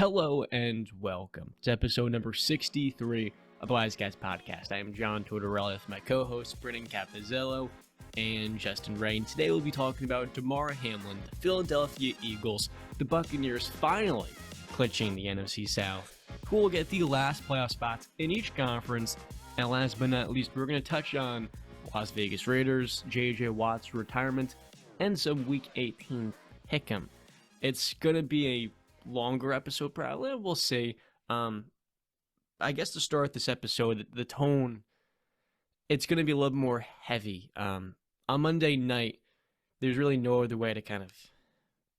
Hello and welcome to episode number 63 of the Wise Guys Podcast. I am John Tortorelli with my co-hosts Brennan Capozziello and Justin Ray. And today we'll be talking about Damar Hamlin, the Philadelphia Eagles, the Buccaneers finally clinching the NFC South, who will get the last playoff spots in each conference. And last but not least, we're going to touch on Las Vegas Raiders, J.J. Watt's retirement, and some Week 18 pick'em. It's going to be a longer episode, probably. We'll see. I guess to start this episode, the tone, it's going to be a little more heavy. On Monday night, there's really no other way to kind of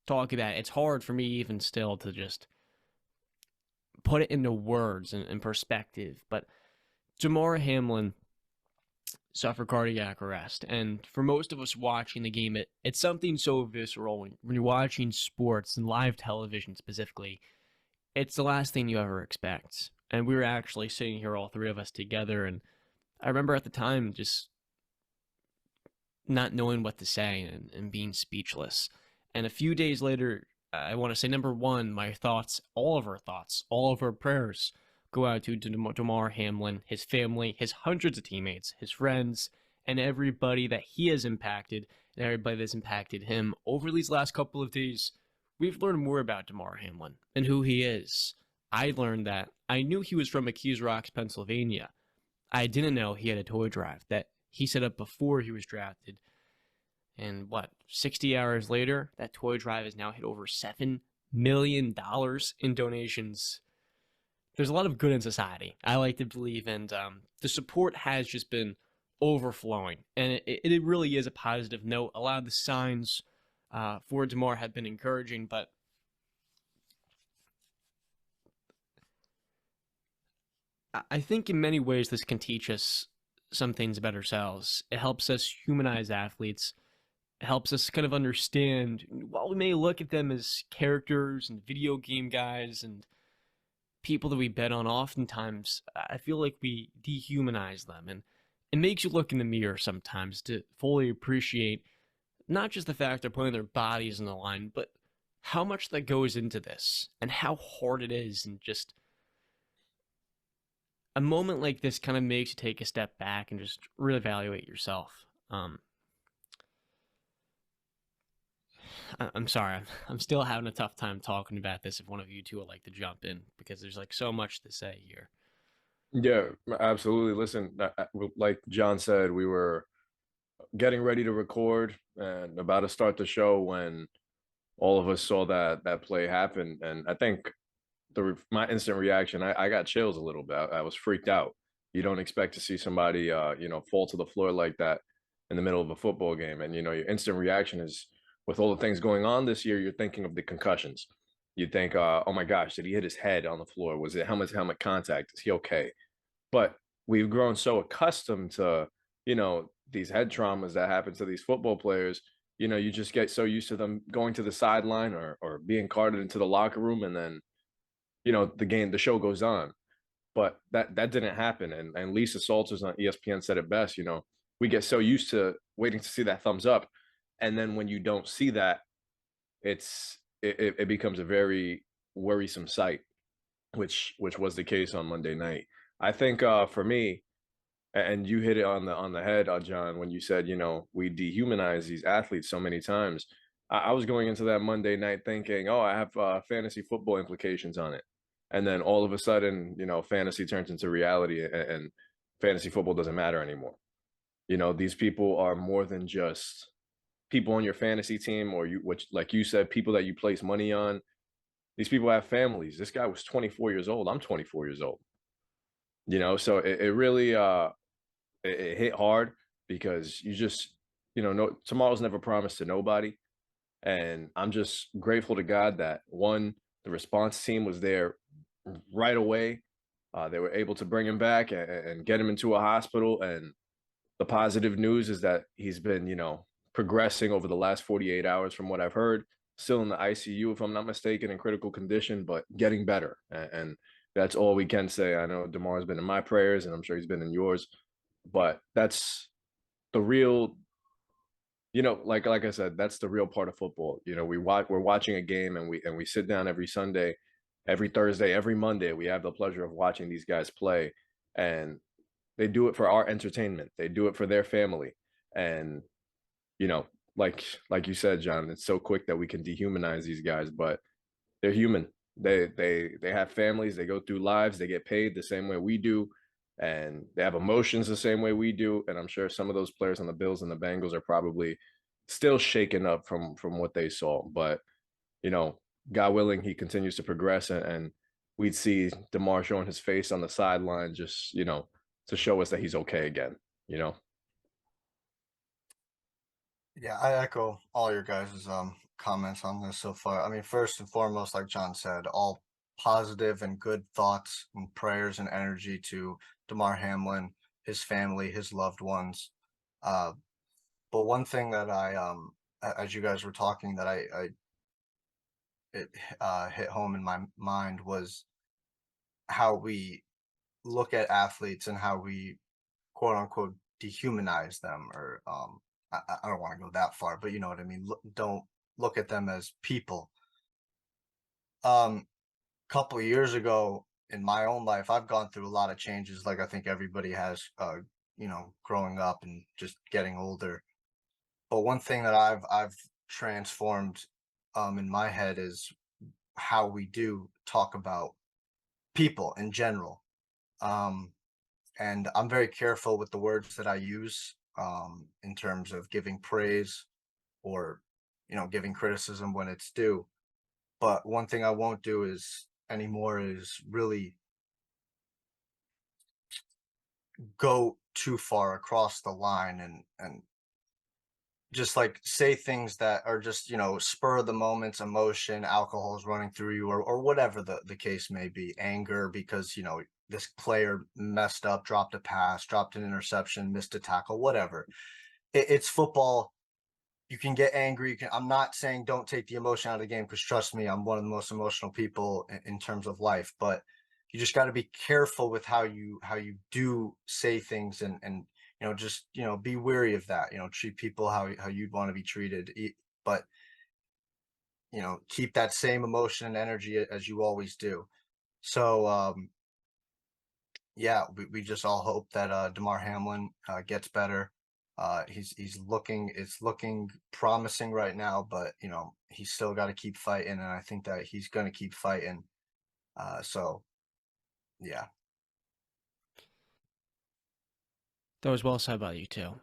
talk about it. It's hard for me even still to just put it into words and perspective. But Damar Hamlin suffered cardiac arrest. And for most of us watching the game, it's something so visceral. When you're watching sports and live television specifically, it's the last thing you ever expect. And we were actually sitting here, all three of us together, and I remember at the time just not knowing what to say and being speechless. And a few days later, I want to say, number one, my thoughts, all of our prayers go out to Damar Hamlin, his family, his hundreds of teammates, his friends, and everybody that he has impacted, and everybody that's impacted him. Over these last couple of days, we've learned more about Damar Hamlin and who he is. I learned that I knew he was from McKees Rocks, Pennsylvania. I didn't know he had a toy drive that he set up before he was drafted. And 60 hours later, that toy drive has now hit over $7 million in donations. There's a lot of good in society, I like to believe, and the support has just been overflowing, and it really is a positive note. A lot of the signs for Damar have been encouraging, but I think in many ways this can teach us some things about ourselves. It helps us humanize athletes. It helps us kind of understand, while we may look at them as characters and video game guys and people that we bet on, oftentimes I feel like we dehumanize them, and it makes you look in the mirror sometimes to fully appreciate not just the fact they're putting their bodies on the line, but how much that goes into this and how hard it is. And just a moment like this kind of makes you take a step back and just really evaluate yourself. I'm sorry, I'm still having a tough time talking about this. If one of you two would like to jump in, because there's so much to say here. Yeah, absolutely. Listen, like John said, we were getting ready to record and about to start the show when all of us saw that play happen. And I think my instant reaction, I got chills a little bit. I was freaked out. You don't expect to see somebody, fall to the floor like that in the middle of a football game. And, your instant reaction is, with all the things going on this year, you're thinking of the concussions. You think, oh my gosh, did he hit his head on the floor? Was it helmet contact? Is he okay? But we've grown so accustomed to, these head traumas that happen to these football players. You just get so used to them going to the sideline or being carted into the locker room, and then, the show goes on. But that didn't happen. And Lisa Salters on ESPN said it best. We get so used to waiting to see that thumbs up, and then when you don't see that, it becomes a very worrisome sight, which was the case on Monday night. I think for me, and you hit it on the head, John, when you said, we dehumanize these athletes so many times. I was going into that Monday night thinking, oh, I have fantasy football implications on it. And then all of a sudden, fantasy turns into reality, and fantasy football doesn't matter anymore. These people are more than just people on your fantasy team, or which, like you said, people that you place money on. These people have families. This guy was 24 years old. I'm 24 years old. So it really it hit hard, because you just, no, tomorrow's never promised to nobody. And I'm just grateful to God that, one, the response team was there right away. They were able to bring him back and get him into a hospital. And the positive news is that he's been, progressing over the last 48 hours from what I've heard. Still in the ICU, if I'm not mistaken, in critical condition, but getting better. And that's all we can say. I know Damar's been in my prayers, and I'm sure he's been in yours. But that's the real, like I said, that's the real part of football. We're watching a game, and we sit down every Sunday, every Thursday, every Monday, we have the pleasure of watching these guys play, and they do it for our entertainment. They do it for their family, and you know, like you said, John, it's so quick that we can dehumanize these guys, but they're human. They have families. They go through lives. They get paid the same way we do, and they have emotions the same way we do. And I'm sure some of those players on the Bills and the Bengals are probably still shaken up from what they saw. But you know, God willing, he continues to progress, and we'd see Damar showing his face on the sideline, just to show us that he's okay again. You know. Yeah, I echo all your guys' comments on this so far. I mean, first and foremost, like John said, all positive and good thoughts and prayers and energy to Damar Hamlin, his family, his loved ones. Uh, but one thing that as you guys were talking, that it hit home in my mind was how we look at athletes and how we quote unquote dehumanize them, or I don't want to go that far, but you know what I mean. Don't look at them as people. Couple of years ago in my own life, I've gone through a lot of changes, like I think everybody has, growing up and just getting older. But one thing that I've transformed in my head is how we do talk about people in general. Um, and I'm very careful with the words that I use in terms of giving praise or giving criticism when it's due. But one thing I won't do is anymore is really go too far across the line and just like say things that are just spur of the moments, emotion, alcohol is running through you, or whatever the case may be, anger because this player messed up, dropped a pass, dropped an interception, missed a tackle, whatever. It's football. You can get angry. I'm not saying don't take the emotion out of the game, because trust me, I'm one of the most emotional people in terms of life. But you just got to be careful with how you do say things, and just be wary of that. Treat people how you'd want to be treated, but keep that same emotion and energy as you always do. So yeah, we just all hope that Damar Hamlin gets better. It's looking promising right now, but he's still got to keep fighting, and I think that he's going to keep fighting. So yeah. That was well said by you too.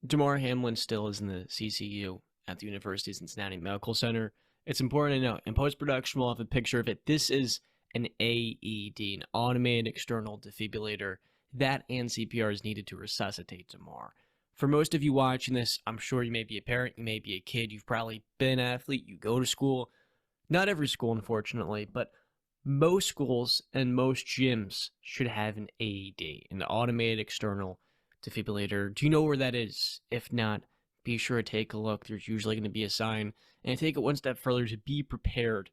Damar Hamlin still is in the CCU at the University of Cincinnati Medical Center. It's important to note, in post-production we'll have a picture of it. This is an AED, an automated external defibrillator. That and CPR is needed to resuscitate Damar. For most of you watching this, I'm sure you may be a parent, you may be a kid, you've probably been an athlete, you go to school. Not every school, unfortunately, but most schools and most gyms should have an AED, an automated external defibrillator. Do you know where that is? If not, be sure to take a look. There's usually going to be a sign. And take it one step further to be prepared.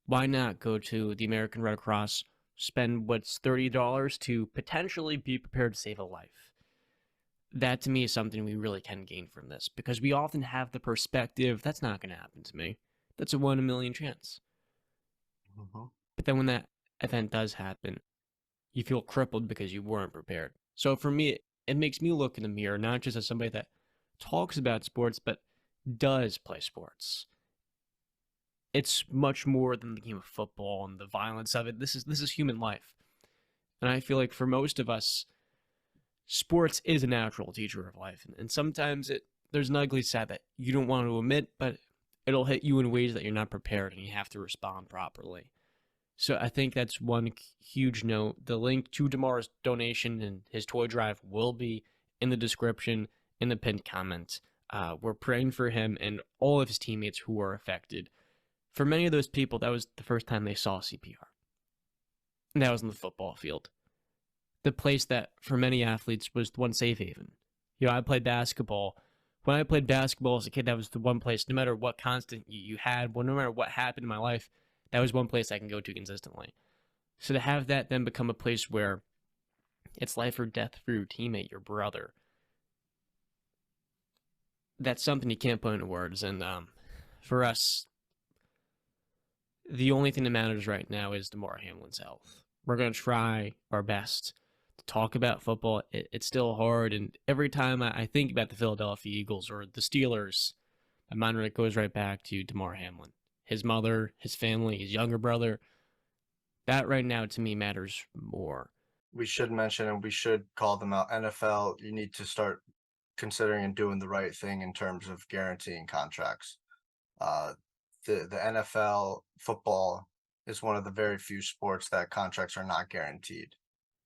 Why not go to the American Red Cross, spend what's $30 to potentially be prepared to save a life? That to me is something we really can gain from this, because we often have the perspective, that's not going to happen to me. That's a 1 in a million chance. Mm-hmm. But then when that event does happen, you feel crippled because you weren't prepared. So for me, it makes me look in the mirror, not just as somebody that talks about sports, but does play sports. It's much more than the game of football and the violence of it. This is human life. And I feel like for most of us, sports is a natural teacher of life. And sometimes there's an ugly side that you don't want to admit, but it'll hit you in ways that you're not prepared, and you have to respond properly. So I think that's one huge note. The link to Damar's donation and his toy drive will be in the description, in the pinned comment. We're praying for him and all of his teammates who are affected. For many of those people, that was the first time they saw CPR. And that was on the football field. The place that, for many athletes, was the one safe haven. I played basketball. When I played basketball as a kid, that was the one place, no matter what constant you had, no matter what happened in my life, that was one place I can go to consistently. So to have that then become a place where it's life or death for your teammate, your brother, that's something you can't put into words. And for us, the only thing that matters right now is Damar Hamlin's health. We're going to try our best to talk about football. It's still hard, and every time I think about the Philadelphia Eagles or the Steelers, my mind goes right back to Damar Hamlin. His mother, his family, his younger brother. That right now to me matters more. We should mention and we should call them out. NFL, you need to start considering and doing the right thing in terms of guaranteeing contracts. The NFL football is one of the very few sports that contracts are not guaranteed.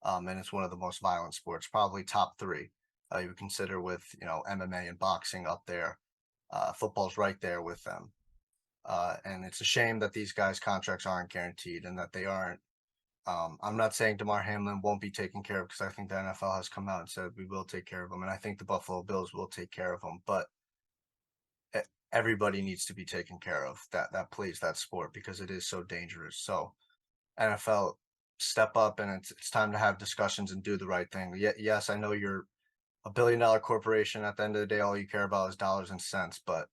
And it's one of the most violent sports, probably top three. You would consider with, MMA and boxing up there. Football's right there with them. And it's a shame that these guys' contracts aren't guaranteed and that they aren't. I'm not saying Damar Hamlin won't be taken care of, because I think the NFL has come out and said we will take care of him, and I think the Buffalo Bills will take care of him. But everybody needs to be taken care of that plays that sport, because it is so dangerous. So NFL, step up, and it's time to have discussions and do the right thing. Yes, I know you're a billion-dollar corporation. At the end of the day, all you care about is dollars and cents, but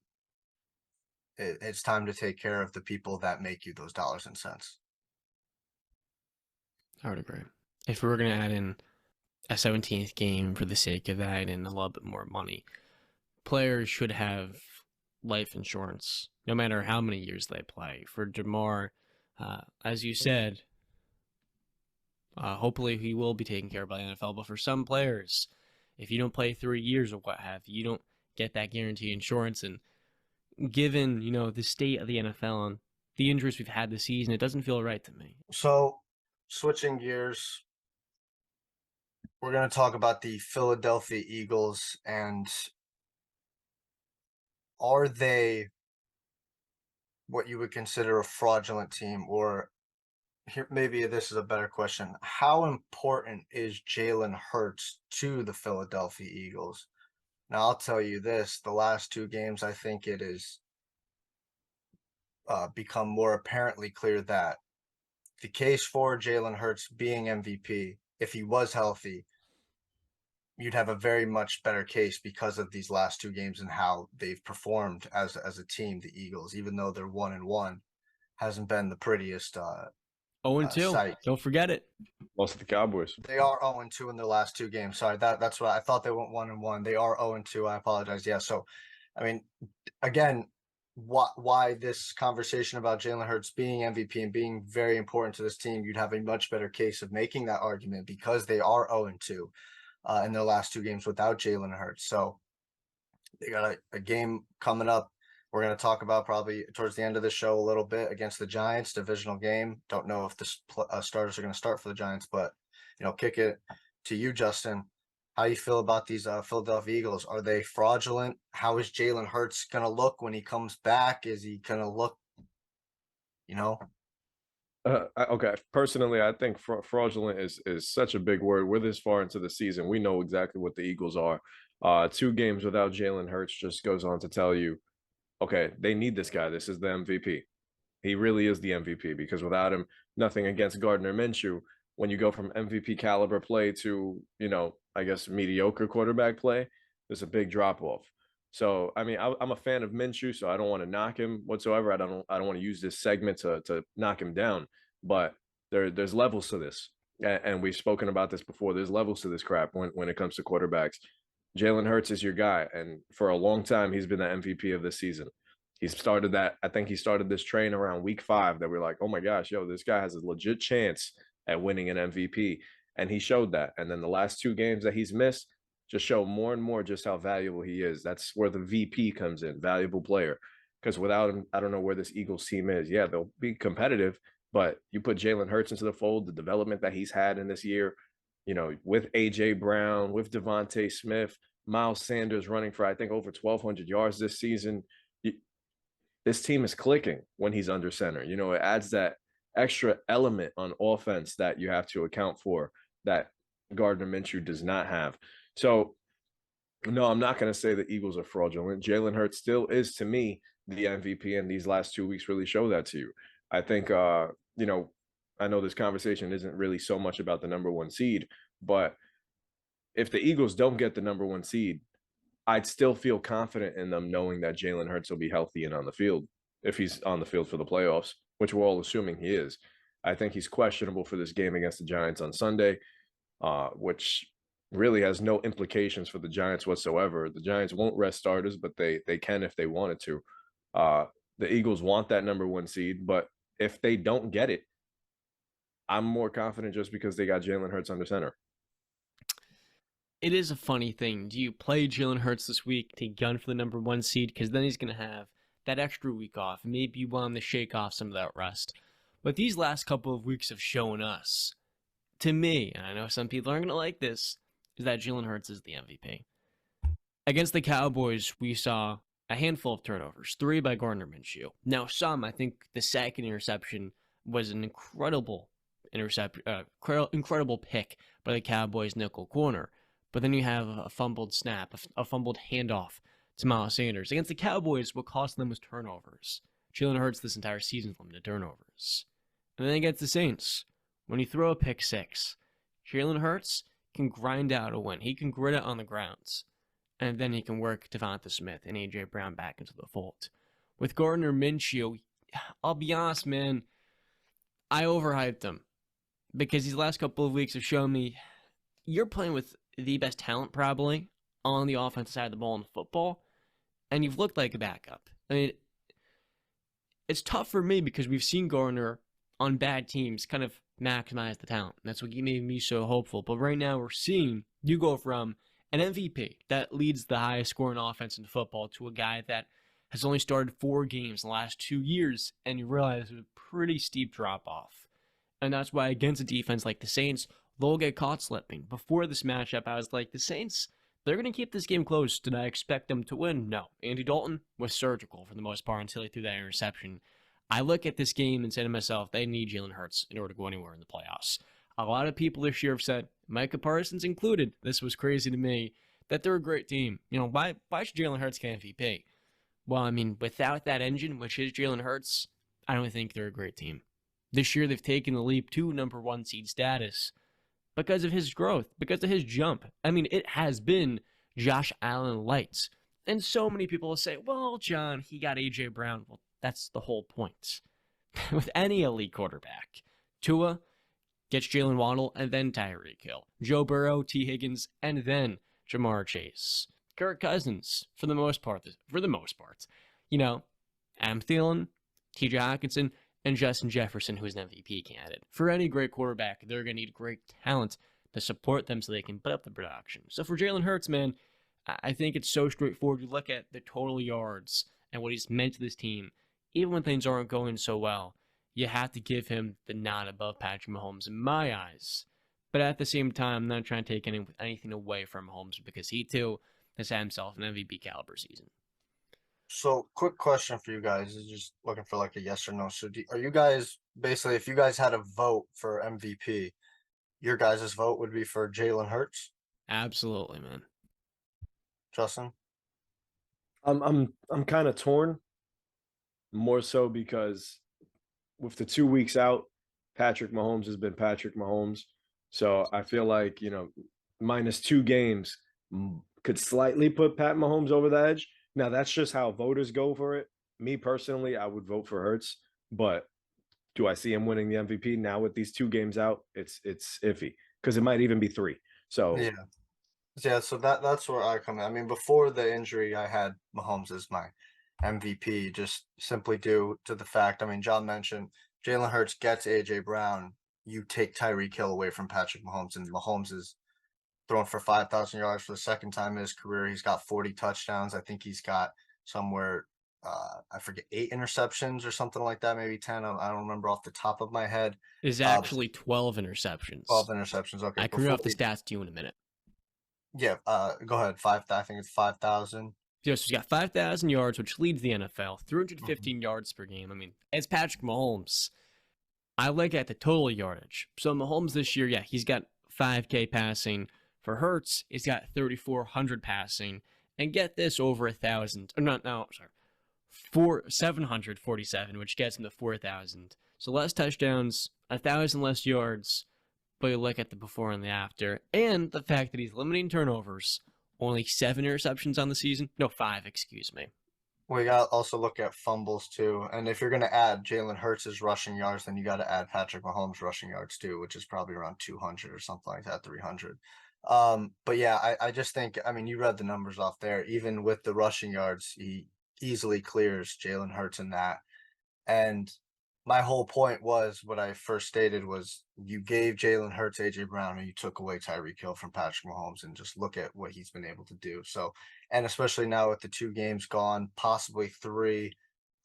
it's time to take care of the people that make you those dollars and cents. I would agree. If we were going to add in a 17th game for the sake of that and a little bit more money, players should have life insurance, no matter how many years they play. For Damar, as you said, hopefully he will be taken care of by the NFL. But for some players, if you don't play 3 years or what have you, you don't get that guaranteed insurance. And given, the state of the NFL and the injuries we've had this season, it doesn't feel right to me. So, switching gears, we're going to talk about the Philadelphia Eagles, and are they what you would consider a fraudulent team? Or here, maybe this is a better question. How important is Jalen Hurts to the Philadelphia Eagles? Now, I'll tell you this, the last 2 games, I think it has become more apparently clear that the case for Jalen Hurts being MVP, if he was healthy, you'd have a very much better case because of these last 2 games and how they've performed as a team. The Eagles, even though they're 1-1, hasn't been the prettiest 0-2. sight. Don't forget it. Lost to the Cowboys. They are 0-2 in their last 2 games. Sorry, that's what I thought. They went 1-1. They are 0-2. I apologize. Yeah. So, I mean, again, why this conversation about Jalen Hurts being MVP and being very important to this team? You'd have a much better case of making that argument because they are 0-2 in their last 2 games without Jalen Hurts. So they got a game coming up. We're going to talk about probably towards the end of the show a little bit against the Giants, divisional game. Don't know if the starters are going to start for the Giants, but kick it to you, Justin. How you feel about these Philadelphia Eagles? Are they fraudulent? How is Jalen Hurts going to look when he comes back? Is he going to look, Okay. Personally, I think fraudulent is such a big word. We're this far into the season. We know exactly what the Eagles are. 2 games without Jalen Hurts just goes on to tell you, okay, they need this guy. This is the MVP. He really is the MVP, because without him, nothing against Gardner Minshew. When you go from MVP caliber play to, I guess mediocre quarterback play, there's a big drop off. So, I mean, I'm a fan of Minshew, so I don't want to knock him whatsoever. I don't want to use this segment to knock him down, but there's levels to this. And we've spoken about this before. There's levels to this crap when it comes to quarterbacks. Jalen Hurts is your guy, and for a long time, he's been the MVP of this season. I think he started this train around week 5 that we're like, oh my gosh, this guy has a legit chance at winning an MVP. And he showed that. And then the last 2 games that he's missed just show more and more just how valuable he is. That's where the VP comes in, valuable player. Because without him, I don't know where this Eagles team is. Yeah, they'll be competitive, but you put Jalen Hurts into the fold, the development that he's had in this year, with A.J. Brown, with Devontae Smith, Miles Sanders running for, I think, over 1,200 yards this season. This team is clicking when he's under center. It adds that extra element on offense that you have to account for that Gardner Minshew does not have. So, no, I'm not going to say the Eagles are fraudulent. Jalen Hurts still is, to me, the MVP, and these last 2 weeks really show that to you. I think, I know this conversation isn't really so much about the number 1 seed, but if the Eagles don't get the number 1 seed, I'd still feel confident in them knowing that Jalen Hurts will be healthy and on the field if he's on the field for the playoffs. which we're all assuming he is, I think he's questionable for this game against the Giants on Sunday, which really has no implications for the Giants whatsoever. The Giants won't rest starters, but they can if they wanted to. The Eagles want that number 1 seed, but if they don't get it, I'm more confident just because they got Jalen Hurts under center. It is a funny thing. Do you play Jalen Hurts this week to gun for the number 1 seed? Because then he's going to have that extra week off. Maybe you want him to shake off some of that rust. But these last couple of weeks have shown us, to me, and I know some people aren't going to like this, is that Jalen Hurts is the MVP. Against the Cowboys, we saw a handful of turnovers, 3 by Gardner Minshew. Now, I think the second interception was an incredible pick by the Cowboys nickel corner. But then you have a fumbled snap, a fumbled handoff to Miles Sanders. Against the Cowboys, what cost them was turnovers. Jalen Hurts this entire season's limited turnovers. And then against the Saints, when you throw a pick 6, Jalen Hurts can grind out a win. He can grit it on the grounds. And then he can work Devonta Smith and A.J. Brown back into the fold. With Gardner Minshew, I'll be honest, man, I overhyped him. Because these last couple of weeks have shown me you're playing with the best talent probably on the offensive side of the ball in football, and you've looked like a backup. I mean, it's tough for me because we've seen Gardner on bad teams kind of maximize the talent. That's what made me so hopeful. But right now we're seeing you go from an MVP that leads the highest scoring offense in football to a guy that has only started 4 games in the last 2 years, and you realize it's a pretty steep drop-off. And that's why against a defense like the Saints, they'll get caught slipping. Before this matchup, I was like, the Saints, they're going to keep this game close. Did I expect them to win? No. Andy Dalton was surgical for the most part until he threw that interception. I look at this game and say to myself, they need Jalen Hurts in order to go anywhere in the playoffs. A lot of people this year have said, Micah Parsons included, this was crazy to me, that they're a great team. You know, why should Jalen Hurts get MVP? Well, I mean, without that engine, which is Jalen Hurts, I don't think they're a great team. This year, they've taken the leap to number 1 seed status because of his growth, because of his jump. I mean, it has been Josh Allen lights. And so many people will say, well, John, he got A.J. Brown. Well, that's the whole point. With any elite quarterback, Tua gets Jalen Waddle and then Tyreek Hill. Joe Burrow, T. Higgins, and then Jamar Chase. Kirk Cousins, for the most part. You know, Adam Thielen, T.J. Hockenson, and Justin Jefferson, who is an MVP candidate. For any great quarterback, they're going to need great talent to support them so they can put up the production. So for Jalen Hurts, man, I think it's so straightforward. You look at the total yards and what he's meant to this team. Even when things aren't going so well, you have to give him the nod above Patrick Mahomes in my eyes. But at the same time, I'm not trying to take anything away from Mahomes because he, too, has had himself an MVP caliber season. So, quick question for you guys. Is just looking for like a yes or no. So, are you guys basically, if you guys had a vote for MVP, your guys' vote would be for Jalen Hurts? Absolutely, man. Justin? I'm kind of torn, more so because with the 2 weeks out, Patrick Mahomes has been Patrick Mahomes. So I feel like, minus 2 games could slightly put Pat Mahomes over the edge. Now, that's just how voters go for it. Me personally, I would vote for Hurts, but do I see him winning the MVP now with these 2 games out? It's iffy because it might even be 3. So yeah. So that's where I come in. I mean, before the injury, I had Mahomes as my MVP, just simply due to the fact. I mean, John mentioned Jalen Hurts gets A.J. Brown. You take Tyreek Hill away from Patrick Mahomes, and Mahomes is thrown for 5,000 yards for the second time in his career. He's got 40 touchdowns. I think he's got somewhere, I forget, 8 interceptions or something like that, maybe 10. I don't remember off the top of my head. It's actually 12 interceptions. 12 interceptions. Okay. I can read off the stats to you in a minute. Yeah. Go ahead. I think it's 5,000. Yeah, so he's got 5,000 yards, which leads the NFL. 315 yards per game. I mean, it's Patrick Mahomes. I look at the total yardage. So Mahomes this year, yeah, he's got 5K passing. For Hurts, he's got 3,400 passing. And get this, over 1,000. Or 747, which gets him to 4,000. So less touchdowns, 1,000 less yards. But you look at the before and the after. And the fact that he's limiting turnovers. Only 7 interceptions on the season. No, 5, excuse me. We got to also look at fumbles too. And if you're going to add Jalen Hurts' rushing yards, then you got to add Patrick Mahomes' rushing yards too, which is probably around 200 or something like that, 300. But yeah, I just think, I mean, you read the numbers off there. Even with the rushing yards, he easily clears Jalen Hurts in that. And my whole point was what I first stated was you gave Jalen Hurts AJ Brown and you took away Tyreek Hill from Patrick Mahomes, and just look at what he's been able to do. So, and especially now with the 2 games gone, possibly 3,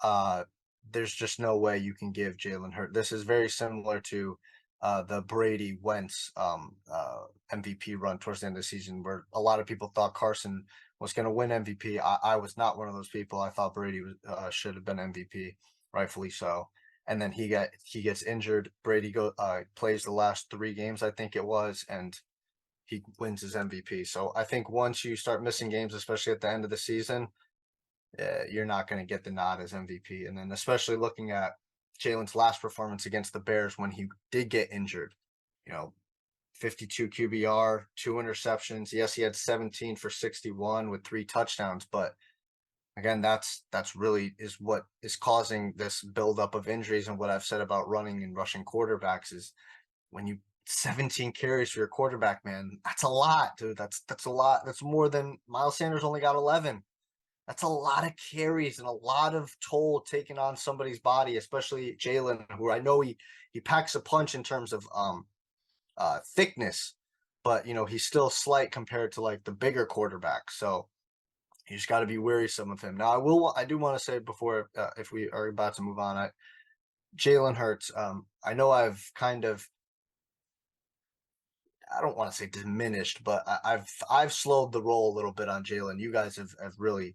uh, there's just no way you can give Jalen Hurts. This is very similar to the Brady Wentz MVP run towards the end of the season, where a lot of people thought Carson was going to win MVP. I was not one of those people. I thought Brady should have been MVP, rightfully so. And then he gets injured. Brady plays the last 3 games, I think it was, and he wins his MVP. So I think once you start missing games, especially at the end of the season, you're not going to get the nod as MVP. And then especially looking at Jalen's last performance against the Bears when he did get injured, 52 QBR, 2 interceptions. Yes, he had 17 for 61 with 3 touchdowns, but again, that's really is what is causing this buildup of injuries. And what I've said about running and rushing quarterbacks is when you 17 carries for your quarterback, man, that's a lot, dude. That's a lot. That's more than Miles Sanders only got 11. That's a lot of carries and a lot of toll taken on somebody's body, especially Jalen, who I know he packs a punch in terms of thickness, but he's still slight compared to like the bigger quarterbacks. So you just got to be wearisome of him. Now, I do want to say before, if we are about to move on, Jalen Hurts. I know I've kind of, I don't want to say diminished, but I've slowed the roll a little bit on Jalen. You guys have really,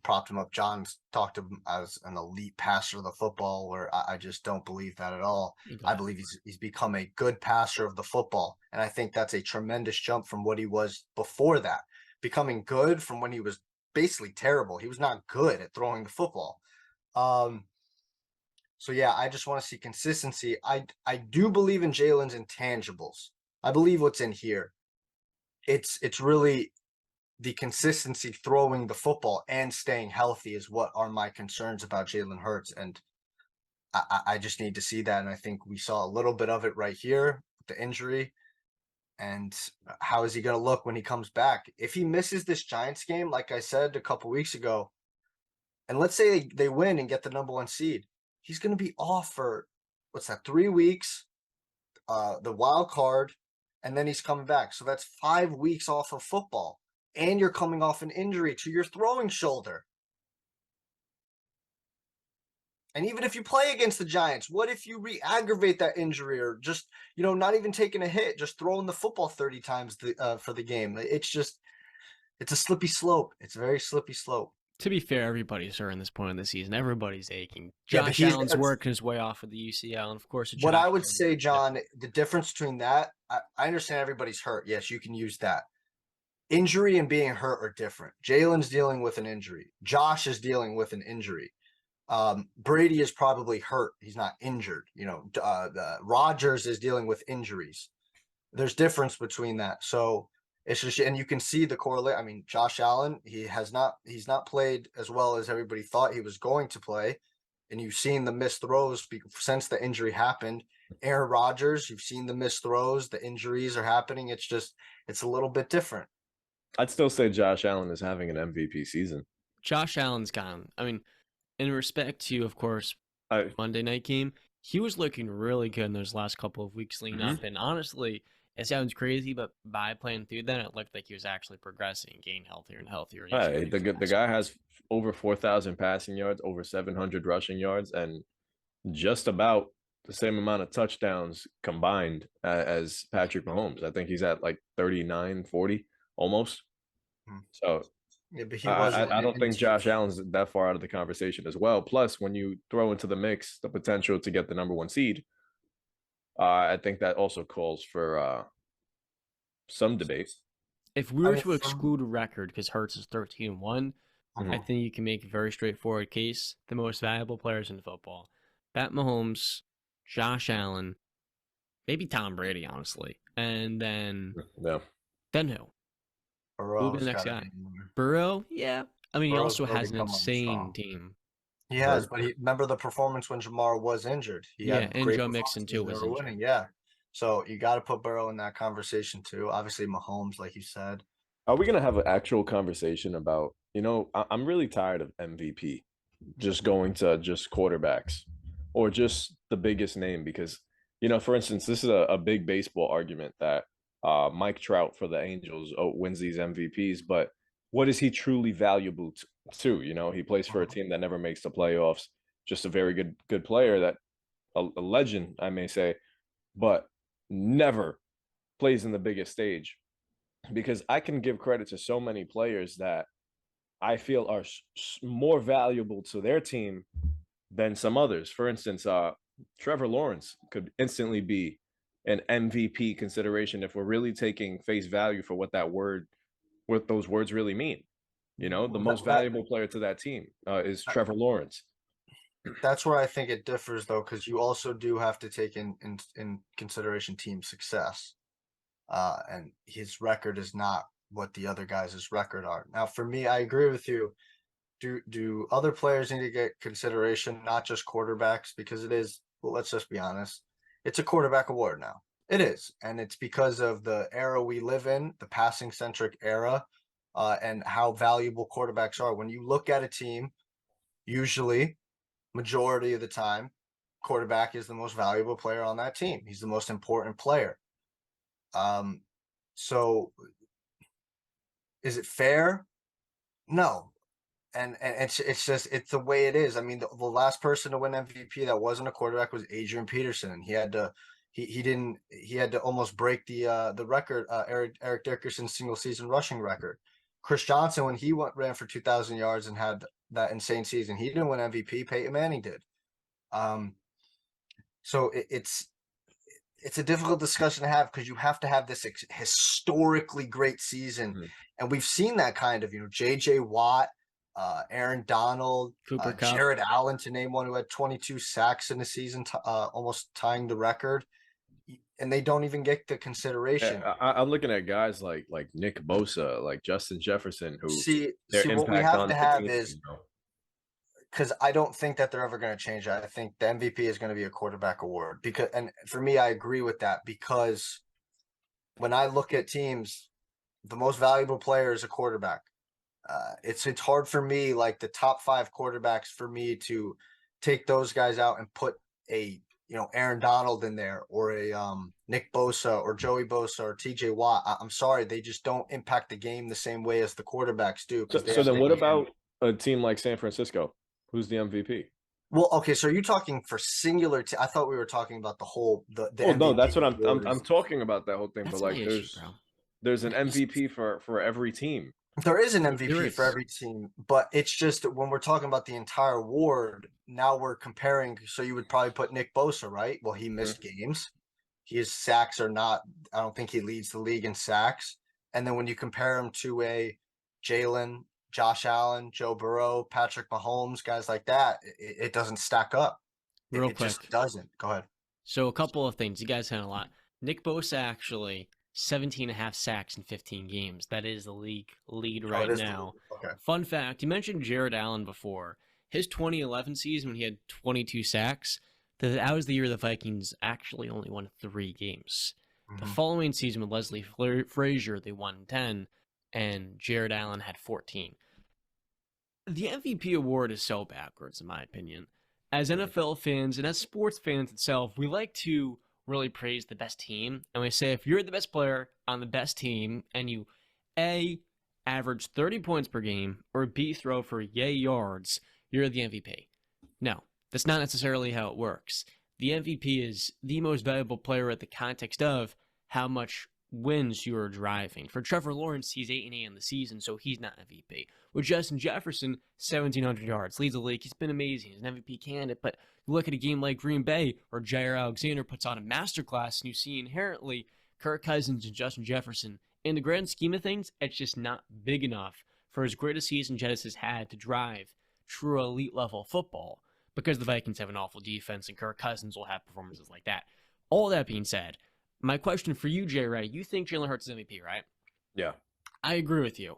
propped him up. John's talked of him as an elite passer of the football, where I just don't believe that at all. I believe he's become a good passer of the football, and I think that's a tremendous jump from what he was before that. Becoming good from when he was basically terrible. He was not good at throwing the football. So yeah, I just want to see consistency. I do believe in Jalen's intangibles. I believe what's in here. It's really the consistency throwing the football and staying healthy is what are my concerns about Jalen Hurts. And I just need to see that. And I think we saw a little bit of it right here with the injury. And how is he going to look when he comes back? If he misses this Giants game, like I said a couple weeks ago, and let's say they win and get the number 1 seed, he's going to be off for, 3 weeks, the wild card, and then he's coming back. So that's 5 weeks off of football, and you're coming off an injury to your throwing shoulder. And even if you play against the Giants, what if you re-aggravate that injury, or just, not even taking a hit, just throwing the football 30 times for the game? It's a slippy slope. It's a very slippy slope. To be fair, everybody's hurt in this point of the season. Everybody's aching. Josh Allen's working his way off of the UCL, and of course, what I would say, John, the difference between that, I understand everybody's hurt. Yes, you can use that. Injury and being hurt are different. Jalen's dealing with an injury. Josh is dealing with an injury. Brady is probably hurt. He's not injured. Rodgers is dealing with injuries. There's difference between that. So it's just, and you can see the correlate. I mean, Josh Allen, he's not played as well as everybody thought he was going to play. And you've seen the missed throws since the injury happened. Aaron Rodgers, you've seen the missed throws. The injuries are happening. It's a little bit different. I'd still say Josh Allen is having an MVP season. Josh Allen's gone. I mean, in respect to, of course, Monday night game, he was looking really good in those last couple of weeks leading up. And honestly, it sounds crazy, but by playing through that, it looked like he was actually progressing, getting healthier and healthier. And the guy has over 4,000 passing yards, over 700 rushing yards, and just about the same amount of touchdowns combined as Patrick Mahomes. I think he's at like 39, 40 almost. So yeah, but I don't think Josh Allen's that far out of the conversation as well. Plus, when you throw into the mix the potential to get the number 1 seed, I think that also calls for some debate. If we were to exclude a record because Hurts is 13-1, I think you can make a very straightforward case. The most valuable players in football: Pat Mahomes, Josh Allen, maybe Tom Brady, honestly, and then who? Burrow Who'll be the next guy? Burrow, yeah. I mean, he Burrow's also really has an come on insane strong. team. He has, but remember the performance when Jamar was injured. He Yeah, had and great Joe Mixon, performances too, and they was were injured. winning. Yeah. So you got to put Burrow in that conversation too. Obviously, Mahomes, like you said. Are we gonna have an actual conversation about, I'm really tired of MVP just going to just quarterbacks or just the biggest name because, for instance, this is a big baseball argument that Mike Trout for the Angels wins these MVPs, but what is he truly valuable to? He plays for a team that never makes the playoffs, just a very good player, that a legend, I may say, but never plays in the biggest stage. Because I can give credit to so many players that I feel are more valuable to their team than some others. For instance, Trevor Lawrence could instantly be an MVP consideration if we're really taking face value for what those words really mean. The most valuable player to that team is Trevor Lawrence. That's where I think it differs, though, because you also do have to take in consideration team success. And his record is not what the other guys' record are. Now, for me, I agree with you. Do other players need to get consideration, not just quarterbacks? Because it is, well, let's just be honest, it's a quarterback award now. It is, and it's because of the era we live in, the passing-centric era, and how valuable quarterbacks are. When you look at a team, usually, majority of the time, quarterback is the most valuable player on that team. He's the most important player. So is it fair? No. And it's just the way it is. I mean, the last person to win MVP that wasn't a quarterback was Adrian Peterson, and he had to almost break the record, Eric Dickerson's single season rushing record. Chris Johnson, when he ran for 2,000 yards and had that insane season, he didn't win MVP. Peyton Manning did. So it's a difficult discussion to have because you have to have this historically great season. Mm-hmm. And we've seen that kind of, J.J. Watt, Aaron Donald, Jarrett Allen, to name one, who had 22 sacks in the season, almost tying the record. And they don't even get the consideration. Yeah, I'm looking at guys like Nick Bosa, like Justin Jefferson, who their impact what we have to have is, because I don't think that they're ever going to change that. I think the MVP is going to be a quarterback award and for me, I agree with that, because when I look at teams, the most valuable player is a quarterback. It's hard for me, like the top 5 quarterbacks, for me to take those guys out and put a Aaron Donald in there, or a Nick Bosa or Joey Bosa or TJ Watt. I'm sorry, they just don't impact the game the same way as the quarterbacks do. So then what about a team like San Francisco? Who's the MVP? Well, okay, so are you talking for singular? I thought we were talking about the whole the. Oh no, that's what I'm talking about, that whole thing. That's but like, there's an MVP for every team. There is an MVP for every team, but it's just when we're talking about the entire award, now we're comparing. So you would probably put Nick Bosa, right? Well, he missed games. His sacks are not, I don't think he leads the league in sacks. And then when you compare him to a Jalen, Josh Allen, Joe Burrow, Patrick Mahomes, guys like that, it doesn't stack up. Real quick. Just doesn't. Go ahead. So a couple of things. You guys had a lot. Nick Bosa actually 17.5 sacks in 15 games. That is the league lead right now. Okay. Fun fact, you mentioned Jared Allen before. His 2011 season when he had 22 sacks, that was the year the Vikings actually only won 3 games. Mm-hmm. The following season with Leslie Frazier, they won 10, and Jared Allen had 14. The MVP award is so backwards, in my opinion. As NFL fans and as sports fans itself, we like to really praise the best team, and we say if you're the best player on the best team and you A, average 30 points per game, or B, throw for yay yards, you're the MVP. No, that's not necessarily how it works. The MVP is the most valuable player at the context of how much wins you're driving. For Trevor Lawrence, he's 8-8 in the season, so he's not MVP. With Justin Jefferson, 1,700 yards, leads the league. He's been amazing. He's an MVP candidate, but you look at a game like Green Bay, where Jair Alexander puts on a masterclass, and you see inherently Kirk Cousins and Justin Jefferson. In the grand scheme of things, it's just not big enough for as great a season Jettis has had to drive true elite level football, because the Vikings have an awful defense and Kirk Cousins will have performances like that. All that being said, my question for you, Jay Ray, you think Jalen Hurts is MVP, right? Yeah. I agree with you.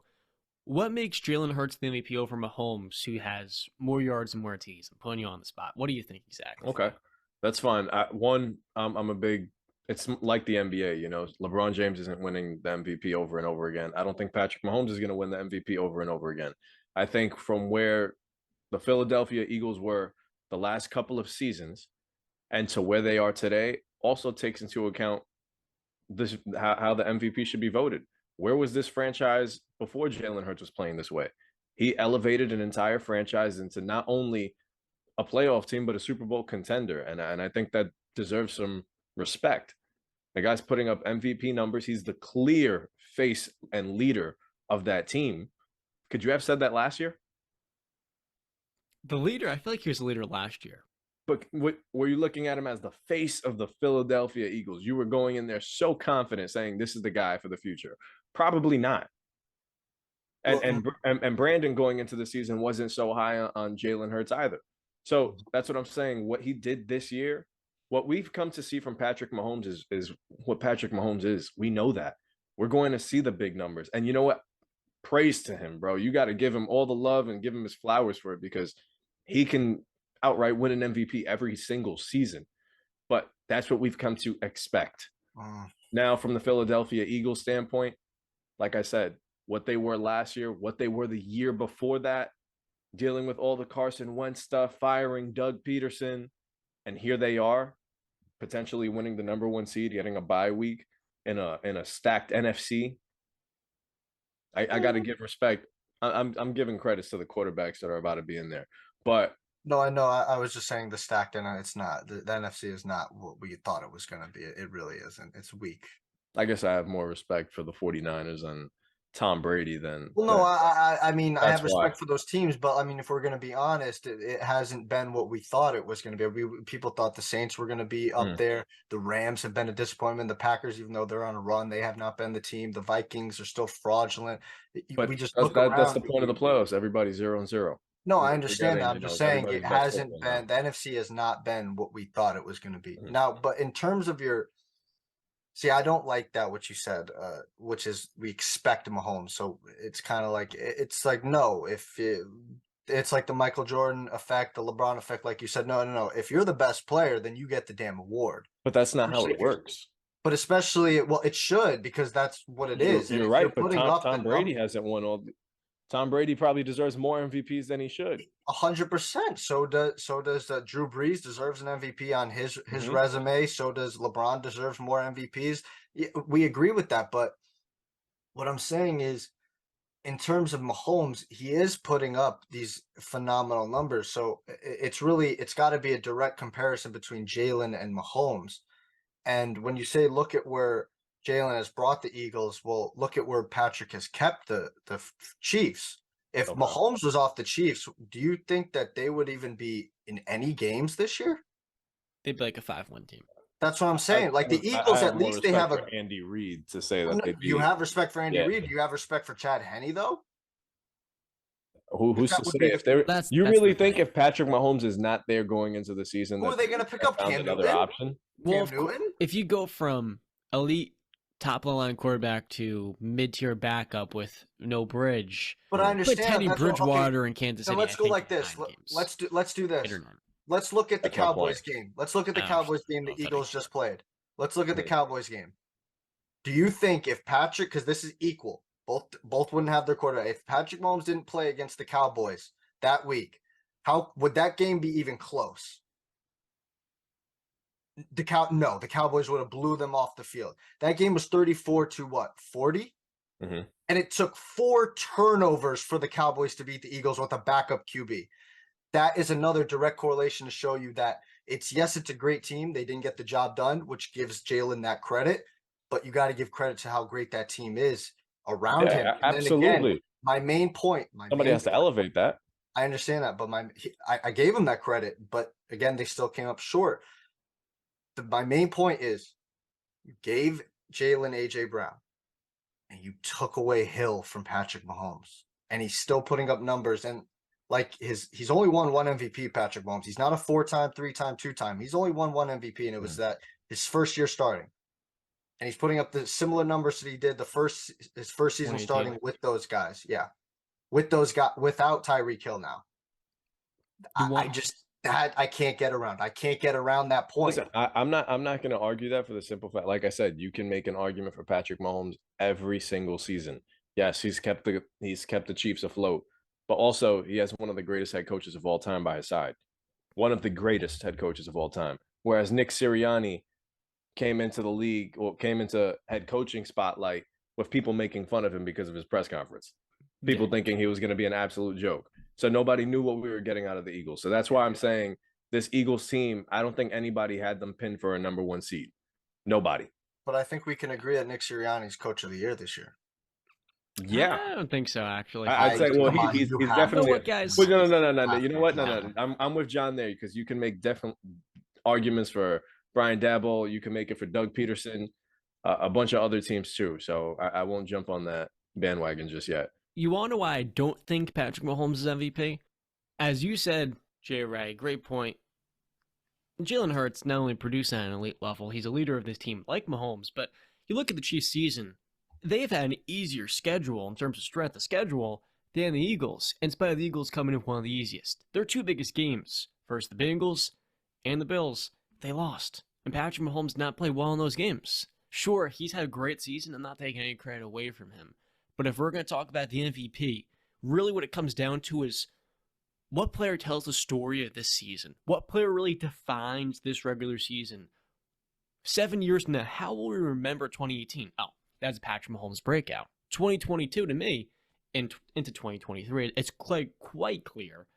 What makes Jalen Hurts the MVP over Mahomes, who has more yards and more TDs? I'm putting you on the spot. What do you think exactly? Okay, that's fine. I'm a big. It's like the NBA, you know. LeBron James isn't winning the MVP over and over again. I don't think Patrick Mahomes is going to win the MVP over and over again. I think from where the Philadelphia Eagles were the last couple of seasons and to where they are today also takes into account this how the MVP should be voted. Where was this franchise before Jalen Hurts was playing this way? He elevated an entire franchise into not only a playoff team but a Super Bowl contender, and I think that deserves some respect. The guy's putting up MVP numbers. He's the clear face and leader of that team. Could you have said that last year? The leader, I feel like he was the leader last year. But were you looking at him as the face of the Philadelphia Eagles? You were going in there so confident saying this is the guy for the future. Probably not. And Brandon going into the season wasn't so high on Jalen Hurts either. So that's what I'm saying. What he did this year, what we've come to see from Patrick Mahomes is what Patrick Mahomes is. We know that. We're going to see the big numbers. And you know what? Praise to him, bro. You got to give him all the love and give him his flowers for it, because he can outright win an MVP every single season. But that's what we've come to expect. Now, from the Philadelphia Eagles standpoint, like I said, what they were last year, what they were the year before that, dealing with all the Carson Wentz stuff, firing Doug Peterson, and here they are, potentially winning the #1 seed, getting a bye week in a stacked NFC. I got to give respect. I'm giving credits to the quarterbacks that are about to be in there, but no, I know. I was just saying the stacked, and it's not. The NFC is not what we thought it was going to be. It really isn't. It's weak. I guess I have more respect for the 49ers and Tom Brady than. Well, no, I mean, I have respect why. for those teams, but I mean, if we're going to be honest, it hasn't been what we thought it was going to be. People thought the Saints were going to be up there. The Rams have been a disappointment. The Packers, even though they're on a run, they have not been the team. The Vikings are still fraudulent. But we just that's the point of the playoffs. Everybody's 0-0. No, I understand that. I'm just saying it hasn't been. Now. The NFC has not been what we thought it was going to be. Now, but in terms of your. See, I don't like that what you said, which is we expect Mahomes. So it's kind of like no, it's like the Michael Jordan effect, the LeBron effect, like you said. No. If you're the best player, then you get the damn award. But that's not how it works. But especially, well, it should, because that's what it is. You're right, but Tom Brady hasn't won all. Tom Brady probably deserves more MVPs than he should. 100%. So does Drew Brees deserves an MVP on his resume. So does LeBron deserves more MVPs. We agree with that. But what I'm saying is, in terms of Mahomes, he is putting up these phenomenal numbers. So it's got to be a direct comparison between Jalen and Mahomes. And when you say look at where Jalen has brought the Eagles, well, look at where Patrick has kept the Chiefs. If Mahomes was off the Chiefs, do you think that they would even be in any games this year? They'd be like a 5-1 team. That's what I'm saying. Like the Eagles, at least they have Andy Reid to say that you have respect for Andy Reid. You have respect for Chad Henne, though. Who's to say if they're? You really think if Patrick Mahomes is not there going into the season, who are they going to pick up? Cam Newton? Option? Well, if you go from elite top of the line quarterback to mid-tier backup with no bridge. But I understand Teddy Bridgewater in Kansas City. Let's go like this. Let's do this. Let's look at the Cowboys game. Let's look at the Cowboys game the Eagles just played. Let's look at the Cowboys game. Do you think if Patrick, because this is equal, both wouldn't have their quarterback. If Patrick Mahomes didn't play against the Cowboys that week, how would that game be even close? The Cowboys would have blew them off the field. That game was 34-40? Mm-hmm. And it took 4 turnovers for the Cowboys to beat the Eagles with a backup QB. That is another direct correlation to show you that it's a great team. They didn't get the job done, which gives Jalen that credit. But you got to give credit to how great that team is around him. And absolutely. Again, my main point. Somebody has to elevate that. I understand that, but I gave him that credit. But again, they still came up short. My main point is you gave Jalen A.J. Brown and you took away Hill from Patrick Mahomes, and he's still putting up numbers. And like he's only won 1 MVP, Patrick Mahomes. He's not a 4-time, 3-time, 2-time. He's only won 1 MVP, and it was that his first year starting. And he's putting up the similar numbers that he did his first season starting with those guys. Yeah. with those guys without Tyreek Hill now. I can't get around. I can't get around that point. Listen, I'm not going to argue that for the simple fact. Like I said, you can make an argument for Patrick Mahomes every single season. Yes, he's kept the Chiefs afloat, but also he has one of the greatest head coaches of all time by his side. One of the greatest head coaches of all time. Whereas Nick Sirianni came into the league or came into head coaching spotlight with people making fun of him because of his press conference. People thinking he was going to be an absolute joke. So nobody knew what we were getting out of the Eagles. So that's why I'm saying this Eagles team, I don't think anybody had them pinned for a number 1 seed. Nobody. But I think we can agree that Nick Sirianni's coach of the year this year. Yeah. I don't think so, actually. I'd say, well, he's definitely. What, guys? Well, no. You know what? No. I'm with John there because you can make different arguments for Brian Daboll. You can make it for Doug Peterson, a bunch of other teams too. So I won't jump on that bandwagon just yet. You want to know why I don't think Patrick Mahomes is MVP? As you said, Jay Ray, great point. Jalen Hurts not only producing at an elite level, he's a leader of this team like Mahomes, but you look at the Chiefs season, they've had an easier schedule in terms of strength of schedule than the Eagles, in spite of the Eagles coming in one of the easiest. Their 2 biggest games, first the Bengals and the Bills, they lost. And Patrick Mahomes not played well in those games. Sure, he's had a great season. I'm not taking any credit away from him. But if we're going to talk about the MVP, really what it comes down to is what player tells the story of this season? What player really defines this regular season? 7 years from now, how will we remember 2018? Oh, that's Patrick Mahomes' breakout. 2022 to me, into 2023, it's quite clear.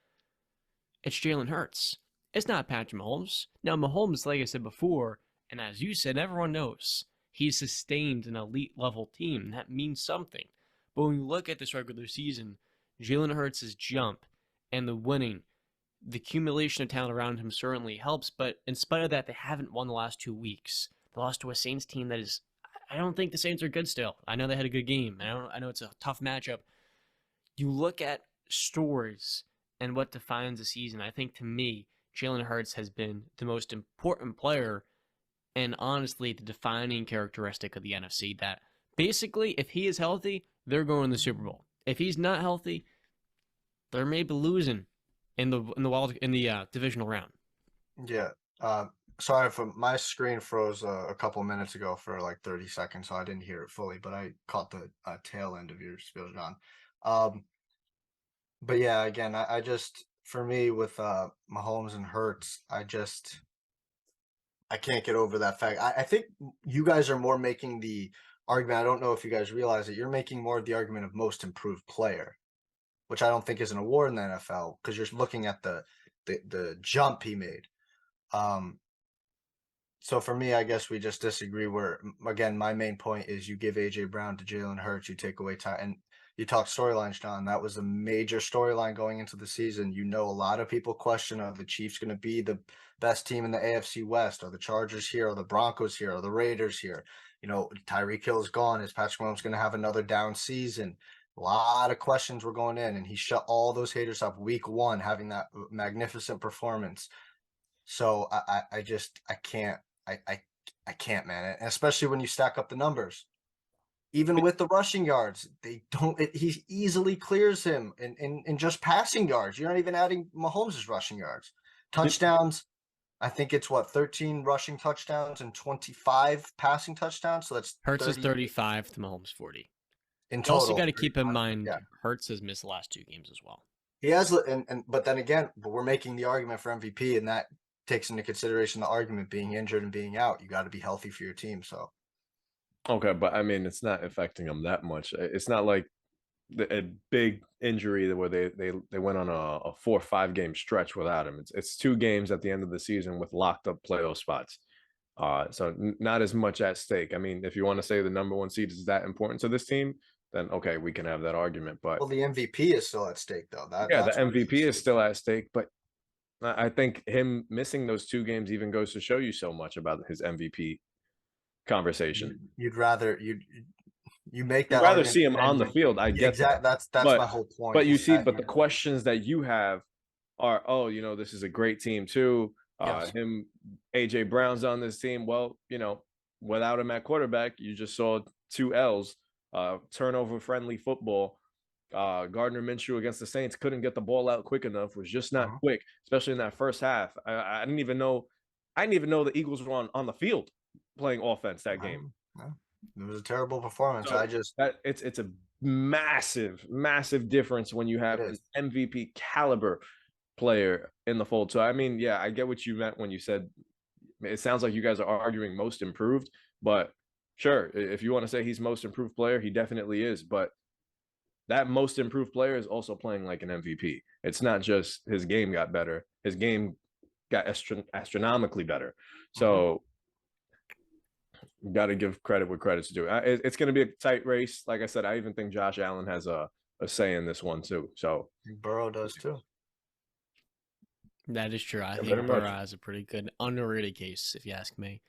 It's Jalen Hurts. It's not Patrick Mahomes. Now, Mahomes, like I said before, and as you said, everyone knows, he's sustained an elite level team, and that means something. But when you look at this regular season, Jalen Hurts' jump and the winning, the accumulation of talent around him certainly helps, but in spite of that, they haven't won the last 2 weeks. They lost to a Saints team that is, I don't think the Saints are good still. I know they had a good game. I know it's a tough matchup. You look at stories and what defines the season. I think to me, Jalen Hurts has been the most important player and honestly the defining characteristic of the NFC that basically if he is healthy, they're going to the Super Bowl. If he's not healthy, they're maybe losing in the divisional round. Yeah. Sorry for my screen froze a couple minutes ago for like 30 seconds, so I didn't hear it fully, but I caught the tail end of your spiel, John. But yeah, again, I just, for me with Mahomes and Hurts, I can't get over that fact. I think you guys are more making the argument. I don't know if you guys realize it. You're making more of the argument of most improved player, which I don't think is an award in the NFL because you're looking at the jump he made. So for me, I guess we just disagree where, again, my main point is you give A.J. Brown to Jalen Hurts, you take away Ty, and you talk storylines, John. That was a major storyline going into the season. You know, a lot of people question, are the Chiefs going to be the best team in the AFC West? Are the Chargers here? Are the Broncos here? Are the Raiders here? You know, Tyreek Hill is gone. Is Patrick Mahomes going to have another down season? A lot of questions were going in, and he shut all those haters up week 1, having that magnificent performance. So I can't, man. And especially when you stack up the numbers. Even with the rushing yards, he easily clears him in just passing yards. You're not even adding Mahomes' rushing yards. Touchdowns, I think it's 13 rushing touchdowns and 25 passing touchdowns. So that's Hurts is 35 to Mahomes 40. In total. You also got to 35, keep in mind, yeah. Hurts has missed the last 2 games as well. He has, but then again, we're making the argument for MVP, and that takes into consideration the argument being injured and being out. You got to be healthy for your team. So. Okay, but I mean, it's not affecting them that much. It's not like a big injury where they went on a 4 or 5 game stretch without him. It's 2 games at the end of the season with locked up playoff spots. So not as much at stake. I mean, if you want to say the number 1 seed is that important to this team, then okay, we can have that argument. But well, the MVP is still at stake, though. The MVP is still at stake. But I think him missing those 2 games even goes to show you so much about his MVP conversation. You make that. You'd rather see him on the field. I get that. That's my whole point. But you see, the questions that you have are, oh, you know, this is a great team too. Yes. AJ Brown's on this team. Well, you know, without him at quarterback, you just saw 2 L's, turnover friendly football. Gardner Minshew against the Saints couldn't get the ball out quick enough, was just not Mhm. quick, especially in that first half. I didn't even know the Eagles were on the field playing offense that game. No. It was a terrible performance. So it's a massive difference when you It have an is. MVP caliber player in the fold. So I mean, yeah, I get what you meant when you said it sounds like you guys are arguing most improved, but sure, if you want to say he's most improved player, he definitely is. But that most improved player is also playing like an MVP. It's not just his game got better; his game got astronomically better. So got to give credit where credit's due. It's going to be a tight race. Like I said, I even think Josh Allen has a say in this one too. So Burrow does too. That is true. I Yeah, think very Burrow much. has a pretty good underrated case, if you ask me.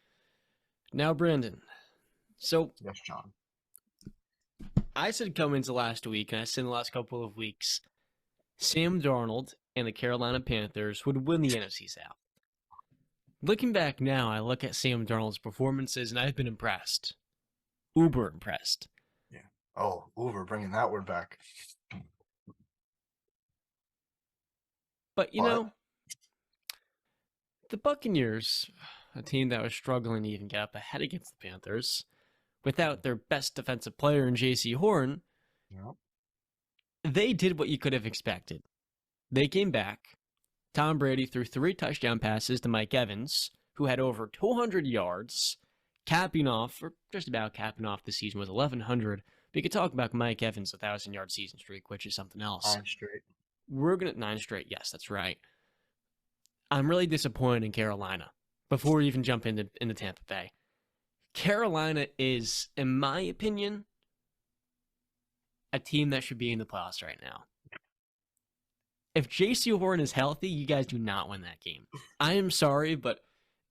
Now, Brandon. So Yes, John. I said coming into last week, and I said in the last couple of weeks, Sam Darnold and the Carolina Panthers would win the NFC South. Looking back now, I look at Sam Darnold's performances, and I've been impressed. Uber impressed. Yeah. Oh, Uber, bringing that word back. But, you What? know, the Buccaneers, a team that was struggling to even get up ahead against the Panthers, without their best defensive player in J.C. Horn, Yep. they did what you could have expected. They came back. Tom Brady threw 3 touchdown passes to Mike Evans, who had over 200 yards, capping off, or just about capping off the season with 1,100. We could talk about Mike Evans' 1,000-yard season streak, which is something else. 9 straight. We're going to 9 straight. Yes, that's right. I'm really disappointed in Carolina. Before we even jump into Tampa Bay, Carolina is, in my opinion, a team that should be in the playoffs right now. If J.C. Horn is healthy, you guys do not win that game. I am sorry, but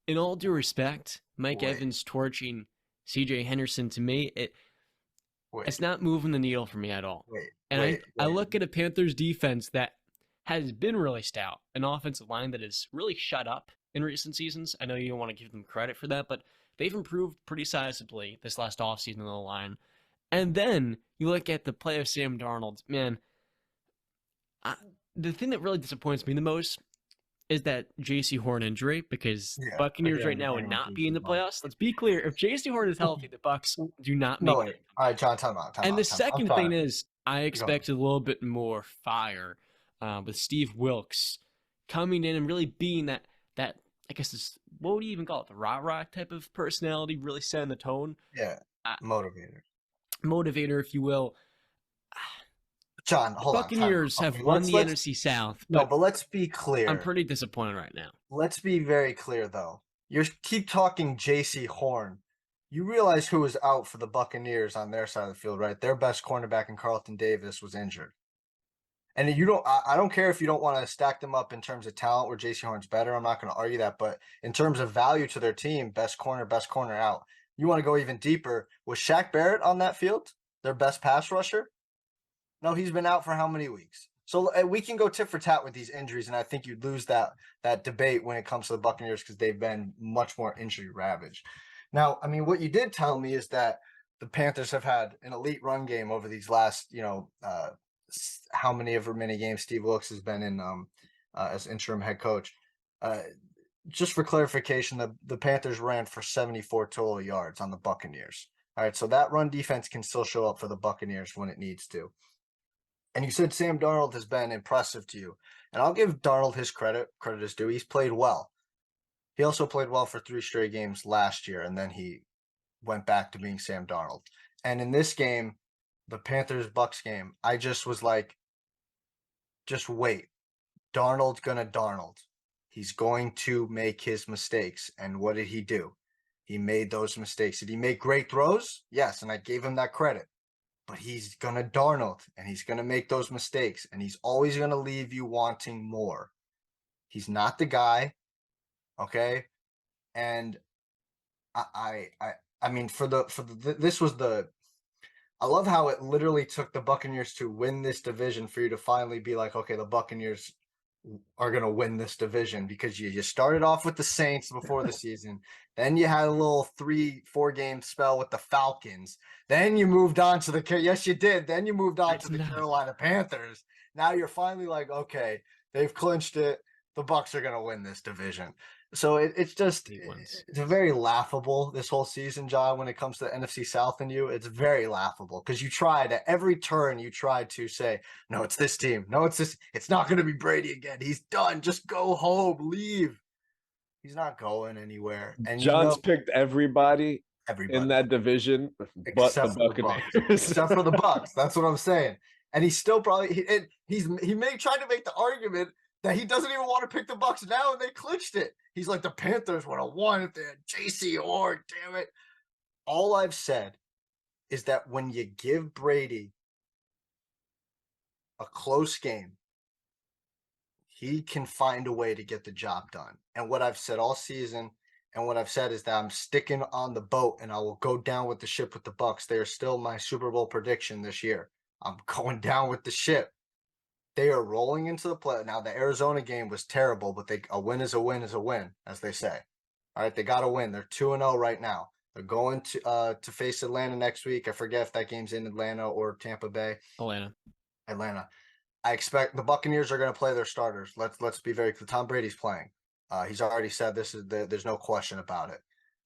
in all due respect, Mike Evans torching C.J. Henderson, to me, it's not moving the needle for me at all. And I look at a Panthers defense that has been really stout, an offensive line that has really shut up in recent seasons. I know you don't want to give them credit for that, but they've improved pretty sizably this last offseason on the line. And then you look at the play of Sam Darnold. Man, the thing that really disappoints me the most is that J.C. Horn injury, because Buccaneers right now would not be in the playoffs. Let's be clear. If J.C. Horn is healthy, the Bucs do not make it. All right, John, time out. And the second thing is, I expected a little bit more fire with Steve Wilkes coming in and really being that I guess this, what would you even call it? The rah-rah type of personality, really setting the tone. Yeah, Motivator, if you will. John, hold on. Buccaneers have won the NFC South. But let's be clear. I'm pretty disappointed right now. Let's be very clear, though. You keep talking J.C. Horn. You realize who was out for the Buccaneers on their side of the field, right? Their best cornerback in Carlton Davis was injured. And I don't care if you don't want to stack them up in terms of talent where J.C. Horn's better. I'm not going to argue that. But in terms of value to their team, best corner out. You want to go even deeper. Was Shaq Barrett on that field? Their best pass rusher? No, he's been out for how many weeks? So we can go tit for tat with these injuries, and I think you'd lose that debate when it comes to the Buccaneers because they've been much more injury ravaged. Now, I mean, what you did tell me is that the Panthers have had an elite run game over these last, how many games Steve Wilkes has been in as interim head coach. Just for clarification, the Panthers ran for 74 total yards on the Buccaneers. All right, so that run defense can still show up for the Buccaneers when it needs to. And you said Sam Darnold has been impressive to you. And I'll give Darnold his credit. Credit is due. He's played well. He also played well for 3 straight games last year, and then he went back to being Sam Darnold. And in this game, the Panthers-Bucs game, I just was like, just wait. Darnold's going to Darnold. He's going to make his mistakes. And what did he do? He made those mistakes. Did he make great throws? Yes, and I gave him that credit. But he's going to Darnold, and he's going to make those mistakes, and he's always going to leave you wanting more. He's not the guy, okay? And I mean, this was the – I love how it literally took the Buccaneers to win this division for you to finally be like, okay, the Buccaneers are going to win this division, because you started off with the Saints before the season. Then you had a little 3-4 game spell with the Falcons. Then you moved on to yes, you did. Then you moved on to the Carolina Panthers. Now you're finally like, okay, they've clinched it. The Bucs are going to win this division. So it's very laughable this whole season, John, when it comes to the NFC South and you. It's very laughable because you tried at every turn, you tried to say, no, it's this team. No, it's this. It's not going to be Brady again. He's done. Just go home. Leave. He's not going anywhere. And John's picked everybody in that division but the Buccaneers. Except for the Bucs. That's what I'm saying. And he's still probably he may try to make the argument that he doesn't even want to pick the Bucs now, and they clinched it. He's like, the Panthers would have won if they had JC Horn, damn it. All I've said is that when you give Brady a close game, he can find a way to get the job done. And what I've said all season, and what I've said is that I'm sticking on the boat, and I will go down with the ship with the Bucs. They are still my Super Bowl prediction this year. I'm going down with the ship. They are rolling into the play. Now, the Arizona game was terrible, but a win is a win is a win, as they say. All right, they got to win. They're 2-0 right now. They're going to face Atlanta next week. I forget if that game's in Atlanta or Tampa Bay. Atlanta. I expect the Buccaneers are going to play their starters. Let's be very clear. Tom Brady's playing. He's already said there's no question about it.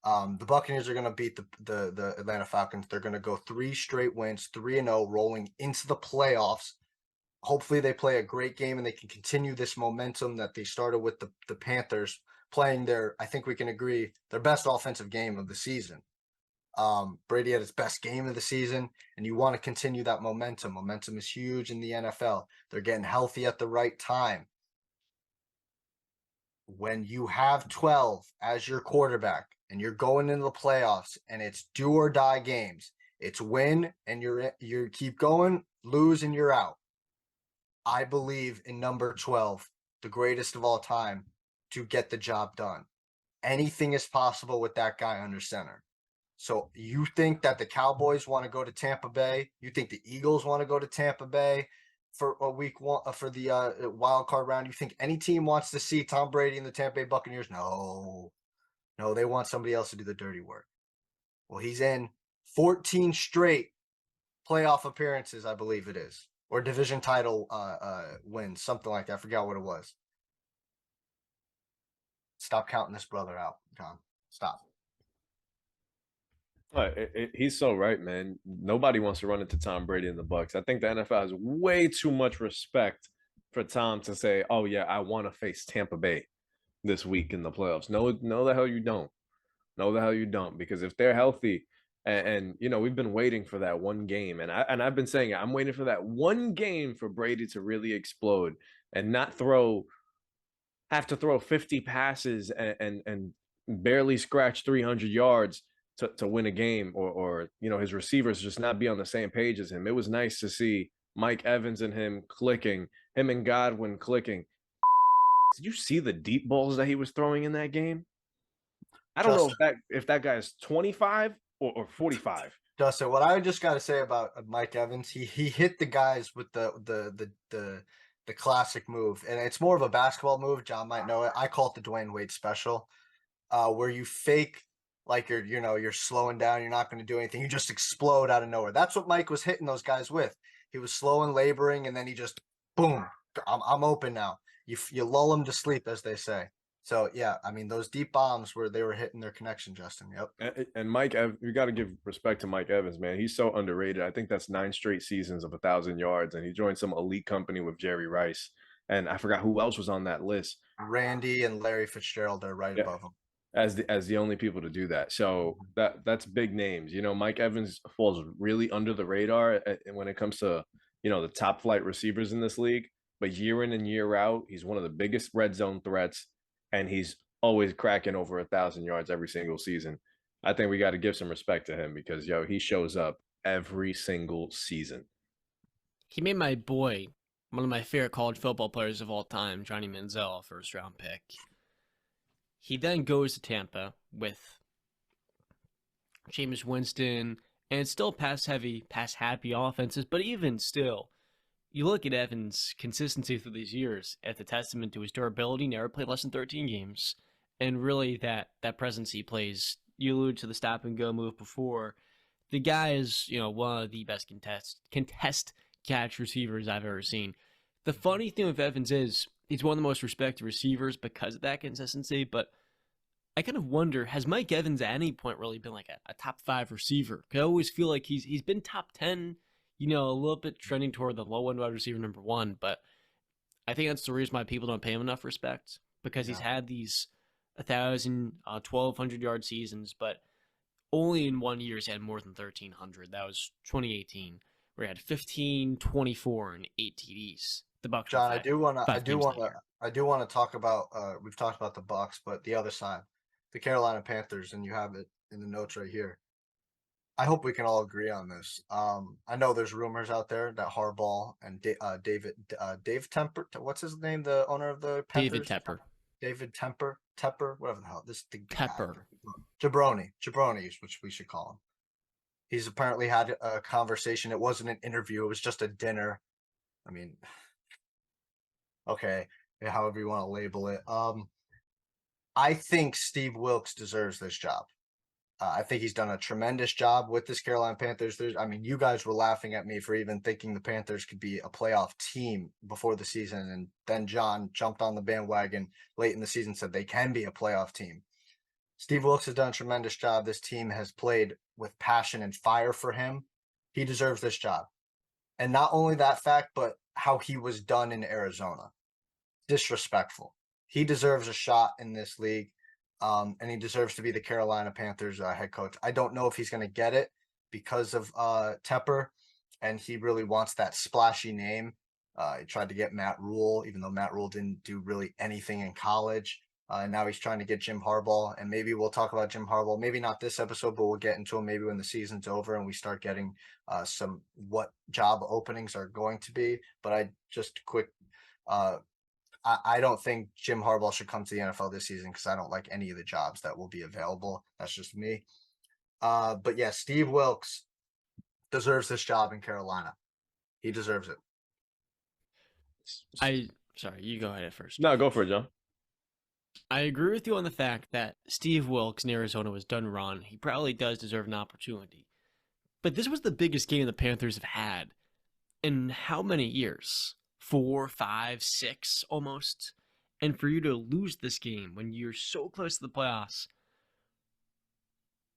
The Buccaneers are going to beat the Atlanta Falcons. They're going to go 3 straight wins, 3-0, rolling into the playoffs. Hopefully they play a great game and they can continue this momentum that they started with the Panthers playing I think we can agree, their best offensive game of the season. Brady had his best game of the season, and you want to continue that momentum. Momentum is huge in the NFL. They're getting healthy at the right time. When you have 12 as your quarterback and you're going into the playoffs and it's do or die games, it's win and you keep going, lose and you're out. I believe in number 12, the greatest of all time, to get the job done. Anything is possible with that guy under center. So you think that the Cowboys want to go to Tampa Bay? You think the Eagles want to go to Tampa Bay for a week one for the wild card round? You think any team wants to see Tom Brady and the Tampa Bay Buccaneers? No, they want somebody else to do the dirty work. Well, he's in 14 straight playoff appearances, I believe it is. Or division title wins, something like that. I forgot what it was. Stop counting this brother out, John. Stop. He's so right, man. Nobody wants to run into Tom Brady in the Bucs. I think the NFL has way too much respect for Tom to say, "Oh yeah, I want to face Tampa Bay this week in the playoffs." No, the hell you don't. No, the hell you don't. Because if they're healthy, and you know, we've been waiting for that one game, and I've been saying it, I'm waiting for that one game for Brady to really explode and not have to throw 50 passes and barely scratch 300 yards to win a game, or you know, his receivers just not be on the same page as him. It was nice to see Mike Evans and him clicking, him and Godwin clicking. Did you see the deep balls that he was throwing in that game? I don't know if that guy is 25 or 45. Justin, what I just got to say about Mike Evans, he hit the guys with the classic move, and it's more of a basketball move. John might know it. I call it the Dwayne Wade special, where you fake like you're slowing down, you're not going to do anything, you just explode out of nowhere. That's what Mike was hitting those guys with. He was slow and laboring, and then he just boom, I'm open now. You lull them to sleep, as they say. So yeah, I mean, those deep bombs where they were hitting their connection, Justin. Yep. And Mike, we got to give respect to Mike Evans, man. He's so underrated. I think that's 9 straight seasons of 1,000 yards, and he joined some elite company with Jerry Rice, and I forgot who else was on that list. Randy and Larry Fitzgerald are right above him as the only people to do that. So that's big names. You know, Mike Evans falls really under the radar when it comes to, you know, the top flight receivers in this league. But year in and year out, he's one of the biggest red zone threats. And he's always cracking over 1,000 yards every single season. I think we got to give some respect to him because, he shows up every single season. He made my boy one of my favorite college football players of all time, Johnny Manziel, a first-round pick. He then goes to Tampa with Jameis Winston, and it's still pass-happy offenses, but even still, you look at Evans' consistency through these years, it's a testament to his durability. Never played less than 13 games, and really that presence he plays. You alluded to the stop and go move before. The guy is, one of the best contest catch receivers I've ever seen. The funny thing with Evans is he's one of the most respected receivers because of that consistency, but I kind of wonder, has Mike Evans at any point really been like a top 5 receiver? I always feel like he's been top 10, a little bit trending toward the low end wide receiver number 1, but I think that's the reason why people don't pay him enough respect, because he's had these 1,000, 1,200 yard seasons, but only in 1 year he's had more than 1,300. That was 2018, where he had 15, 24, and 8 TDs. The Bucs. John, I do want to talk about. We've talked about the Bucs, but the other side, the Carolina Panthers, and you have it in the notes right here. I hope we can all agree on this. I know there's rumors out there that Harbaugh and Dave Temper, what's his name, the owner of the Panthers? David Tepper, whatever the hell. This the Pepper. Jabroni is what we should call him. He's apparently had a conversation. It wasn't an interview. It was just a dinner. I mean, okay, however you want to label it. I think Steve Wilkes deserves this job. I think he's done a tremendous job with this Carolina Panthers. You guys were laughing at me for even thinking the Panthers could be a playoff team before the season. And then John jumped on the bandwagon late in the season, said they can be a playoff team. Steve Wilkes has done a tremendous job. This team has played with passion and fire for him. He deserves this job. And not only that fact, but how he was done in Arizona. Disrespectful. He deserves a shot in this league. And he deserves to be the Carolina Panthers head coach. I don't know if he's going to get it because of Tepper, and he really wants that splashy name. He tried to get Matt Rule, even though Matt Rule didn't do really anything in college. Now he's trying to get Jim Harbaugh, and maybe we'll talk about Jim Harbaugh. Maybe not this episode, but we'll get into him maybe when the season's over and we start getting some what job openings are going to be. But I don't think Jim Harbaugh should come to the NFL this season because I don't like any of the jobs that will be available. That's just me. But yeah, Steve Wilkes deserves this job in Carolina. He deserves it. Sorry, you go ahead first. No, go for it, John. I agree with you on the fact that Steve Wilkes in Arizona was done wrong. He probably does deserve an opportunity. But this was the biggest game the Panthers have had in how many years? 4, 5, 6 almost. And for you to lose this game when you're so close to the playoffs,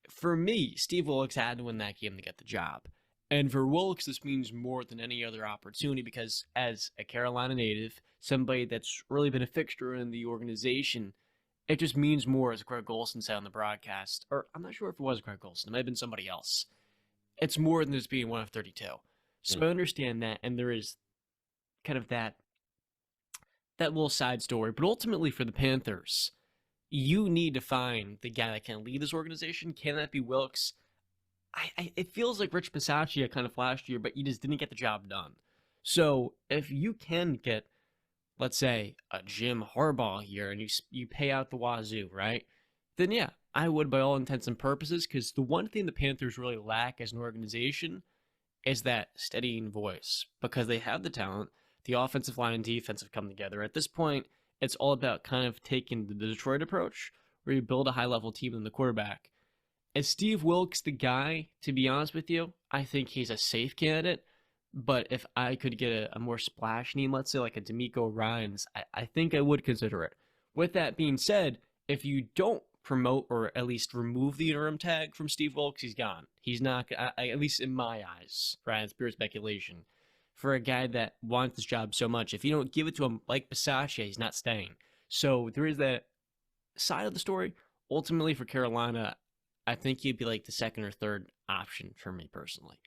for me, Steve Wilkes had to win that game to get the job. And for Wilkes, this means more than any other opportunity because as a Carolina native, somebody that's really been a fixture in the organization, it just means more, as Greg Olsen said on the broadcast. Or I'm not sure if it was Greg Olsen. It might have been somebody else. It's more than just being one of 32. So I understand that, and there is kind of that little side story. But ultimately for the Panthers, you need to find the guy that can lead this organization. Can that be Wilkes? It feels like Rich Bisaccia kind of last year, but he just didn't get the job done. So if you can get, let's say, a Jim Harbaugh here and you pay out the wazoo, right? Then yeah, I would by all intents and purposes, because the one thing the Panthers really lack as an organization is that steadying voice, because they have the talent. The offensive line and defense have come together. At this point, it's all about kind of taking the Detroit approach, where you build a high-level team in the quarterback. Is Steve Wilkes the guy? To be honest with you, I think he's a safe candidate. But if I could get a more splash name, let's say like a D'Amico Ryans, I think I would consider it. With that being said, if you don't promote or at least remove the interim tag from Steve Wilkes, he's gone. He's not, at least in my eyes, right? It's pure speculation. For a guy that wants this job so much, if you don't give it to him like Bisaccia, he's not staying. So there is that side of the story. Ultimately, for Carolina, I think he'd be like the second or third option for me personally.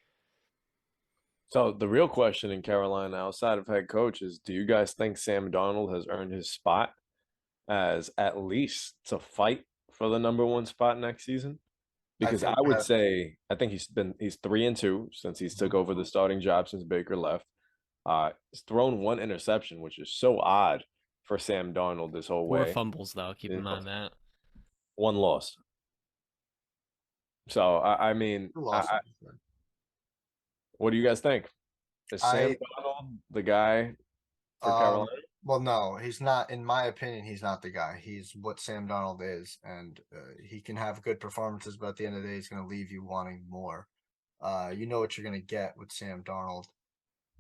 So the real question in Carolina outside of head coach is, do you guys think Sam Darnold has earned his spot as at least to fight for the number 1 spot next season? Because I would say I think he's 3-2 since he's took over the starting job since Baker left. He's thrown 1 interception, which is so odd for Sam Darnold this whole way. 4 fumbles though, keep in mind that. 1 loss. So I mean, what do you guys think? Is Sam I Darnold the guy for um Carolina? well, no, he's not. In my opinion, he's not the guy. He's what Sam Darnold is, and he can have good performances, but at the end of the day, he's going to leave you wanting more. You know what you're going to get with Sam Darnold.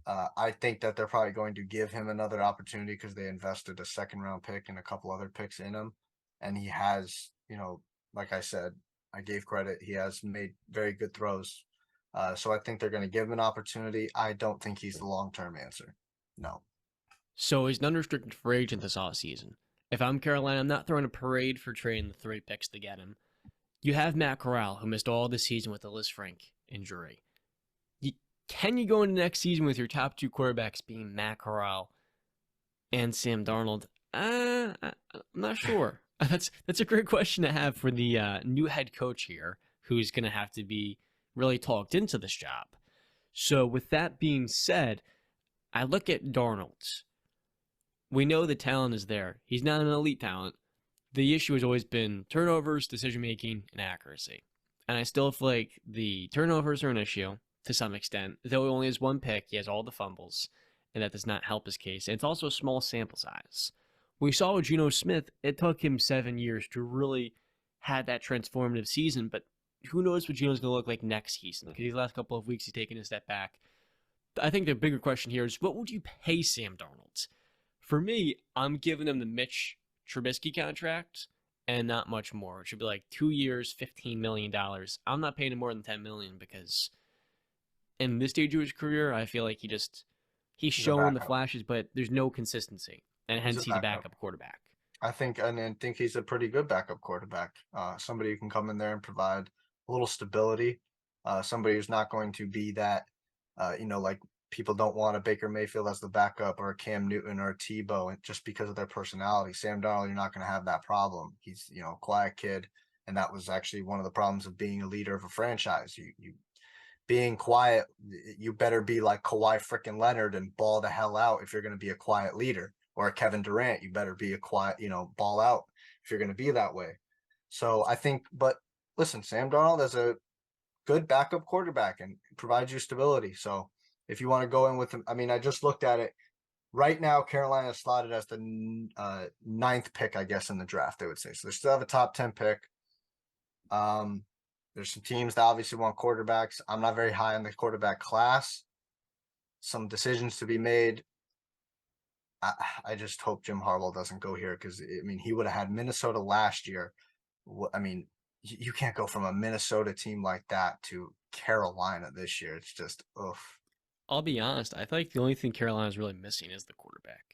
I think that they're probably going to give him another opportunity because they invested a second round pick and a couple other picks in him. And he has, like I said, I gave credit. He has made very good throws. So I think they're going to give him an opportunity. I don't think he's the long-term answer. No. So he's an unrestricted free agent this offseason. If I'm Carolina, I'm not throwing a parade for trading the 3 picks to get him. You have Matt Corral, who missed all the season with the Liz Frank injury. Can you go into next season with your top 2 quarterbacks being Matt Corral and Sam Darnold? I'm not sure. That's a great question to have for the new head coach here, who's going to have to be really talked into this job. So with that being said, I look at Darnold. We know the talent is there. He's not an elite talent. The issue has always been turnovers, decision-making, and accuracy. And I still feel like the turnovers are an issue to some extent. Though he only has 1 pick, he has all the fumbles, and that does not help his case. And it's also a small sample size. We saw with Geno Smith, it took him 7 years to really have that transformative season, but who knows what Geno's going to look like next season, because these last couple of weeks he's taken a step back. I think the bigger question here is, what would you pay Sam Darnold? For me, I'm giving him the Mitch Trubisky contract and not much more. It should be like 2 years, $15 million. I'm not paying him more than $10 million because in this stage of his career, I feel like he's showing the flashes, but there's no consistency, and hence he's a backup quarterback. I think he's a pretty good backup quarterback. Somebody who can come in there and provide a little stability. Somebody who's not going to be that, like people don't want a Baker Mayfield as the backup or a Cam Newton or a Tebow just because of their personality. Sam Darnold, you're not going to have that problem. He's, a quiet kid. And that was actually one of the problems of being a leader of a franchise. You being quiet, you better be like Kawhi freaking Leonard and ball the hell out if you're going to be a quiet leader. Or a Kevin Durant, you better be a quiet, ball out if you're going to be that way. So I think, but listen, Sam Darnold is a good backup quarterback and provides you stability. So if you want to go in with him, I just looked at it. Right now, Carolina is slotted as the 9th pick, I guess, in the draft, they would say. So they still have a top 10 pick. There's some teams that obviously want quarterbacks. I'm not very high on the quarterback class. Some decisions to be made. I just hope Jim Harbaugh doesn't go here because, he would have had Minnesota last year. You can't go from a Minnesota team like that to Carolina this year. It's just, oof. I'll be honest. I feel like the only thing Carolina's really missing is the quarterback.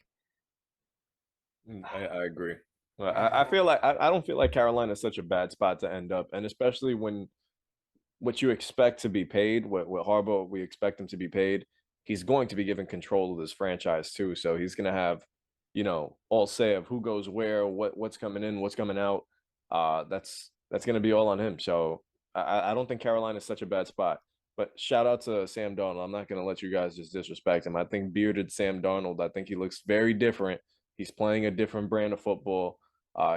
I agree. I feel like I don't feel like Carolina is such a bad spot to end up, and especially when what you expect to be paid, what Harbaugh we expect him to be paid, he's going to be given control of this franchise too. So he's going to have, all say of who goes where, what's coming in, what's coming out. That's going to be all on him. So I don't think Carolina is such a bad spot. But shout out to Sam Darnold. I'm not going to let you guys just disrespect him. I think bearded Sam Darnold, I think he looks very different. He's playing a different brand of football.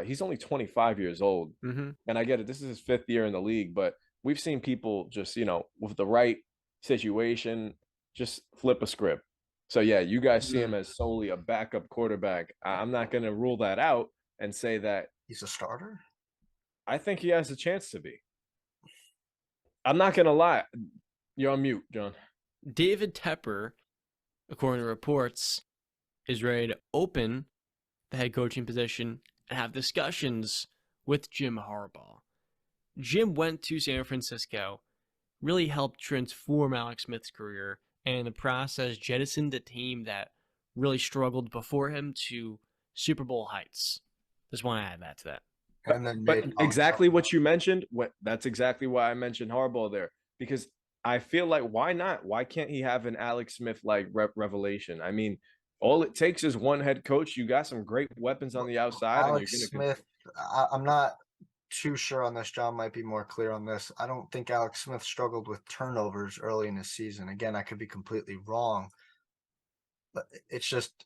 He's only 25 years old. Mm-hmm. And I get it. This is his 5th year in the league, but we've seen people just, with the right situation, just flip a script. So, yeah, you guys see him as solely a backup quarterback. I'm not going to rule that out and say that he's a starter. I think he has a chance to be. I'm not going to lie. You're on mute, John. David Tepper, according to reports, is ready to open the head coaching position and have discussions with Jim Harbaugh. Jim went to San Francisco, really helped transform Alex Smith's career, and in the process jettisoned a team that really struggled before him to Super Bowl heights. Just want to add that to that. And then but exactly what you mentioned, that's exactly why I mentioned Harbaugh there, because I feel like why not? Why can't he have an Alex Smith-like revelation? All it takes is one head coach. You got some great weapons on the outside. Alex Smith, I'm not too sure on this. John might be more clear on this. I don't think Alex Smith struggled with turnovers early in his season. Again, I could be completely wrong. But it's just,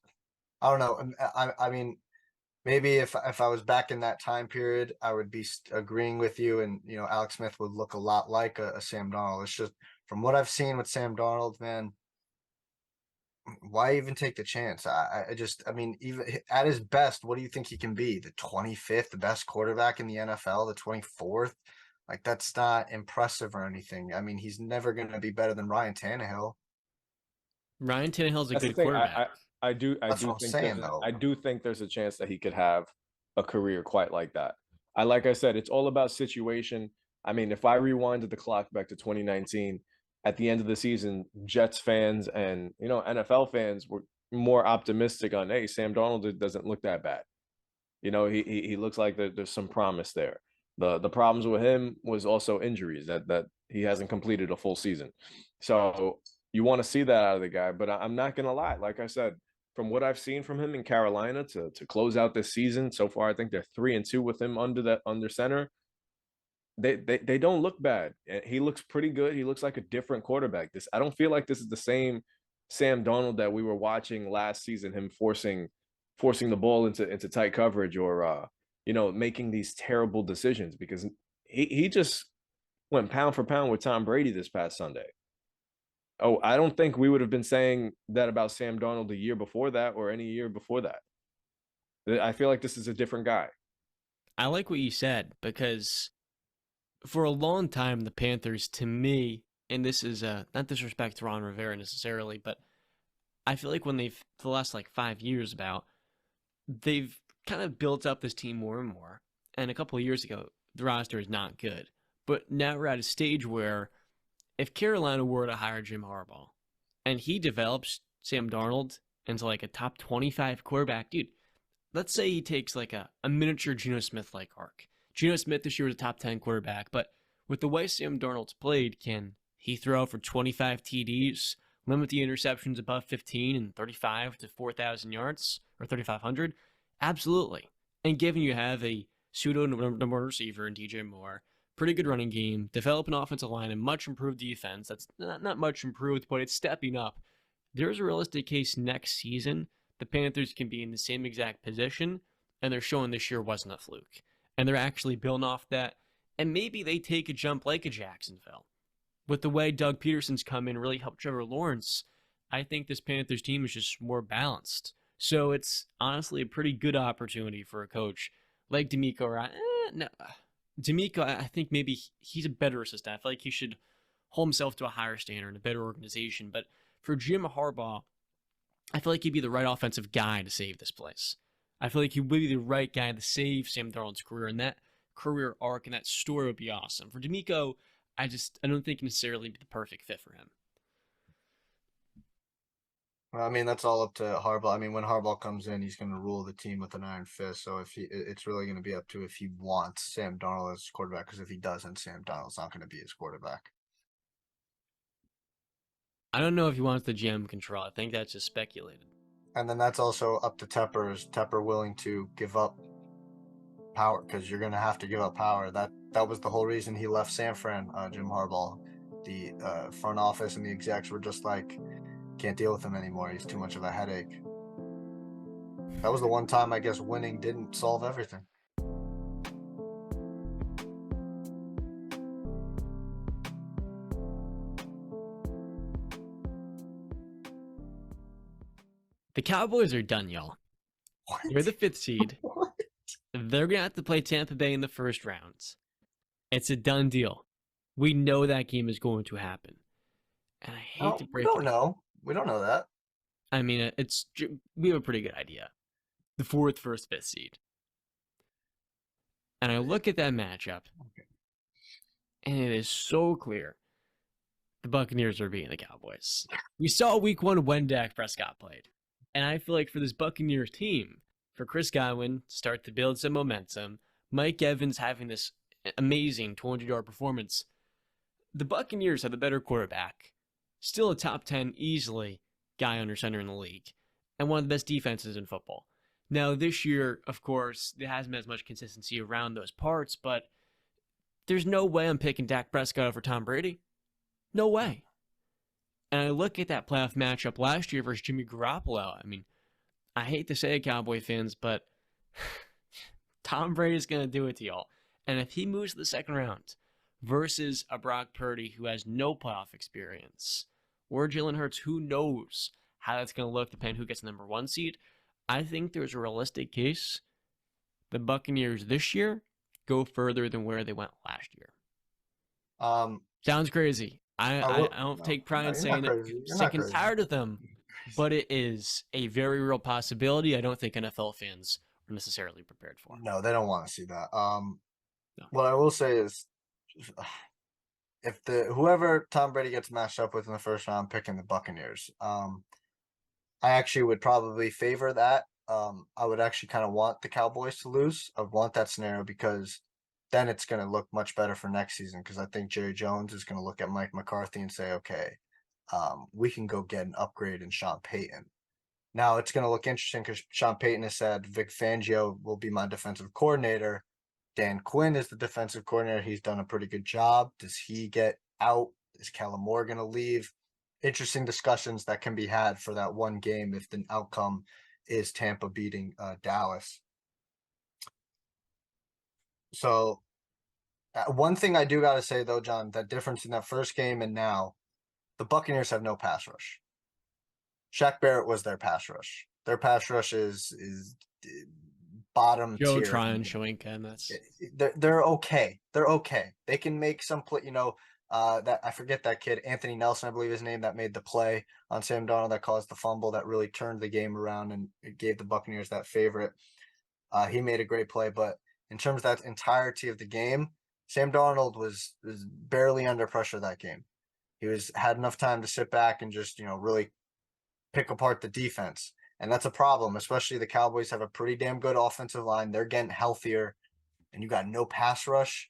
I don't know. Maybe if I was back in that time period, I would be agreeing with you, and Alex Smith would look a lot like a Sam Darnold. It's just from what I've seen with Sam Darnold, man, Why even take the chance? I mean, even at his best, what do you think he can be? The 25th best quarterback in the NFL, the 24th? Like, that's not impressive or anything. I mean, he's never going to be better than Ryan Tannehill. Ryan Tannehill's a That's the good thing. quarterback. I That's do what I'm think there's saying, though. I do think there's a chance that he could have a career quite like that. Like I said, it's all about situation. I mean, if I rewinded the clock back to 2019, at the end of the season, Jets fans and NFL fans were more optimistic on, hey, Sam Darnold doesn't look that bad. He looks like there's some promise there. The problems with him was also injuries that he hasn't completed a full season. So you want to see that out of the guy, but I'm not gonna lie. Like I said, from what I've seen from him in Carolina to close out this season so far, I think they're 3-2 with him under center. They don't look bad. He looks pretty good. He looks like a different quarterback. I don't feel like this is the same Sam Darnold that we were watching last season. Him forcing the ball into tight coverage or making these terrible decisions because he just went pound for pound with Tom Brady this past Sunday. Oh, I don't think we would have been saying that about Sam Darnold the year before that or any year before that. I feel like this is a different guy. I like what you said because for a long time, the Panthers, to me, and this is not disrespect to Ron Rivera necessarily, but I feel like when for the last like 5 years they've kind of built up this team more and more. And a couple of years ago, the roster is not good. But now we're at a stage where if Carolina were to hire Jim Harbaugh and he develops Sam Darnold into like a top 25 quarterback, dude, let's say he takes like a miniature Geno Smith like arc. Geno Smith this year was a top 10 quarterback, but with the way Sam Darnold's played, can he throw for 25 TDs, limit the interceptions above 15 and 35 to 4,000 yards or 3,500? Absolutely. And given you have a pseudo number one receiver in DJ Moore, pretty good running game, develop an offensive line, and much improved defense, that's not much improved, but it's stepping up. There's a realistic case next season the Panthers can be in the same exact position, and they're showing this year wasn't a fluke. And they're actually building off that, and maybe they take a jump like a Jacksonville. With the way Doug Peterson's come in and really helped Trevor Lawrence, I think this Panthers team is just more balanced. So it's honestly a pretty good opportunity for a coach like DeMeco. No, DeMeco, I think maybe he's a better assistant. I feel like he should hold himself to a higher standard and a better organization. But for Jim Harbaugh, I feel like he'd be the right offensive guy to save this place. I feel like he would be the right guy to save Sam Darnold's career, and that career arc and that story would be awesome. For DeMeco, I don't think necessarily be the perfect fit for him. Well, I mean, that's all up to Harbaugh. I mean, when Harbaugh comes in, he's going to rule the team with an iron fist. So it's really going to be up to if he wants Sam Darnold as quarterback. Because if he doesn't, Sam Darnold's not going to be his quarterback. I don't know if he wants the GM control. I think that's just speculated. And then that's also up to Tepper. Is Tepper willing to give up power? Because you're going to have to give up power. That was the whole reason he left San Fran, Jim Harbaugh. The front office and the execs were just like, can't deal with him anymore. He's too much of a headache. That was the one time I guess winning didn't solve everything. The Cowboys are done, y'all. What? They're the 5th seed. What? They're going to have to play Tampa Bay in the first round. It's a done deal. We know that game is going to happen. And I hate to break it. We don't know. We don't know that. I mean, we have a pretty good idea. The 4th, 1st, 5th seed. And I look at that matchup, and it is so clear the Buccaneers are beating the Cowboys. We saw week 1 when Dak Prescott played. And I feel like for this Buccaneers team, for Chris Godwin to start to build some momentum, Mike Evans having this amazing 200-yard performance, the Buccaneers have the better quarterback. Still a top 10 easily guy under center in the league, and one of the best defenses in football. Now, this year, of course, there hasn't been as much consistency around those parts, but there's no way I'm picking Dak Prescott over Tom Brady. No way. And I look at that playoff matchup last year versus Jimmy Garoppolo. I mean, I hate to say it, Cowboy fans, but Tom Brady's going to do it to y'all. And if he moves to the second round versus a Brock Purdy who has no playoff experience, or Jalen Hurts, who knows how that's going to look, depending who gets the number 1 seed. I think there's a realistic case the Buccaneers this year go further than where they went last year. Sounds crazy. I don't take pride in saying it. Sick and tired of them, but it is a very real possibility. I don't think NFL fans are necessarily prepared for. No, they don't want to see that. No. What I will say is, if whoever Tom Brady gets matched up with in the first round, picking the Buccaneers. I actually would probably favor that. I would actually kind of want the Cowboys to lose. I want that scenario because then it's going to look much better for next season, because I think Jerry Jones is going to look at Mike McCarthy and say, okay, we can go get an upgrade in Sean Payton. Now it's going to look interesting because Sean Payton has said Vic Fangio will be my defensive coordinator. Dan Quinn is the defensive coordinator. He's done a pretty good job. Does he get out? Is Kellen Moore going to leave? Interesting discussions that can be had for that one game if the outcome is Tampa beating Dallas. So one thing I do got to say, though, John, that difference in that first game and now, the Buccaneers have no pass rush. Shaq Barrett was their pass rush. Their pass rush is bottom Joe tier. Tryon, Shoinka, and that's they're okay. They're okay. They can make some play. That I forget that kid, Anthony Nelson, I believe his name, that made the play on Sam Darnold that caused the fumble that really turned the game around and it gave the Buccaneers that favorite. He made a great play, but in terms of that entirety of the game, Sam Darnold was barely under pressure that game. He had enough time to sit back and just really pick apart the defense. And that's a problem, especially the Cowboys have a pretty damn good offensive line. They're getting healthier, and you got no pass rush.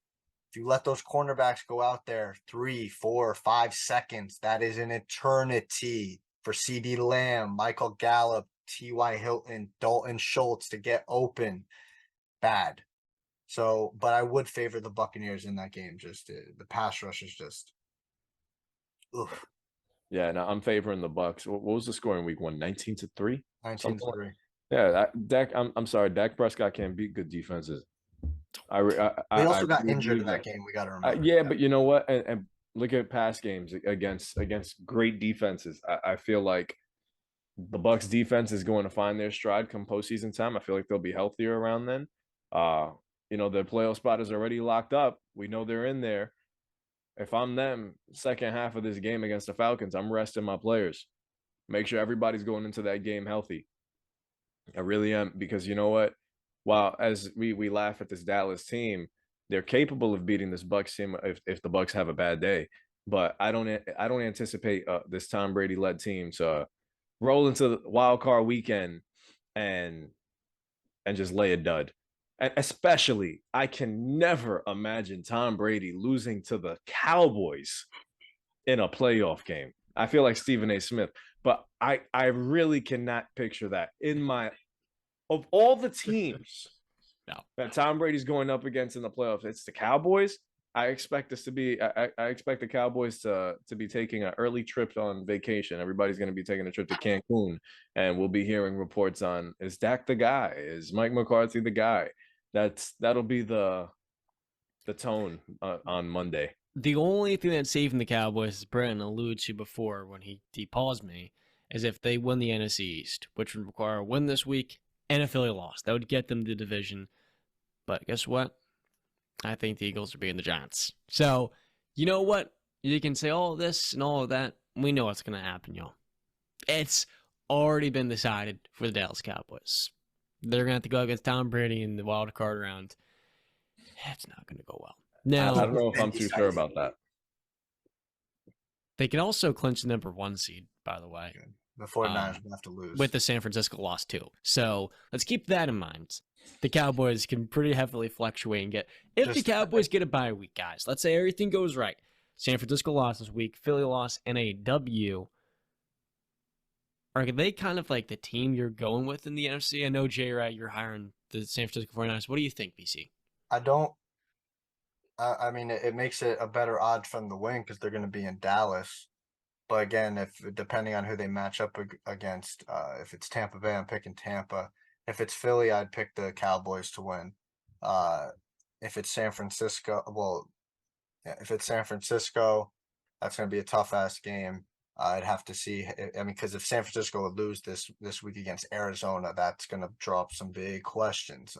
If you let those cornerbacks go out there 3, 4, 5 seconds, that is an eternity for CeeDee Lamb, Michael Gallup, T.Y. Hilton, Dalton Schultz to get open. Bad. So, but I would favor the Buccaneers in that game. Just the pass rush is just, oof. Yeah, no, I'm favoring the Bucs. What was the score in week 1? 19-3? 19-3. Yeah, Dak. I'm sorry, Dak Prescott can't beat good defenses. They also got injured in that game. We got to remember. But you know what? And look at past games against great defenses. I feel like the Bucs defense is going to find their stride come postseason time. I feel like they'll be healthier around then. Their playoff spot is already locked up. We know they're in there. If I'm them, second half of this game against the Falcons, I'm resting my players. Make sure everybody's going into that game healthy. I really am, because you know what? While as we laugh at this Dallas team, they're capable of beating this Bucs team if the Bucs have a bad day. But I don't anticipate this Tom Brady led team to roll into the wild card weekend and just lay a dud. And especially, I can never imagine Tom Brady losing to the Cowboys in a playoff game. I feel like Stephen A. Smith, but I really cannot picture that of all the teams that Tom Brady's going up against in the playoffs. It's the Cowboys. I expect the Cowboys to be taking an early trip on vacation. Everybody's going to be taking a trip to Cancun, and we'll be hearing reports on, is Dak the guy? Is Mike McCarthy the guy? That'll be the tone on Monday. The only thing that's saving the Cowboys, as Brandon alluded to before when he paused me, is if they win the NFC East, which would require a win this week and a Philly loss. That would get them the division. But guess what? I think the Eagles are beating the Giants. So, you know what? You can say all of this and all of that. We know what's going to happen, y'all. It's already been decided for the Dallas Cowboys. They're going to have to go against Tom Brady in the wild card round. It's not going to go well. Now, I don't know if I'm too sure about that. They can also clinch the number 1 seed, by the way. The 49ers will have to lose. With the San Francisco loss, too. So let's keep that in mind. The Cowboys can pretty heavily fluctuate and get... If the Cowboys get a bye week, guys, let's say everything goes right. San Francisco loss this week, Philly loss, and a W. Are they kind of like the team you're going with in the NFC? I know, J-Rat, you're hiring the San Francisco 49ers. What do you think, BC? I don't... I mean, it makes it a better odds from the win because they're going to be in Dallas. But again, depending on who they match up against, if it's Tampa Bay, I'm picking Tampa. If it's Philly, I'd pick the Cowboys to win. If it's San Francisco, that's going to be a tough-ass game. I'd have to see. I mean, because if San Francisco would lose this week against Arizona, that's going to draw up some big questions.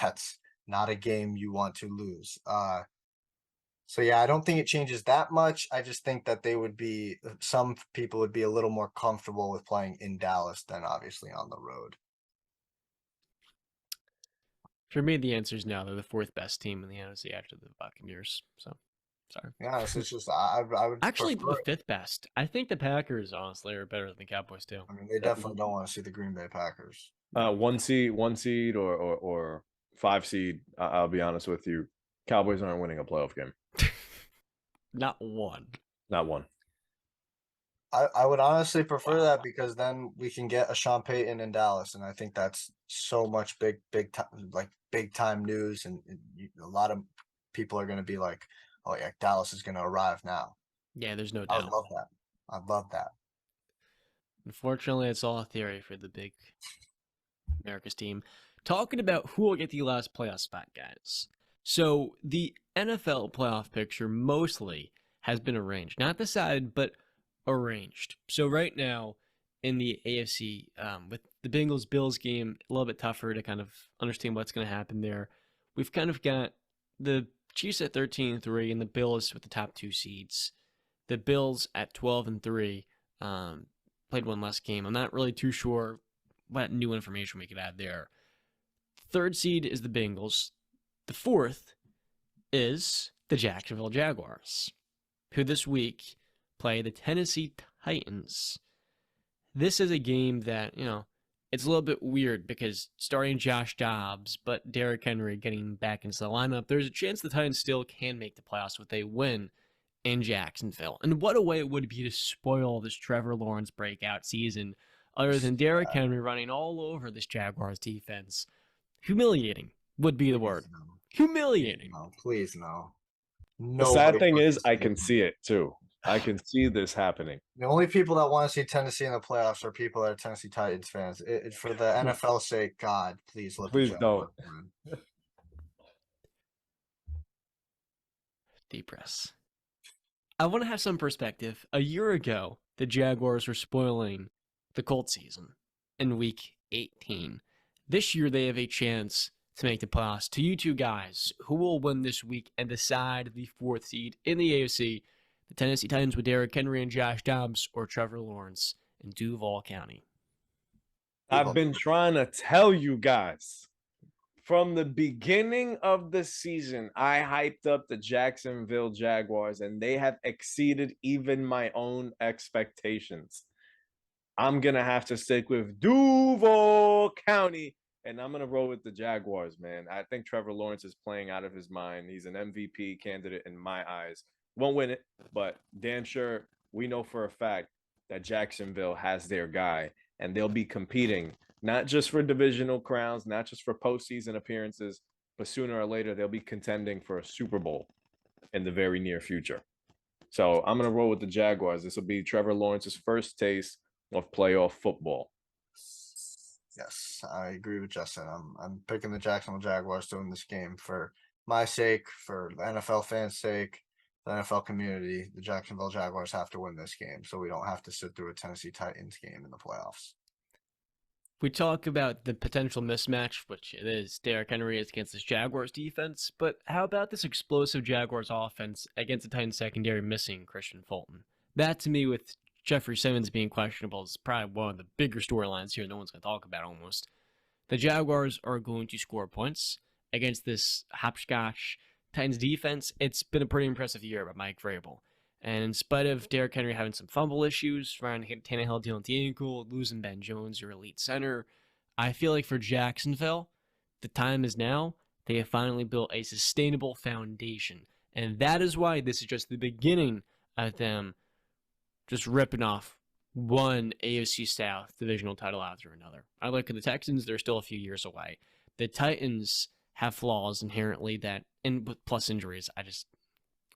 That's not a game you want to lose. So yeah, I don't think it changes that much. I just think that some people would be a little more comfortable with playing in Dallas than obviously on the road. For me, the answer is no. They're the fourth best team in the NFC after the Buccaneers. So, sorry. Yeah, it's just I would Actually, prefer the fifth best. I think the Packers, honestly, are better than the Cowboys, too. I mean, they definitely don't want to see the Green Bay Packers. 1 seed or 5 seed. I'll be honest with you, Cowboys aren't winning a playoff game. Not one. Not one. I would honestly prefer that because then we can get a Sean Payton in Dallas, and I think that's so much big time news, and a lot of people are going to be like, "Oh yeah, Dallas is going to arrive now." Yeah, there's no I doubt. love that. I love that. Unfortunately, it's all a theory for the big America's team. Talking about who will get the last playoff spot, guys. So the NFL playoff picture mostly has been arranged, not decided, but arranged. So right now in the AFC, with the Bengals-Bills game, a little bit tougher to kind of understand what's going to happen there. We've kind of got the Chiefs at 13-3 and the Bills with the top 2 seeds. The Bills at 12-3, played one less game. I'm not really too sure what new information we could add there. Third seed is the Bengals. The fourth is the Jacksonville Jaguars, who this week play the Tennessee Titans. This is a game that, it's a little bit weird because starting Josh Dobbs, but Derrick Henry getting back into the lineup, there's a chance the Titans still can make the playoffs with a win in Jacksonville. And what a way it would be to spoil this Trevor Lawrence breakout season, other than Derrick Henry running all over this Jaguars defense. Humiliating would be the word. No. Humiliating. No, please no. The sad thing is, I can see it too. I can see this happening. The only people that want to see Tennessee in the playoffs are people that are Tennessee Titans fans. For the NFL's sake, God, please let Please the don't. win. Deep breaths. I want to have some perspective. A year ago, the Jaguars were spoiling the Colts season in week 18. This year, they have a chance to make the playoffs. To you two guys, who will win this week and decide the fourth seed in the AFC? The Tennessee Titans with Derrick Henry and Josh Dobbs, or Trevor Lawrence in Duval County? I've been trying to tell you guys from the beginning of the season, I hyped up the Jacksonville Jaguars, and they have exceeded even my own expectations. I'm going to have to stick with Duval County, and I'm going to roll with the Jaguars, man. I think Trevor Lawrence is playing out of his mind. He's an MVP candidate in my eyes. Won't win it, but damn sure we know for a fact that Jacksonville has their guy, and they'll be competing not just for divisional crowns, not just for postseason appearances, but sooner or later they'll be contending for a Super Bowl in the very near future. So I'm going to roll with the Jaguars. This will be Trevor Lawrence's first taste of playoff football. Yes, I agree with Justin. I'm picking the Jacksonville Jaguars to win this game for my sake, for the NFL fans' sake, the NFL community. The Jacksonville Jaguars have to win this game so we don't have to sit through a Tennessee Titans game in the playoffs. We talk about the potential mismatch, which it is. Derrick Henry is against this Jaguars defense, but how about this explosive Jaguars offense against the Titans secondary missing Christian Fulton? That, to me, with Jeffrey Simmons being questionable, is probably one of the bigger storylines here no one's going to talk about almost. The Jaguars are going to score points against this hopscotch Titans defense. It's been a pretty impressive year by Mike Vrabel. And in spite of Derrick Henry having some fumble issues, Ryan Tannehill dealing with the ankle, losing Ben Jones, your elite center, I feel like for Jacksonville, the time is now. They have finally built a sustainable foundation. And that is why this is just the beginning of them just ripping off one AFC South divisional title after another. I look at the Texans, they're still a few years away. The Titans have flaws inherently that, and plus injuries, I just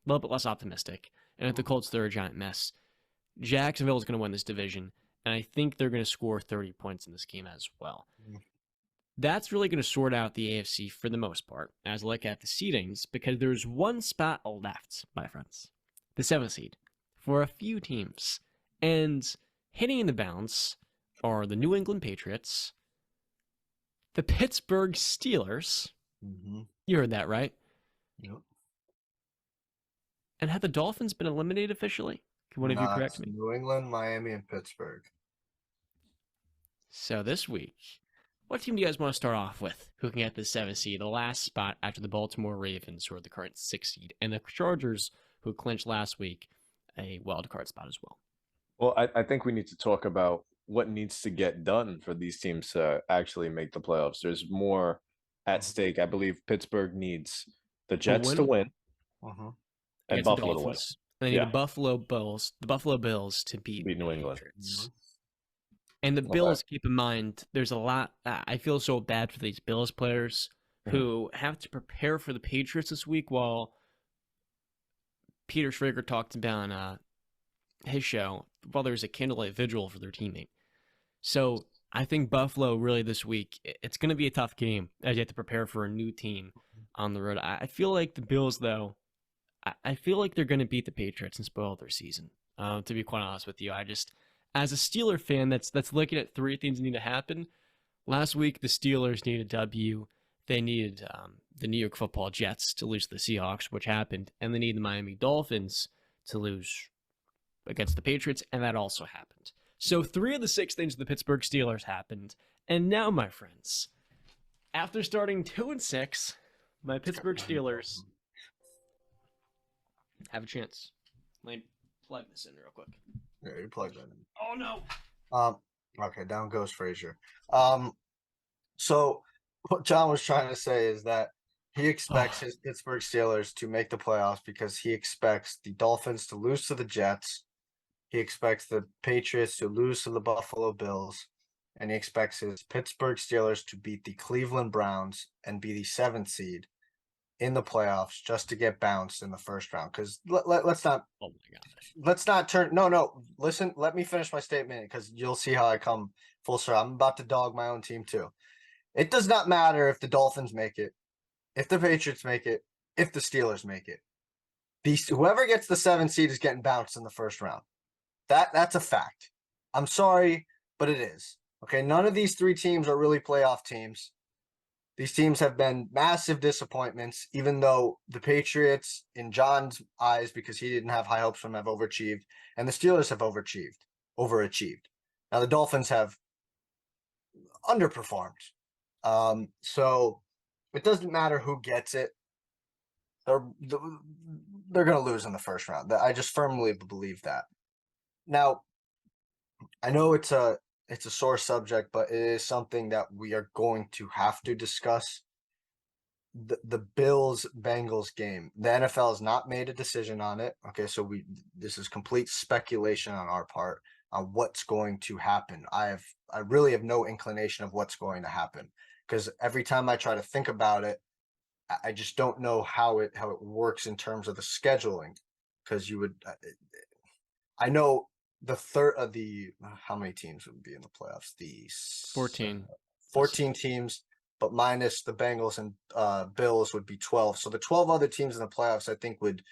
a little bit less optimistic. And if the Colts, they're a giant mess. Jacksonville is going to win this division, and I think they're going to score 30 points in this game as well. That's really going to sort out the AFC for the most part, as I look at the seedings, because there's one spot left, my friends. The 7th seed. For a few teams. And hitting in the bounce are the New England Patriots, the Pittsburgh Steelers. Mm-hmm. You heard that, right? Yep. And have the Dolphins been eliminated officially? Can one of you correct me? New England, Miami, and Pittsburgh. So this week, what team do you guys want to start off with? Who can get the 7th seed, the last spot after the Baltimore Ravens, who are the current 6th seed, and the Chargers, who clinched last week, a wild card spot as well. Well, I think we need to talk about what needs to get done for these teams to actually make the playoffs. There's more at stake. I believe Pittsburgh needs the Jets to win and against the Buffalo to win. Dolphins. And they need the Buffalo Bills to beat New England. Patriots. And the Bills, keep in mind, there's a lot. I feel so bad for these Bills players who have to prepare for the Patriots this week while Peter Schrager talked about on his show while there's a candlelight vigil for their teammate. So I think Buffalo really this week, it's going to be a tough game as you have to prepare for a new team on the road. I feel like the Bills, though, I feel like they're going to beat the Patriots and spoil their season. To be quite honest with you, as a Steeler fan that's looking at 3 things that need to happen. Last week, the Steelers needed a W. They needed the New York Football Jets to lose to the Seahawks, which happened, and they needed the Miami Dolphins to lose against the Patriots, and that also happened. So 3 of the 6 things of the Pittsburgh Steelers happened, and now, my friends, after starting 2-6, my Pittsburgh Steelers have a chance. Let me plug this in real quick. Yeah, you plug that in. Oh no. Okay, down goes Frazier. So what John was trying to say is that he expects his Pittsburgh Steelers to make the playoffs because he expects the Dolphins to lose to the Jets. He expects the Patriots to lose to the Buffalo Bills. And he expects his Pittsburgh Steelers to beat the Cleveland Browns and be the 7th seed in the playoffs just to get bounced in the first round. Because let's not. Oh my gosh. Let's not turn. No. Listen, let me finish my statement because you'll see how I come full circle. I'm about to dog my own team too. It does not matter if the Dolphins make it, if the Patriots make it, if the Steelers make it. Whoever gets the 7th seed is getting bounced in the first round. That's a fact. I'm sorry, but it is. Okay, none of these 3 teams are really playoff teams. These teams have been massive disappointments, even though the Patriots, in John's eyes, because he didn't have high hopes from them, have overachieved, and the Steelers have overachieved. Now, the Dolphins have underperformed. So it doesn't matter who gets it. They're going to lose in the first round. I just firmly believe that. Now, I know it's a sore subject, but it is something that we are going to have to discuss. The Bills-Bengals game. The NFL has not made a decision on it. Okay, so this is complete speculation on our part on what's going to happen. I really have no inclination of what's going to happen because every time I try to think about it, I just don't know how it works in terms of the scheduling. Because I know the third of how many teams would be in the playoffs? The 14 teams, but minus the Bengals and Bills would be 12. So the 12 other teams in the playoffs, I think, would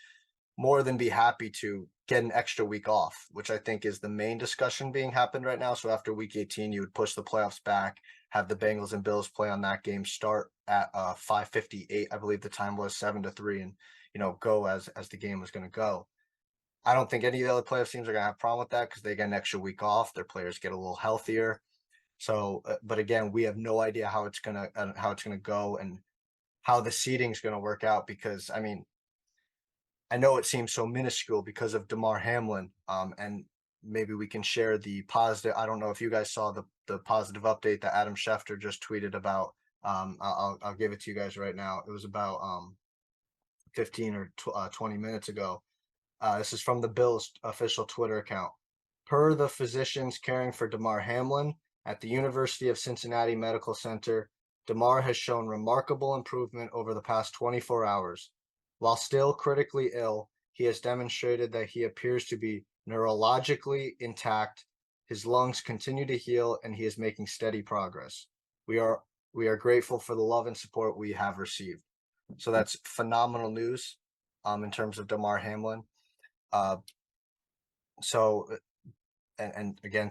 more than be happy to get an extra week off, which I think is the main discussion being happened right now. So after week 18, you would push the playoffs back, have the Bengals and Bills play on that game, start at 5:58, I believe the time was 7-3, and go as the game was going to go. I don't think any of the other playoff teams are going to have a problem with that because they get an extra week off. Their players get a little healthier. So, but again, we have no idea how it's gonna go and how the seeding is going to work out. Because I mean, I know it seems so minuscule because of Damar Hamlin. And maybe we can share the positive. I don't know if you guys saw the positive update that Adam Schefter just tweeted about. I'll give it to you guys right now. It was about 15 or 20 minutes ago. This is from the Bills official Twitter account. Per the physicians caring for Damar Hamlin at the University of Cincinnati Medical Center, Damar has shown remarkable improvement over the past 24 hours. While still critically ill, he has demonstrated that he appears to be neurologically intact. His lungs continue to heal, and he is making steady progress. We are grateful for the love and support we have received. So that's phenomenal news in terms of Damar Hamlin. So and again,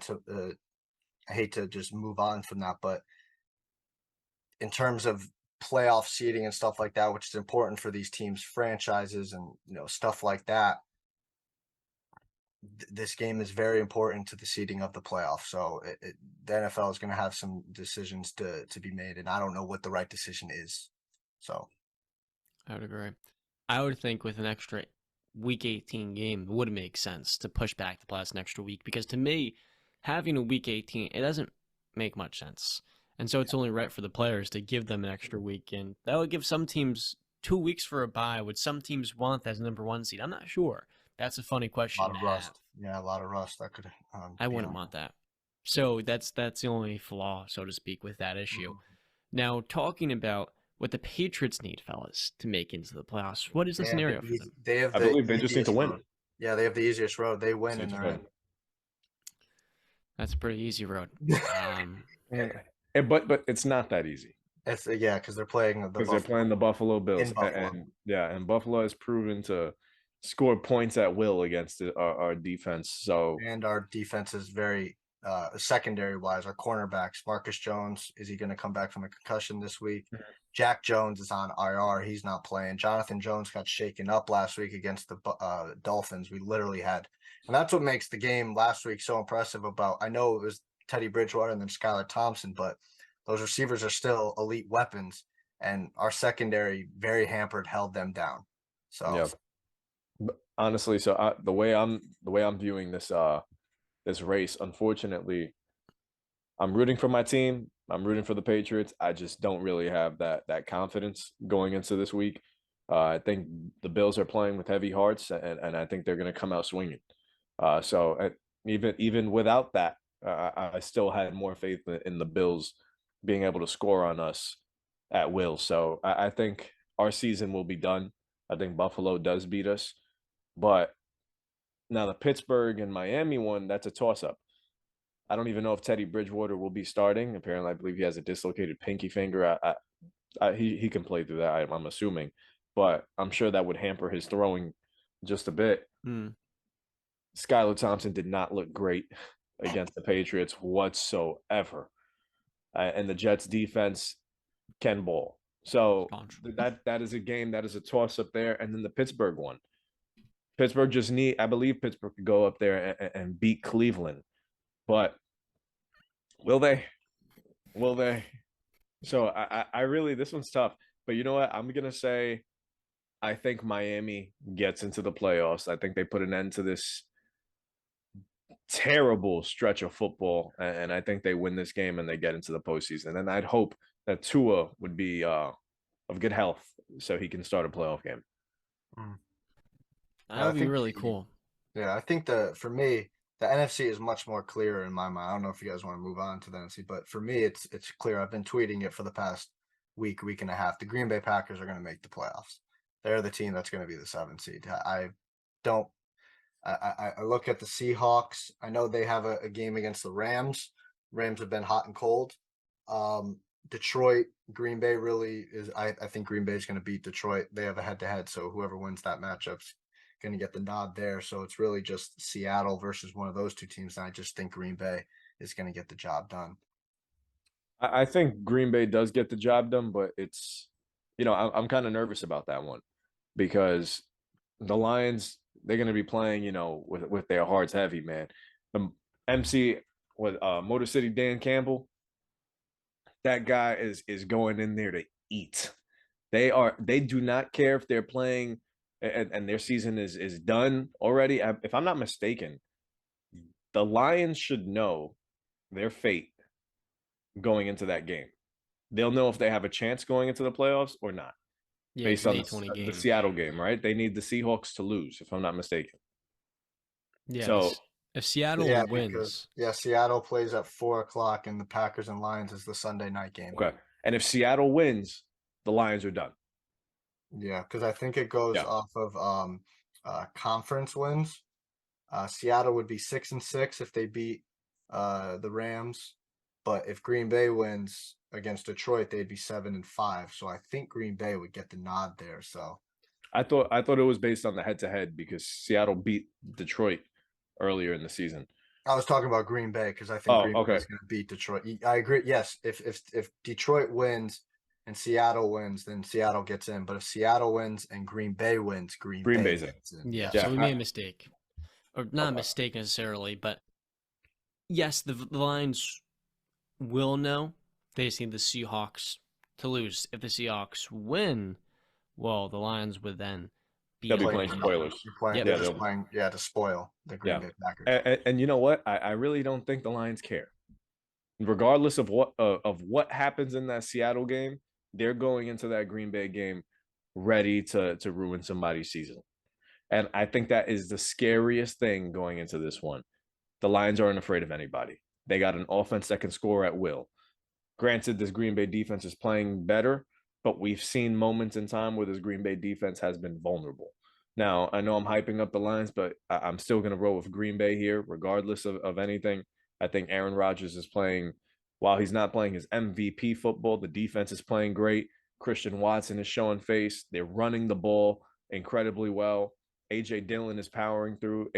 I hate to just move on from that, but in terms of playoff seeding and stuff like that, which is important for these teams' franchises and stuff like that, this game is very important to the seeding of the playoffs. So the NFL is going to have some decisions to be made, and I don't know what the right decision is. So I would agree. I would think with an extra week 18 game, it would make sense to push back the playoffs an extra week, because to me, having a week 18, it doesn't make much sense. And so it's only right for the players to give them an extra week, and that would give some teams 2 weeks for a bye. Would some teams want that as a number 1 seed? I'm not sure. That's a funny a question lot to of have. rust. Yeah, a lot of rust that could. I wouldn't want that. So that's the only flaw, so to speak, with that issue. Now, talking about what the Patriots need, fellas, to make into the playoffs, what is the scenario for them? I believe they just need to win. Yeah, they have the easiest road. They win and they're in. That's a pretty easy road. But it's not that easy. It's because they're playing the Buffalo Bills, and Buffalo has proven to score points at will against our defense. So and our defense is very secondary wise. Our cornerbacks, Marcus Jones, is he going to come back from a concussion this week? Jack Jones is on IR. He's not playing. Jonathan Jones got shaken up last week against the Dolphins. We literally had, and that's what makes the game last week so impressive. I know it was Teddy Bridgewater and then Skylar Thompson, but those receivers are still elite weapons, and our secondary, very hampered, held them down. So, yeah. Honestly, so the way I'm viewing this this race, unfortunately, I'm rooting for my team. I'm rooting for the Patriots. I just don't really have that confidence going into this week. I think the Bills are playing with heavy hearts, and I think they're going to come out swinging. So even without that, I still had more faith in the Bills being able to score on us at will. So I think our season will be done. I think Buffalo does beat us. But now the Pittsburgh and Miami one, that's a toss-up. I don't even know if Teddy Bridgewater will be starting. Apparently, I believe he has a dislocated pinky finger. He can play through that, I'm assuming. But I'm sure that would hamper his throwing just a bit. Skylar Thompson did not look great against the Patriots whatsoever. And the Jets defense can ball. So that is a game, that is a toss-up there. And then the Pittsburgh one. Pittsburgh I believe Pittsburgh could go up there and beat Cleveland. But will they? Will they? So I really, this one's tough. But you know what? I'm going to say I think Miami gets into the playoffs. I think they put an end to this terrible stretch of football. And I think they win this game and they get into the postseason. And I'd hope that Tua would be of good health so he can start a playoff game. That would be really cool. Yeah, I think for me, the NFC is much more clear in my mind. I don't know if you guys want to move on to the NFC, but for me, it's clear. I've been tweeting it for the past week and a half. The Green Bay Packers are going to make the playoffs. They're the team that's going to be the 7th seed. I look at the Seahawks. I know they have a game against the Rams. Rams have been hot and cold. Detroit, Green Bay really is. I think Green Bay is going to beat Detroit. They have a head-to-head, so whoever wins that matchup's going to get the nod there. So it's really just Seattle versus one of those two teams. And I just think Green Bay is going to get the job done. I think Green Bay does get the job done, but it's, I'm kind of nervous about that one because the Lions, they're going to be playing, with their hearts heavy, man. The MC with Motor City Dan Campbell, that guy is going in there to eat. They do not care if they're playing and their season is done already. If I'm not mistaken, the Lions should know their fate going into that game. They'll know if they have a chance going into the playoffs or not. Yeah, based on the Seattle game, right? They need the Seahawks to lose, if I'm not mistaken. Yeah. So if Seattle wins. Seattle plays at 4:00 and the Packers and Lions is the Sunday night game. Okay. And if Seattle wins, the Lions are done. Yeah, because I think it goes off of conference wins. Seattle would be 6-6 if they beat the Rams, but if Green Bay wins against Detroit, they'd be 7-5. So I think Green Bay would get the nod there. So I thought it was based on the head-to-head because Seattle beat Detroit earlier in the season. I was talking about Green Bay because I think Oh, Green Bay okay. is going to beat Detroit. I agree. Yes, if Detroit wins and Seattle wins, then Seattle gets in. But if Seattle wins and Green Bay wins, Green Green Bay Bay's in. gets in. Yeah, Yes. so Yeah. we made a mistake. Or not a Okay. mistake necessarily, but yes, the Lions will know. They just need the Seahawks to lose. If the Seahawks win, well, the Lions would then be They'll be able playing to- spoilers. You're playing, Yep. they're Yeah, just they'll- playing, to spoil the Green Yeah. Bay Packers. And you know what? I really don't think the Lions care. Regardless of what happens in that Seattle game, they're going into that Green Bay game ready to ruin somebody's season. And I think that is the scariest thing going into this one. The Lions aren't afraid of anybody. They got an offense that can score at will. Granted, this Green Bay defense is playing better, but we've seen moments in time where this Green Bay defense has been vulnerable. Now, I know I'm hyping up the Lions, but I'm still going to roll with Green Bay here, regardless of anything. I think Aaron Rodgers is playing, while he's not playing his MVP football, the defense is playing great. Christian Watson is showing face. They're running the ball incredibly well. A.J. Dillon is powering through.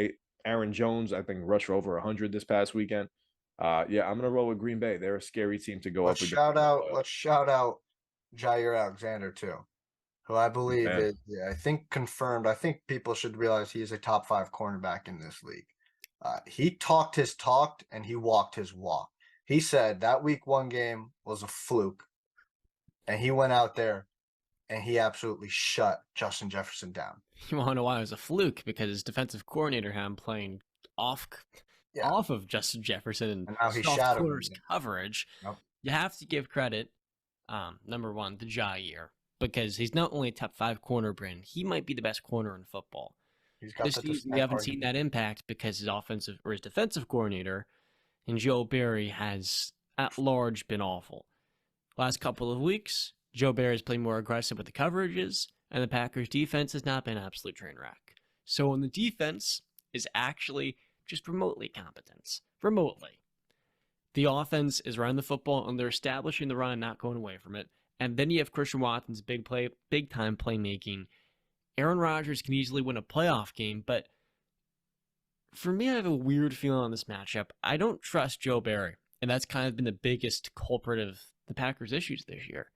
Aaron Jones, I think, rushed for over 100 this past weekend. Yeah, I'm gonna roll with Green Bay. They're a scary team to go up against. Let's shout out Jair Alexander too, who I believe Man. is, I think confirmed. I think people should realize he is a top 5 cornerback in this league. He talked his talk and he walked his walk. He said that week 1 game was a fluke, and he went out there and he absolutely shut Justin Jefferson down. You want to know why it was a fluke? Because his defensive coordinator had him playing off of Justin Jefferson and now he soft shadowed corners him. coverage. Yep. You have to give credit, number one, to Jair, because he's not only a top 5 corner, Brandon, he might be the best corner in football. This season, we haven't seen that impact because his offensive or his defensive coordinator and Joe Barry has at large been awful. Last couple of weeks, Joe Barry has played more aggressive with the coverages, and the Packers' defense has not been an absolute train wreck. So when the defense is actually just remotely competent, the offense is running the football and they're establishing the run and not going away from it. And then you have Christian Watson's big time playmaking. Aaron Rodgers can easily win a playoff game, but for me, I have a weird feeling on this matchup. I don't trust Joe Barry, and that's kind of been the biggest culprit of the Packers' issues this year.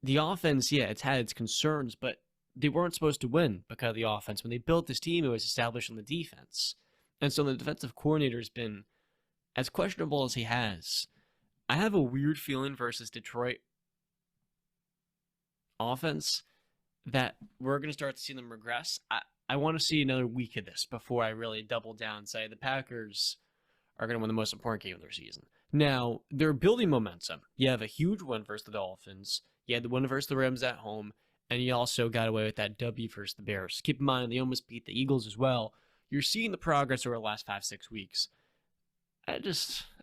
The offense, yeah, it's had its concerns, but they weren't supposed to win because of the offense. When they built this team, it was established on the defense. And so the defensive coordinator has been as questionable as he has. I have a weird feeling versus Detroit offense that we're going to start to see them regress. I want to see another week of this before I really double down and say the Packers are going to win the most important game of their season. Now, they're building momentum. You have a huge win versus the Dolphins. You had the win versus the Rams at home. And you also got away with that W versus the Bears. Keep in mind, they almost beat the Eagles as well. You're seeing the progress over the last 5-6 weeks. I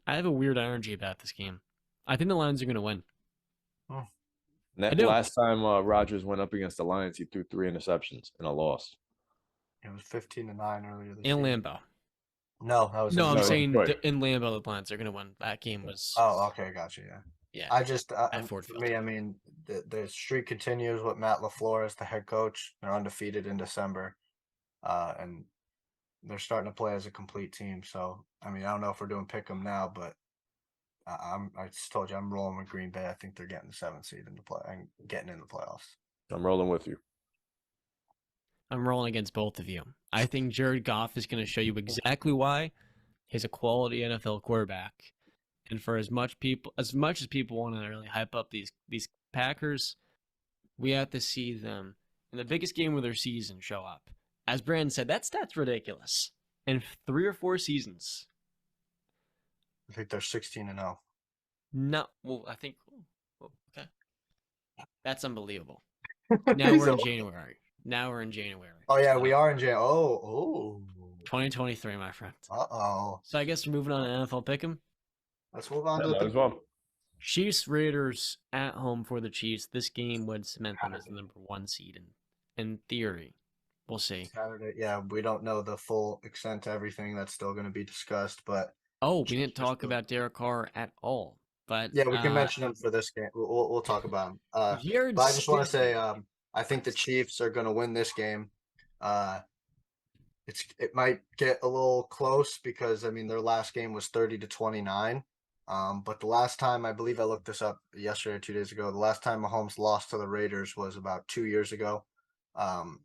have a weird energy about this game. I think the Lions are going to win. Last time Rodgers went up against the Lions, he threw 3 interceptions and a loss. It was 15-9 earlier this In season. Lambeau. No, that was I'm saying Detroit. in Lambeau, the Lions are going to win. That game was... Oh, okay, gotcha, yeah. Yeah. I just, at Ford for Field. me, I mean, the streak continues with Matt LaFleur as the head coach. They're undefeated in December, and they're starting to play as a complete team. So, I mean, I don't know if we're doing pick 'em now, but I just told you I'm rolling with Green Bay. I think they're getting the 7th seed in the play and getting in the playoffs. I'm rolling with you. I'm rolling against both of you. I think Jared Goff is going to show you exactly why he's a quality NFL quarterback. And for as much as people want to really hype up these Packers, we have to see them in the biggest game of their season show up. As Brandon said, that stat's ridiculous. In 3 or 4 seasons. I think they're 16-0. No, well, I think. Okay, that's unbelievable. Now we're in January. Oh yeah, we are in January. Oh. 2023, my friend. Uh-oh. So I guess we're moving on to NFL Pick'em. Let's move on to Might the as well. Chiefs Raiders at home for the Chiefs. This game would cement them as the number 1 seed in theory. We'll see. Saturday. Yeah, we don't know the full extent to everything. That's still going to be discussed, but Oh, we didn't talk about Derek Carr at all. But yeah, we can mention him for this game. We'll talk about him. Jarrett But I just want to Stidham. say, I think the Chiefs are going to win this game. it might get a little close because, I mean, their last game was 30-29. But the last time, I believe I looked this up yesterday or 2 days ago, the last time Mahomes lost to the Raiders was about 2 years ago. Um,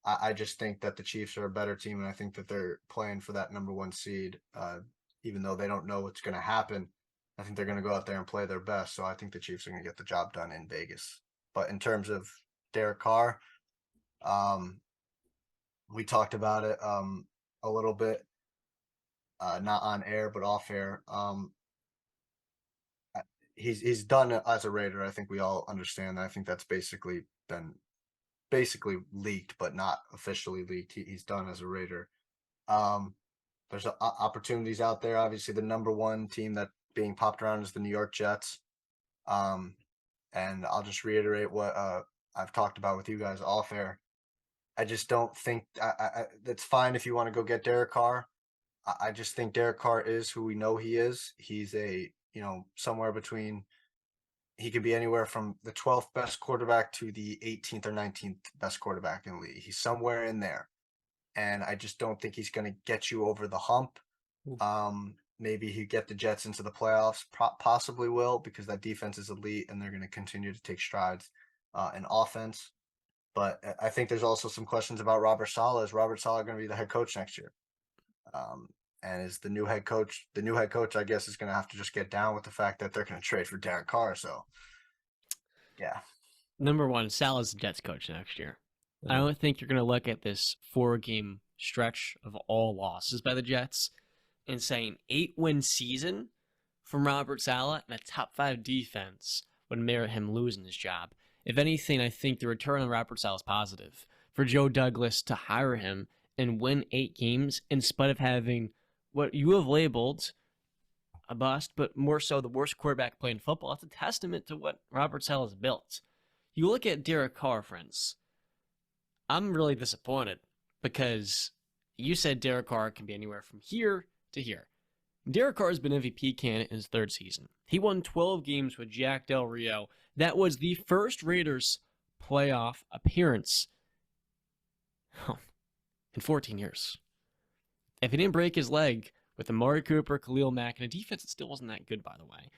I just think that the Chiefs are a better team, and I think that they're playing for that number one seed, even though they don't know what's going to happen. I think they're going to go out there and play their best. So I think the Chiefs are going to get the job done in Vegas. But in terms of Derek Carr, we talked about it a little bit, not on air but off air. He's done it as a Raider. I think we all understand that. I think that's basically been leaked, but not officially leaked. He's done as a Raider. There's opportunities out there. Obviously, the number one team that being popped around is the New York Jets. And I'll just reiterate what I've talked about with you guys off air. I just don't think that's fine if you want to go get Derek Carr. I just think Derek Carr is who we know he is. He's somewhere between, he could be anywhere from the 12th best quarterback to the 18th or 19th best quarterback in the league. He's somewhere in there. And I just don't think he's going to get you over the hump. Maybe he'll get the Jets into the playoffs, possibly will, because that defense is elite and they're going to continue to take strides in offense. But I think there's also some questions about Robert Saleh. Is Robert Saleh going to be the head coach next year? And is the new head coach, I guess, is going to have to just get down with the fact that they're going to trade for Derek Carr. So, yeah. Number one, Saleh's the Jets coach next year. I don't think you're going to look at this 4-game stretch of all losses by the Jets and saying 8-win season from Robert Saleh and a top 5 defense would merit him losing his job. If anything, I think the return on Robert Saleh is positive. For Joe Douglas to hire him and win 8 games in spite of having what you have labeled a bust, but more so the worst quarterback playing football, it's a testament to what Robert Saleh has built. You look at Derek Carr, friends. I'm really disappointed because you said Derek Carr can be anywhere from here to here. Derek Carr has been MVP candidate in his 3rd season. He won 12 games with Jack Del Rio. That was the first Raiders playoff appearance in 14 years. If he didn't break his leg with Amari Cooper, Khalil Mack, and a defense that still wasn't that good, by the way,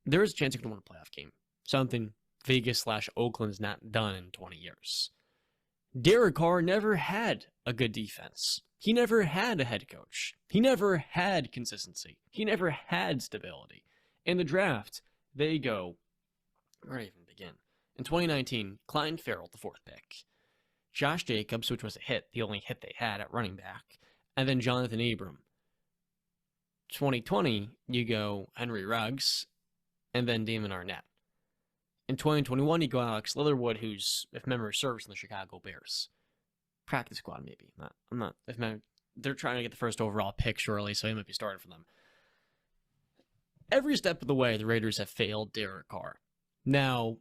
there is a chance he could win a playoff game. Something Vegas/Oakland's not done in 20 years. Derek Carr never had a good defense. He never had a head coach. He never had consistency. He never had stability. In the draft, they go, where do I even begin? In 2019, Clyde Farrell, the 4th pick. Josh Jacobs, which was a hit, the only hit they had at running back. And then Jonathan Abram. 2020, you go Henry Ruggs, and then Damon Arnett. In 2021, you go Alex Leatherwood, who's, if memory serves, in the Chicago Bears. Practice squad, maybe. They're trying to get the first overall pick shortly, so he might be starting for them. Every step of the way, the Raiders have failed Derek Carr. Now,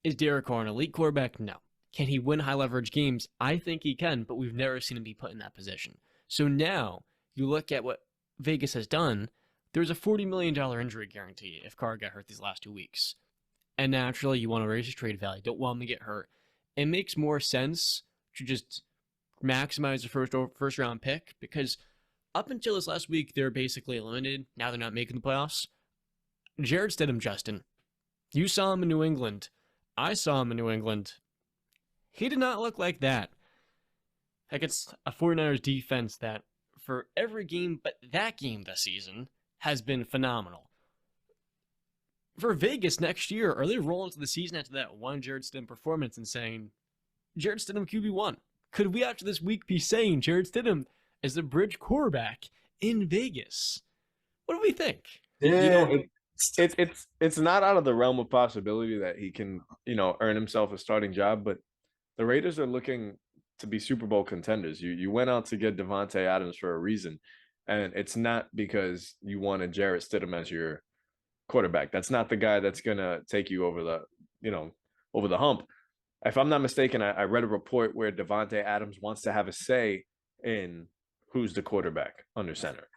is Derek Carr an elite quarterback? No. Can he win high-leverage games? I think he can, but we've never seen him be put in that position. So now, you look at what Vegas has done, there's a $40 million injury guarantee if Carr got hurt these last 2 weeks. And naturally, you want to raise his trade value. Don't want him to get hurt. It makes more sense to just maximize the first round pick because up until this last week, they're basically eliminated. Now they're not making the playoffs. Jarrett Stidham, Justin. You saw him in New England. I saw him in New England. He did not look like that against a 49ers defense that, for every game but that game this season, has been phenomenal. For Vegas next year, are they rolling into the season after that one Jarrett Stidham performance and saying, Jarrett Stidham QB1? Could we, after this week, be saying Jarrett Stidham is the bridge quarterback in Vegas? What do we think? Yeah. It's not out of the realm of possibility that he can, earn himself a starting job, but the Raiders are looking to be Super Bowl contenders. You went out to get Davante Adams for a reason, and it's not because you wanted Jarrett Stidham as your quarterback. That's not the guy that's gonna take you over the hump. If I'm not mistaken, I read a report where Davante Adams wants to have a say in who's the quarterback under center.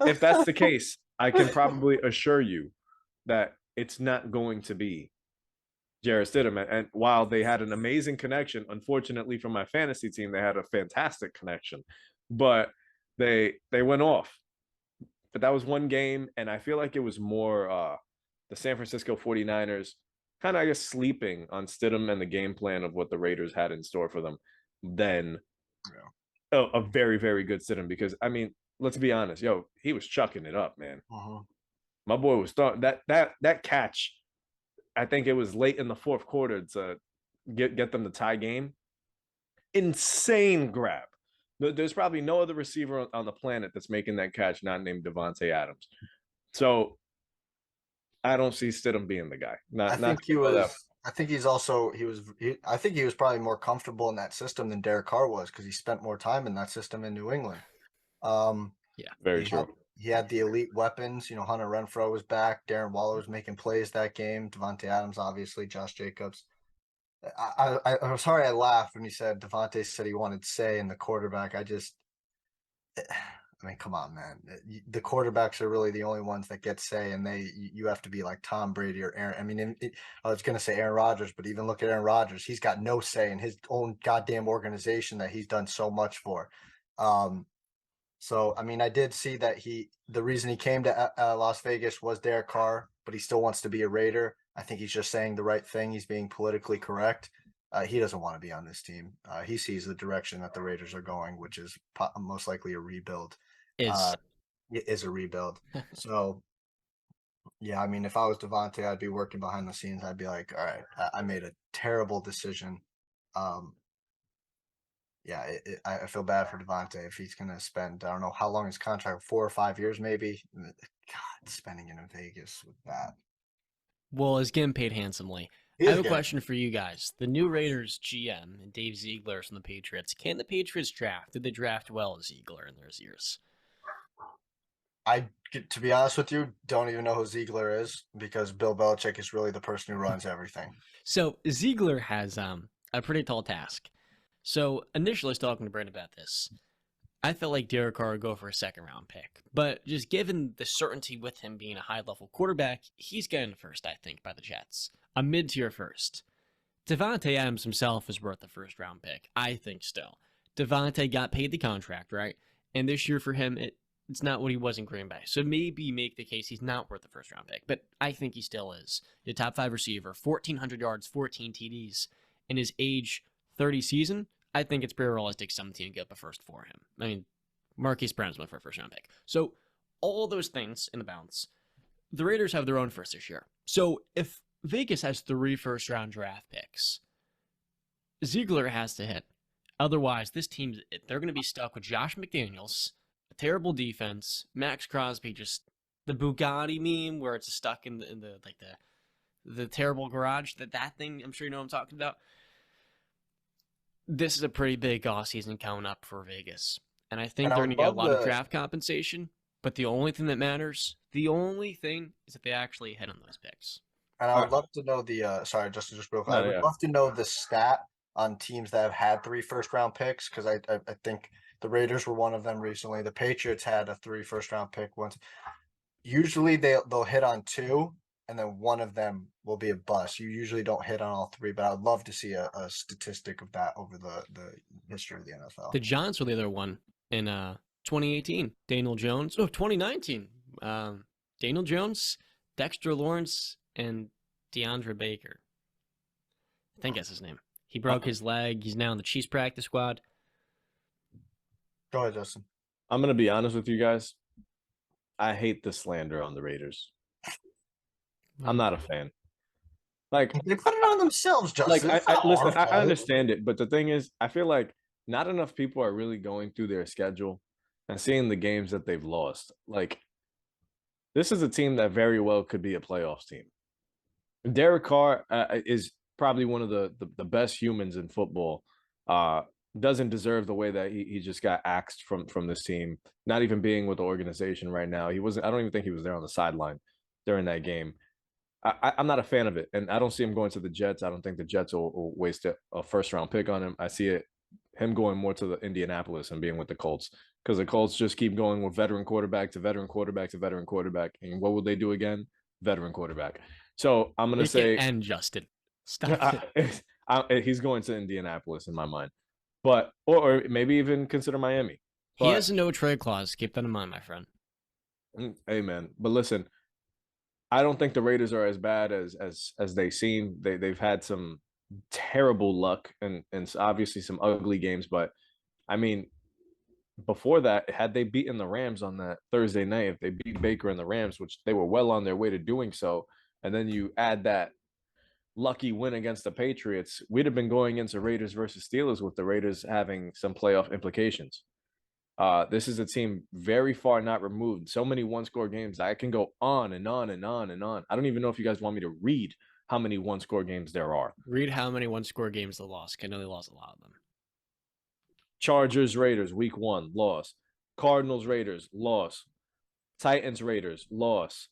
If that's the case, I can probably assure you that it's not going to be Jarrett Stidham. And while they had an amazing connection, unfortunately for my fantasy team, they had a fantastic connection, but they went off. But that was one game, and I feel like it was more the San Francisco 49ers kind of, I guess, sleeping on Stidham and the game plan of what the Raiders had in store for them than a very, very good Stidham. Because, I mean, let's be honest, he was chucking it up, man. My boy was starting that catch. I think it was late in the fourth quarter to get them to tie game. Insane grab. There's probably no other receiver on the planet that's making that catch not named Davante Adams. So I don't see Stidham being the guy. I think he was probably more comfortable in that system than Derek Carr was because he spent more time in that system in New England. Very true. He had the elite weapons. Hunter Renfrow was back. Darren Waller was making plays that game. Davante Adams, obviously. Josh Jacobs. I'm sorry I laughed when he said Davante said he wanted say in the quarterback. I mean, come on, man. The quarterbacks are really the only ones that get say, and you have to be like Tom Brady or Aaron. I mean, I was going to say Aaron Rodgers, but even look at Aaron Rodgers. He's got no say in his own goddamn organization that he's done so much for. So, I mean, I did see that the reason he came to Las Vegas was Derek Carr, but he still wants to be a Raider. I think he's just saying the right thing. He's being politically correct. He doesn't want to be on this team. He sees the direction that the Raiders are going, which is most likely a rebuild. Is a rebuild. So, yeah, I mean, if I was Davante, I'd be working behind the scenes. I'd be like, all right, I made a terrible decision. I feel bad for Davante if he's going to spend, I don't know how long his contract, 4 or 5 years maybe. God, spending it in Vegas with that. Well, he's getting paid handsomely. I have a question for you guys. The new Raiders GM and Dave Ziegler from the Patriots. Can the Patriots draft? Did they draft well as Ziegler in their years? To be honest with you, don't even know who Ziegler is because Bill Belichick is really the person who runs everything. So Ziegler has a pretty tall task. So initially I was talking to Brent about this. I felt like Derek Carr would go for a second-round pick. But just given the certainty with him being a high-level quarterback, he's getting first, I think, by the Jets. A mid-tier first. Davante Adams himself is worth the first-round pick. I think still. Davante got paid the contract, right? And this year for him, it's not what he was in Green Bay. So maybe make the case he's not worth the first-round pick. But I think he still is. The top 5 receiver, 1,400 yards, 14 TDs. In his age 30 season, I think it's pretty realistic some team get up a first for him. I mean, Marquise Brown's went for a first-round pick. So all those things in the balance, the Raiders have their own first this year. So if Vegas has 3 first-round draft picks, Ziegler has to hit. Otherwise, this team, they're going to be stuck with Josh McDaniels, a terrible defense, Max Crosby, just the Bugatti meme where it's stuck in the terrible garage. That thing, I'm sure you know what I'm talking about. This is a pretty big offseason coming up for Vegas. And I think they're going to get a lot of draft compensation. But the only thing that matters, is that they actually hit on those picks. And I would love to know sorry, just real quick. I would love to know the stat on teams that have had 3 first-round picks because I think the Raiders were one of them recently. The Patriots had a 3 first-round pick once. Usually they'll hit on 2. And then one of them will be a bust. You usually don't hit on all 3, but I would love to see a statistic of that over the history of the NFL. The Giants were the other one in 2018. Daniel Jones. Oh, 2019. Daniel Jones, Dexter Lawrence, and DeAndre Baker. I think that's his name. He broke his leg. He's now in the Chiefs practice squad. Go ahead, Justin. I'm going to be honest with you guys. I hate the slander on the Raiders. I'm not a fan. Like they put it on themselves, Justin. Like I understand it, but the thing is, I feel like not enough people are really going through their schedule and seeing the games that they've lost. Like this is a team that very well could be a playoffs team. Derek Carr is probably one of the best humans in football. Doesn't deserve the way that he just got axed from this team. Not even being with the organization right now. He wasn't. I don't even think he was there on the sideline during that game. I'm not a fan of it, and I don't see him going to the Jets. I don't think the Jets will waste a first-round pick on him. I see him going more to the Indianapolis and being with the Colts because the Colts just keep going with veteran quarterback to veteran quarterback to veteran quarterback. And what will they do again? Veteran quarterback. So I'm going to say – and Justin. Stop it. He's going to Indianapolis in my mind, but or maybe even consider Miami. He But has a no trade clause. Keep that in mind, my friend. hey, man. But listen, I don't think the Raiders are as bad as they seem. They've had some terrible luck and obviously some ugly games. But I mean, before that, had they beaten the Rams on that Thursday night, if they beat Baker and the Rams, which they were well on their way to doing so, and then you add that lucky win against the Patriots, we'd have been going into Raiders versus Steelers with the Raiders having some playoff implications. This is a team very far not removed. So many one-score games. I can go on and on and on and on. I don't even know if you guys want me to read how many one-score games there are. Read how many one-score games they lost. I know they lost a lot of them. Chargers, Raiders, week 1, loss. Cardinals, Raiders, loss. Titans, Raiders, loss.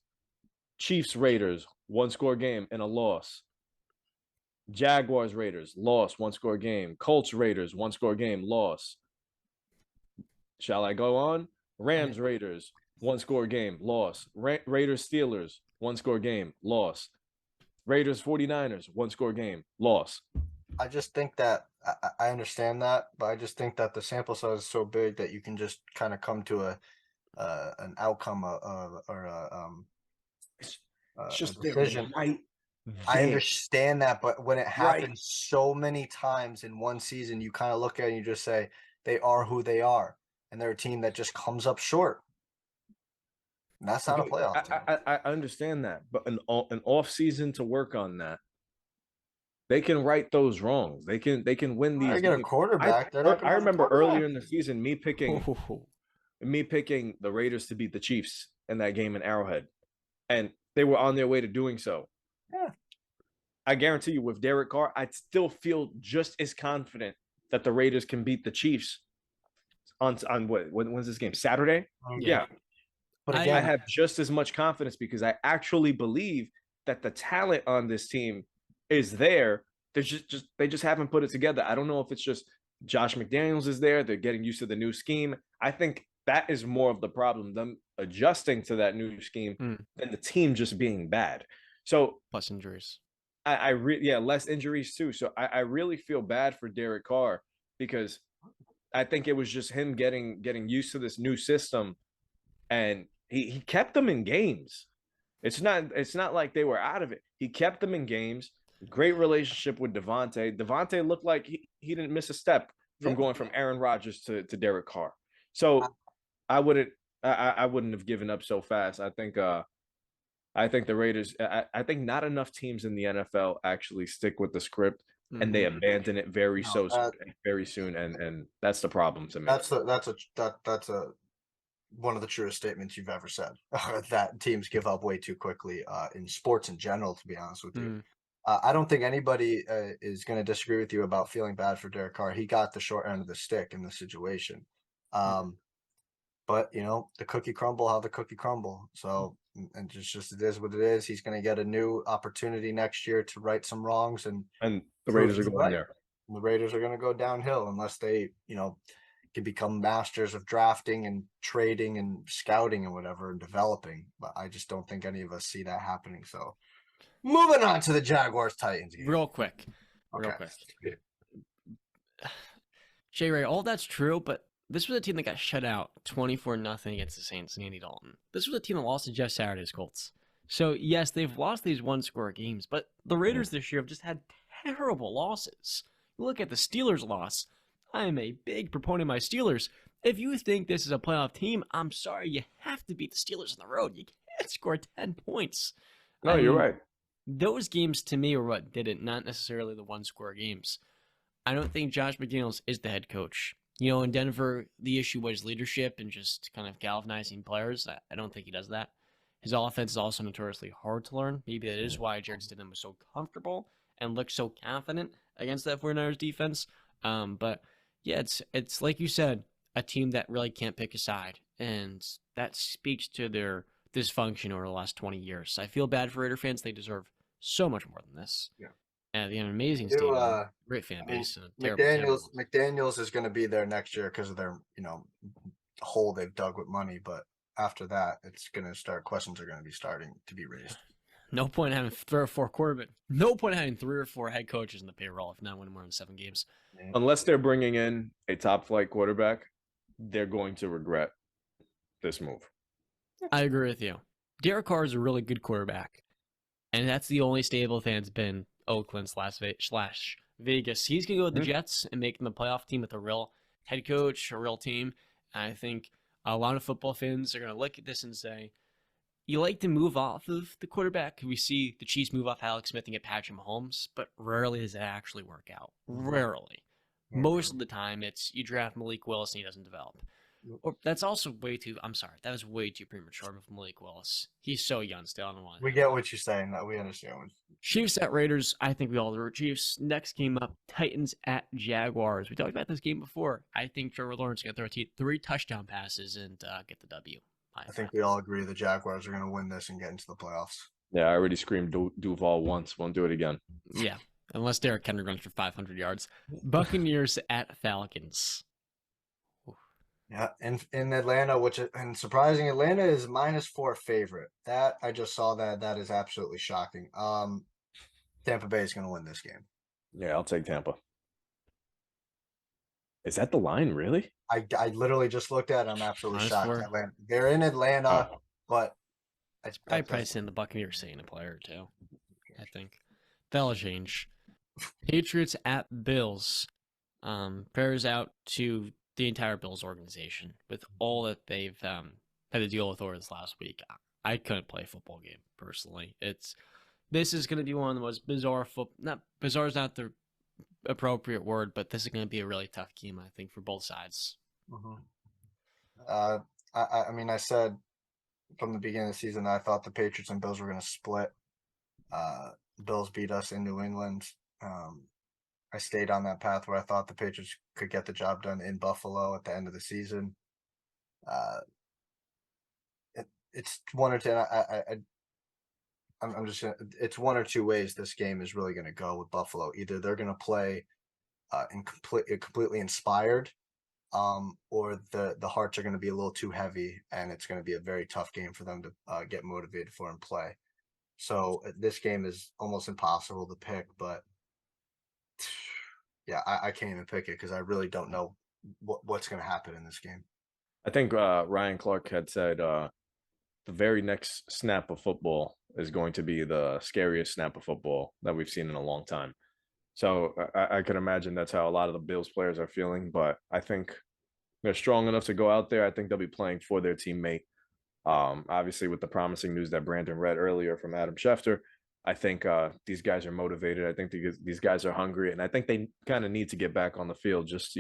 Chiefs, Raiders, one-score game and a loss. Jaguars, Raiders, loss, one-score game. Colts, Raiders, one-score game, loss. Shall I go on? Rams, Raiders, one-score game, loss. Raiders, Steelers, one-score game, loss. Raiders, 49ers, one-score game, loss. I just think that I understand that, but I just think that the sample size is so big that you can just kind of come to an outcome It's a just decision. right. I understand that, but when it happens so many times in one season, you kind of look at it and you just say they are who they are, and they're a team that just comes up short. And that's not a playoff team. I understand that, but an off season to work on that, they can right those wrongs. They can win these. I get a quarterback. I remember earlier in the season me picking the Raiders to beat the Chiefs in that game in Arrowhead, and they were on their way to doing so. Yeah. I guarantee you, with Derek Carr, I'd still feel just as confident that the Raiders can beat the Chiefs on when's this game? Saturday? Yeah. But I again, have just as much confidence because I actually believe that the talent on this team is there. They just haven't put it together. I don't know if it's just Josh McDaniels is there. They're getting used to the new scheme. I think that is more of the problem, them adjusting to that new scheme than the team just being bad. So plus injuries. Less injuries too. So I really feel bad for Derek Carr because I think it was just him getting used to this new system, and he kept them in games. It's not like they were out of it. He kept them in games. Great relationship with Devontae. Devontae looked like he didn't miss a step from going from Aaron Rodgers to Derek Carr. So I wouldn't have given up so fast. I think the Raiders. I think not enough teams in the NFL actually stick with the script, and they abandon it very soon, and that's the problem to me. That's a one of the truest statements you've ever said. That teams give up way too quickly in sports in general. To be honest with you, I don't think anybody is going to disagree with you about feeling bad for Derek Carr. He got the short end of the stick in this situation. But the cookie crumble how the cookie crumble. So, and just it is what it is. He's going to get a new opportunity next year to right some wrongs, and the Raiders are going there. The Raiders are going to go downhill unless they, can become masters of drafting and trading and scouting and whatever and developing. But I just don't think any of us see that happening. So, moving on to the Jaguars Titans game. Real quick. Jay Ray, all that's true, but this was a team that got shut out 24-0 against the Saints and Andy Dalton. This was a team that lost to Jeff Saturday's Colts. So, yes, they've lost these one-score games, but the Raiders this year have just had terrible losses. You look at the Steelers' loss. I am a big proponent of my Steelers. If you think this is a playoff team, I'm sorry, you have to beat the Steelers on the road. You can't score 10 points. No, you're right. Those games, to me, are what did it, not necessarily the one-score games. I don't think Josh McDaniels is the head coach. In Denver, the issue was leadership and just kind of galvanizing players. I don't think he does that. His offense is also notoriously hard to learn. Maybe that is why Jarrett Stidham was so comfortable and looked so confident against that 49ers defense. But yeah, it's like you said, a team that really can't pick a side, and that speaks to their dysfunction over the last 20 years. I feel bad for Raider fans. They deserve so much more than this. Yeah. And they have an amazing stadium, great fan base. McDaniels is going to be there next year because of their, hole they've dug with money. But after that, it's going to start. Questions are going to be starting to be raised. No point having 3 or 4 quarterback. No point having 3 or 4 head coaches in the payroll if not winning more than 7 games. Unless they're bringing in a top flight quarterback, they're going to regret this move. I agree with you. Derek Carr is a really good quarterback, and that's the only stable fan's been Oakland slash Vegas. He's gonna go with the Jets and make them a playoff team with a real head coach, a real team. And I think a lot of football fans are gonna look at this and say, you like to move off of the quarterback. We see the Chiefs move off Alex Smith and get Patrick Mahomes, but rarely does that actually work out. Rarely. Most of the time, it's you draft Malik Willis and he doesn't develop. Or that's also way too. I'm sorry, that was way too premature with Malik Willis. He's so young still. I don't want. We get what you're saying. That we understand. Chiefs at Raiders. I think we all do. Chiefs. Next game up, Titans at Jaguars. We talked about this game before. I think Trevor Lawrence is going to throw 3 touchdown passes and get the W. I think we all agree the Jaguars are going to win this and get into the playoffs. Yeah, I already screamed Duval once. Won't do it again. Yeah, unless Derrick Henry runs for 500 yards. Buccaneers at Falcons. Yeah, in Atlanta, and surprising, Atlanta is -4 favorite. That I just saw that. That is absolutely shocking. Tampa Bay is going to win this game. Yeah, I'll take Tampa. Is that the line, really? I literally just looked at it. I'm absolutely shocked. Atlanta. They're in Atlanta, but it's probably in the Buccaneers saying a player or two. I think that'll change. Patriots at Bills. Prayers out to the entire Bills organization with all that they've had to deal with over this last week. I couldn't play a football game personally. This is going to be one of the most bizarre not bizarre is not the appropriate word, but this is going to be a really tough game, I think, for both sides. I mean, I said from the beginning of the season that I thought the Patriots and Bills were going to split. The Bills beat us in New England. I stayed on that path where I thought the Patriots could get the job done in Buffalo at the end of the season. It's one or two. I'm just gonna, it's one or two ways this game is really going to go with Buffalo. Either they're going to play completely inspired, or the hearts are going to be a little too heavy, and it's going to be a very tough game for them to get motivated for and play. So this game is almost impossible to pick, but yeah, I can't even pick it because I really don't know what's going to happen in this game. I think Ryan Clark had said the very next snap of football is going to be the scariest snap of football that we've seen in a long time. So I can imagine that's how a lot of the Bills players are feeling, but I think they're strong enough to go out there. I think they'll be playing for their teammate. Obviously, with the promising news that Brandon read earlier from Adam Schefter, I think these guys are motivated. I think these guys are hungry, and I think they kind of need to get back on the field, just,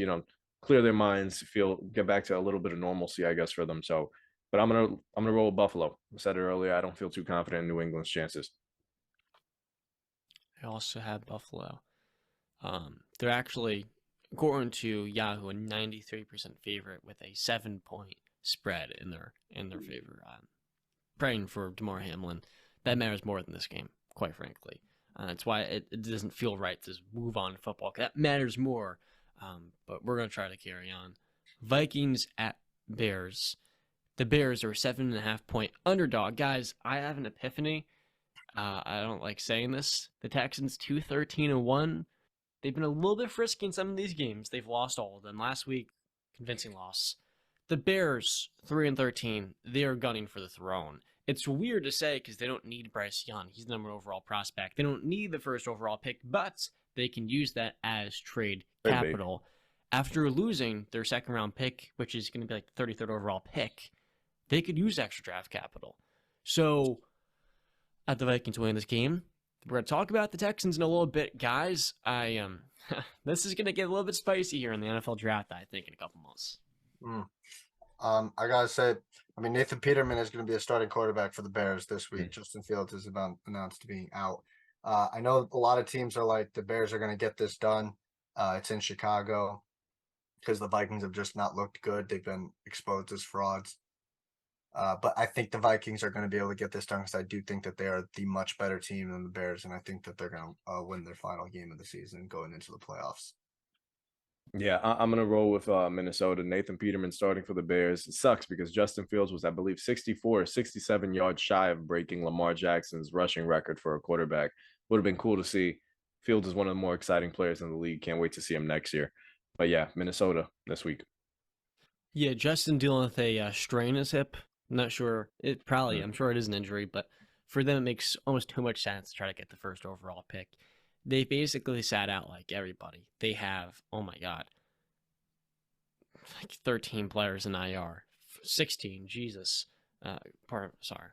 clear their minds, get back to a little bit of normalcy, I guess, for them. So, but I'm gonna roll with Buffalo. I said it earlier. I don't feel too confident in New England's chances. I also have Buffalo. They're actually, according to Yahoo, a 93% favorite with a 7-point spread in their favor. Praying for Damar Hamlin. That matters more than this game, quite frankly. That's why it doesn't feel right to move on to football. That matters more. But we're going to try to carry on. Vikings at Bears. The Bears are a 7.5-point underdog. Guys, I have an epiphany. I don't like saying this. The Texans 2-13-1. They've been a little bit frisky in some of these games. They've lost all of them. Last week, convincing loss. The Bears 3-13. They are gunning for the throne. It's weird to say because they don't need Bryce Young. He's the number 1 overall prospect. They don't need the first overall pick, but they can use that as trade capital. After losing their second-round pick, which is going to be like the 33rd overall pick, they could use extra draft capital. So, at the Vikings win this game, we're going to talk about the Texans in a little bit. Guys, this is going to get a little bit spicy here in the NFL draft, I think, in a couple months. I got to say, Nathan Peterman is going to be a starting quarterback for the Bears this week. Justin Fields is announced being out. I know a lot of teams are like, the Bears are going to get this done. It's in Chicago because the Vikings have just not looked good. They've been exposed as frauds. But I think the Vikings are going to be able to get this done because I do think that they are the much better team than the Bears, and I think that they're going to win their final game of the season going into the playoffs. Yeah, I'm going to roll with Minnesota. Nathan Peterman starting for the Bears. It sucks because Justin Fields was, I believe, 64 or 67 yards shy of breaking Lamar Jackson's rushing record for a quarterback. Would have been cool to see. Fields is one of the more exciting players in the league. Can't wait to see him next year. But yeah, Minnesota this week. Yeah, Justin dealing with a strain in his hip. I'm not sure. I'm Mm. sure it is an injury, but for them, it makes almost too much sense to try to get the first overall pick. They basically sat out like everybody. They have, oh my God, like 13 players in IR, 16. Jesus. Sorry.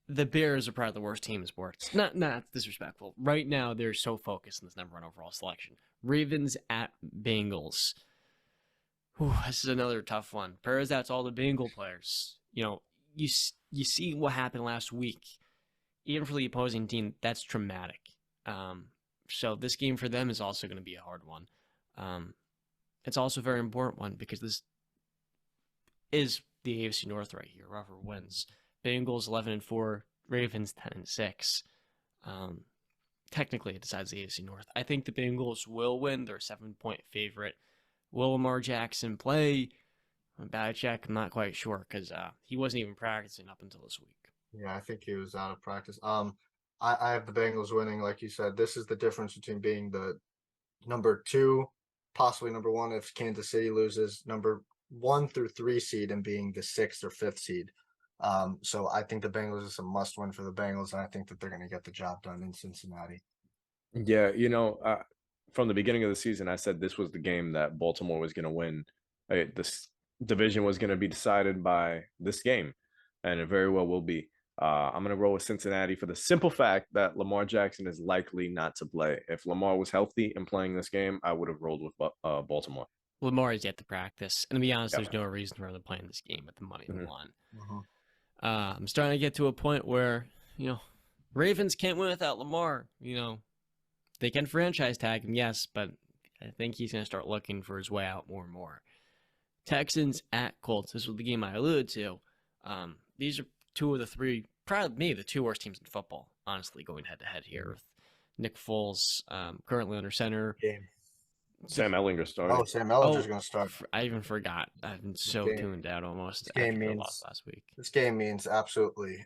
The Bears are probably the worst team in sports. Not disrespectful. Right now, they're so focused on this number one overall selection. Ravens at Bengals. Whew, this is another tough one. Prayers out to all the Bengal players. You see what happened last week. Even for the opposing team, that's traumatic. So this game for them is also going to be a hard one. It's also a very important one because this is the AFC North right here. Whoever wins, Bengals 11-4, Ravens 10-6. Technically, it decides the AFC North. I think the Bengals will win. They're a 7-point favorite. Will Lamar Jackson play? Bad check. I'm not quite sure because he wasn't even practicing up until this week. Yeah, I think he was out of practice. I have the Bengals winning, like you said. This is the difference between being the number 2, possibly number 1 if Kansas City loses, number 1 through 3 seed, and being the 6th or 5th seed. So I think the Bengals is a must win for the Bengals, and I think that they're going to get the job done in Cincinnati. Yeah, from the beginning of the season, I said this was the game that Baltimore was going to win. This division was going to be decided by this game, and it very well will be. I'm going to roll with Cincinnati for the simple fact that Lamar Jackson is likely not to play. If Lamar was healthy and playing this game, I would have rolled with Baltimore. Lamar is yet to practice, and to be honest, Yep. there's no reason for him to play in this game with the money on the Mhm. line. Mm-hmm. I'm starting to get to a point where Ravens can't win without Lamar. They can franchise tag him, yes, but I think he's going to start looking for his way out more and more. Texans at Colts. This was the game I alluded to. These are two of the three, probably maybe the two worst teams in football, honestly, going head to head here with Nick Foles currently under center. Game. Sam Ellinger starting. Oh, Sam Ellinger's going to start. I even forgot. I've been so tuned out almost after the loss last week. This game means absolutely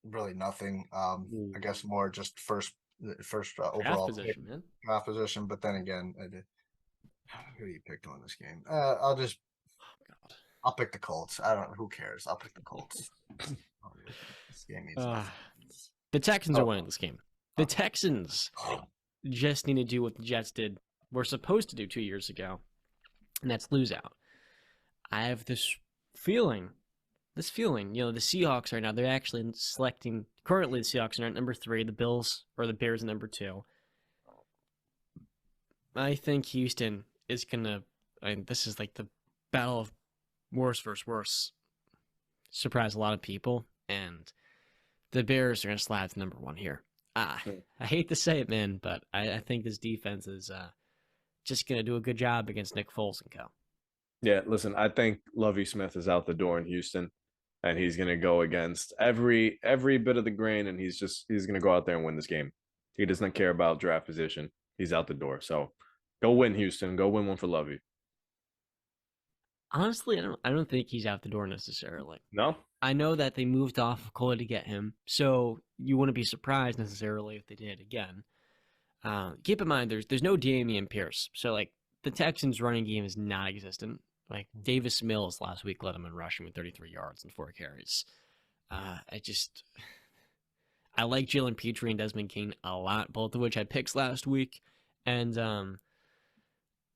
really nothing. I guess more just first overall position, man. Draft position, but then again, who you picked on this game? I'll pick the Colts. I don't. Who cares? I'll pick the Colts. This game means nothing. The Texans are winning this game. The Texans just need to do what the Jets were supposed to do 2 years ago, and that's lose out. I have this feeling, the Seahawks right now, they're actually selecting, currently the Seahawks are at number 3, the Bears at number 2. I think Houston is going to, this is like the battle of worst versus worst, surprise a lot of people, and the Bears are going to slide to number 1 here. I hate to say it, man, but I think this defense is just going to do a good job against Nick Foles and co. Yeah, listen, I think Lovie Smith is out the door in Houston, and he's going to go against every bit of the grain, and he's going to go out there and win this game. He doesn't care about draft position. He's out the door. So go win, Houston. Go win one for Lovie. Honestly, I don't think he's out the door necessarily. No? I know that they moved off of Cole to get him, so you wouldn't be surprised necessarily if they did it again. Keep in mind, there's no Dameon Pierce, so like the Texans' running game is non-existent. Like Davis Mills last week led them in rushing with 33 yards and 4 carries. I like Jalen Petrie and Desmond King a lot, both of which had picks last week, and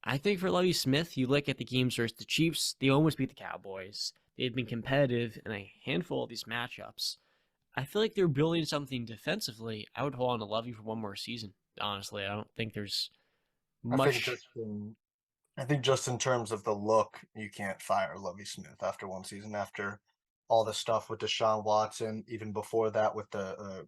I think for Lovie Smith, you look at the games versus the Chiefs, they almost beat the Cowboys. They've been competitive in a handful of these matchups. I feel like they're building something defensively. I would hold on to Lovie for one more season. Honestly, I don't think there's much. I think just in terms of the look, you can't fire Lovie Smith after one season. After all the stuff with Deshaun Watson, even before that with the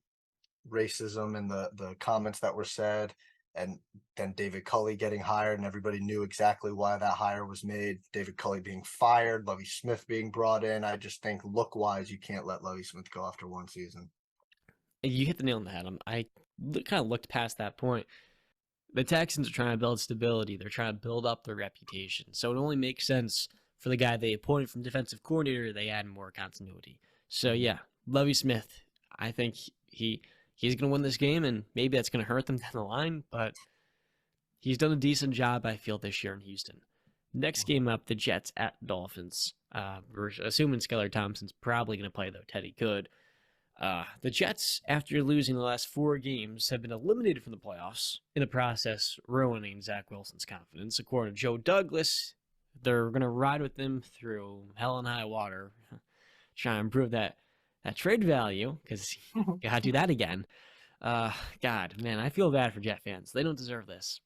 racism and the comments that were said, and then David Culley getting hired, and everybody knew exactly why that hire was made. David Culley being fired, Lovie Smith being brought in. I just think look-wise, you can't let Lovie Smith go after one season. You hit the nail on the head. I kind of looked past that point. The Texans are trying to build stability. They're trying to build up their reputation. So it only makes sense for the guy they appointed from defensive coordinator, they add more continuity. So yeah, Lovie Smith, I think he's going to win this game, and maybe that's going to hurt them down the line, but he's done a decent job, I feel, this year in Houston. Next game up, the Jets at Dolphins. We're assuming Skylar Thompson's probably going to play, though Teddy could. The Jets, after losing the last 4 games, have been eliminated from the playoffs, in the process ruining Zach Wilson's confidence. According to Joe Douglas, they're going to ride with them through hell and high water, try and improve that trade value, because you got to do that again. God, man, I feel bad for Jet fans. They don't deserve this.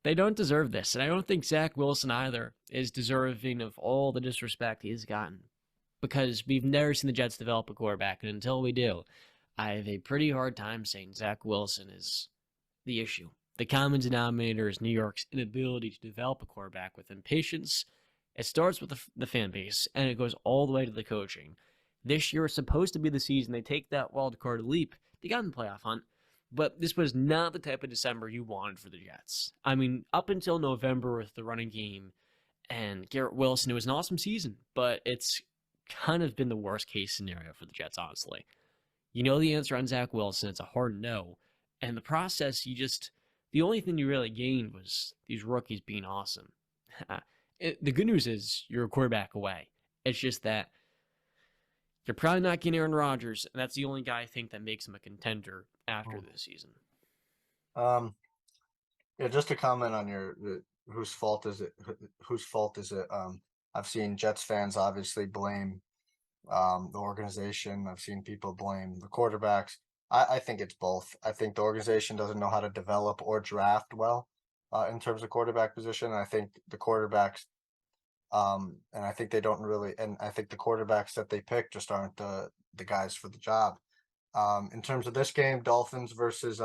They don't deserve this, and I don't think Zach Wilson either is deserving of all the disrespect he's gotten, because we've never seen the Jets develop a quarterback, and until we do, I have a pretty hard time saying Zach Wilson is the issue. The common denominator is New York's inability to develop a quarterback with impatience. It starts with the fan base, and it goes all the way to the coaching. This year is supposed to be the season they take that wild card leap. They got in the playoff hunt, but this was not the type of December you wanted for the Jets. I mean, up until November with the running game and Garrett Wilson, it was an awesome season, but it's kind of been the worst case scenario for the Jets, honestly. You know the answer on Zach Wilson. It's a hard no. And the process, the only thing you really gained was these rookies being awesome. The good news is you're a quarterback away. It's just that you're probably not getting Aaron Rodgers, and that's the only guy I think that makes him a contender after this season. Yeah, just to comment on whose fault is it? I've seen Jets fans obviously blame the organization. I've seen people blame the quarterbacks. I think it's both. I think the organization doesn't know how to develop or draft well in terms of quarterback position. I think the quarterbacks, and I think they don't really, and I think the quarterbacks that they pick just aren't the guys for the job. In terms of this game, Dolphins versus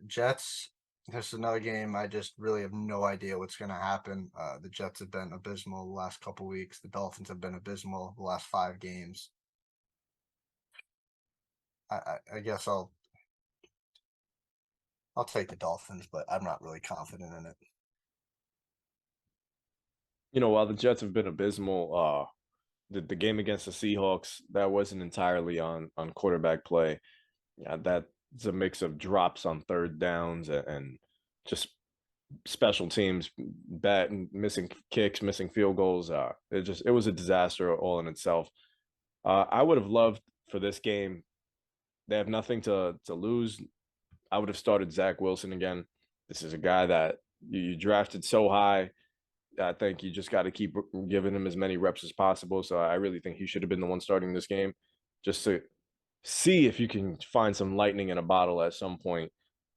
Jets, this is another game I just really have no idea what's going to happen. The Jets have been abysmal the last couple weeks. The Dolphins have been abysmal the last 5 games. I guess I'll take the Dolphins, but I'm not really confident in it. You know, while the Jets have been abysmal, the game against the Seahawks, that wasn't entirely on quarterback play. Yeah, that's a mix of drops on third downs and just special teams, missing kicks, missing field goals. It was a disaster all in itself. I would have loved for this game. They have nothing to lose. I would have started Zach Wilson again. This is a guy that you drafted so high. I think you just got to keep giving him as many reps as possible. So I really think he should have been the one starting this game, just to see if you can find some lightning in a bottle at some point.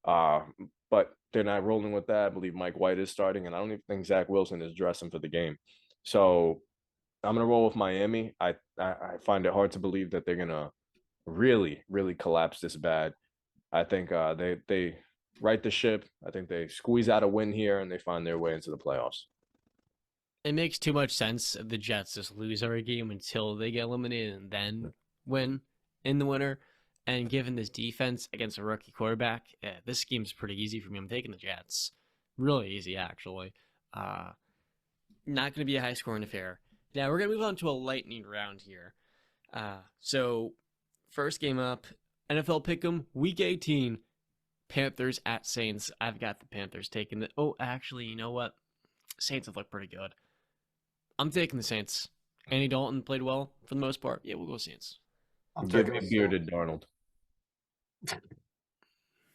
But they're not rolling with that. I believe Mike White is starting, and I don't even think Zach Wilson is dressing for the game. So I'm going to roll with Miami. I find it hard to believe that they're going to really, really collapse this bad. I think they right the ship. I think they squeeze out a win here, and they find their way into the playoffs. It makes too much sense if the Jets just lose every game until they get eliminated and then win in the winter. And given this defense against a rookie quarterback, this game's pretty easy for me. I'm taking the Jets. Really easy, actually. Not going to be a high-scoring affair. Now, we're going to move on to a lightning round here. So, first game up, NFL Pick'em, Week 18, Panthers at Saints. I've got the Panthers taking the... Oh, actually, you know what? Saints have looked pretty good. I'm taking the Saints. Andy Dalton played well for the most part. Yeah, we'll go Saints. Give me bearded Darnold.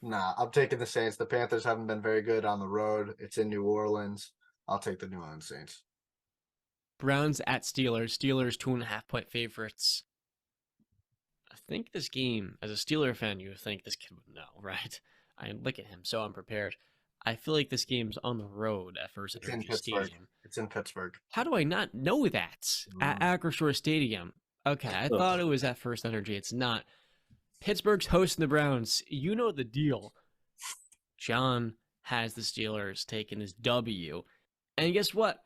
Nah, I'm taking the Saints. The Panthers haven't been very good on the road. It's in New Orleans. I'll take the New Orleans Saints. Browns at Steelers. Steelers 2.5-point favorites. I think this game, as a Steeler fan, you would think this kid would know, right? I look at him so unprepared. I feel like this game's on the road at First Energy Stadium. It's in Pittsburgh. How do I not know that? At Acrisure Stadium. Okay, I thought it was at First Energy. It's not. Pittsburgh's hosting the Browns. You know the deal. John has the Steelers taking his W. And guess what?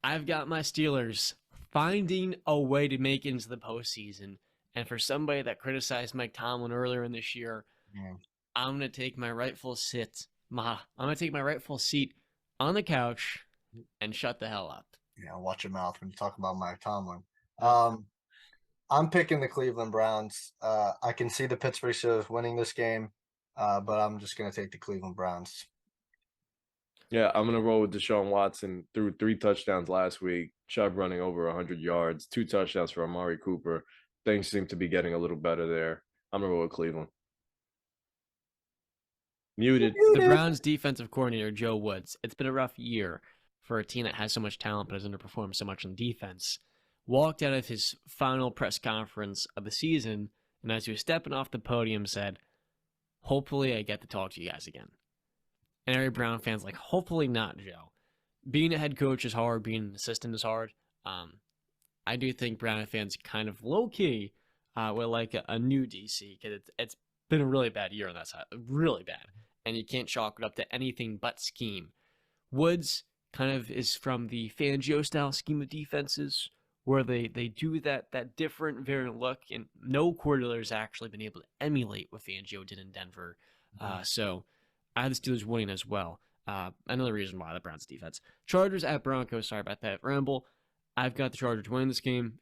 I've got my Steelers finding a way to make it into the postseason. And for somebody that criticized Mike Tomlin earlier in this year, I'm gonna take my rightful seat. I'm gonna take my rightful seat on the couch and shut the hell up. Yeah, watch your mouth when you talk about Mike Tomlin. Oh. I'm picking the Cleveland Browns. I can see the Pittsburgh Steelers winning this game, but I'm just going to take the Cleveland Browns. Yeah, I'm going to roll with Deshaun Watson. Threw 3 touchdowns last week. Chubb running over 100 yards. 2 touchdowns for Amari Cooper. Things seem to be getting a little better there. I'm going to roll with Cleveland. Muted. The Browns' defensive coordinator, Joe Woods. It's been a rough year for a team that has so much talent but has underperformed so much on defense. Walked out of his final press conference of the season, and as he was stepping off the podium, said, "Hopefully I get to talk to you guys again." And every Brown fan's like, hopefully not, Joe. Being a head coach is hard. Being an assistant is hard. I do think Brown fans kind of low-key would like a new DC, because it's been a really bad year on that side. Really bad. And you can't chalk it up to anything but scheme. Woods kind of is from the Fangio-style scheme of defenses, where they do that different variant look, and no coordinator's actually been able to emulate what Fangio did in Denver. So I have the Steelers winning as well. Another reason why the Browns defense. Chargers at Broncos. Sorry about that ramble. I've got the Chargers winning this game.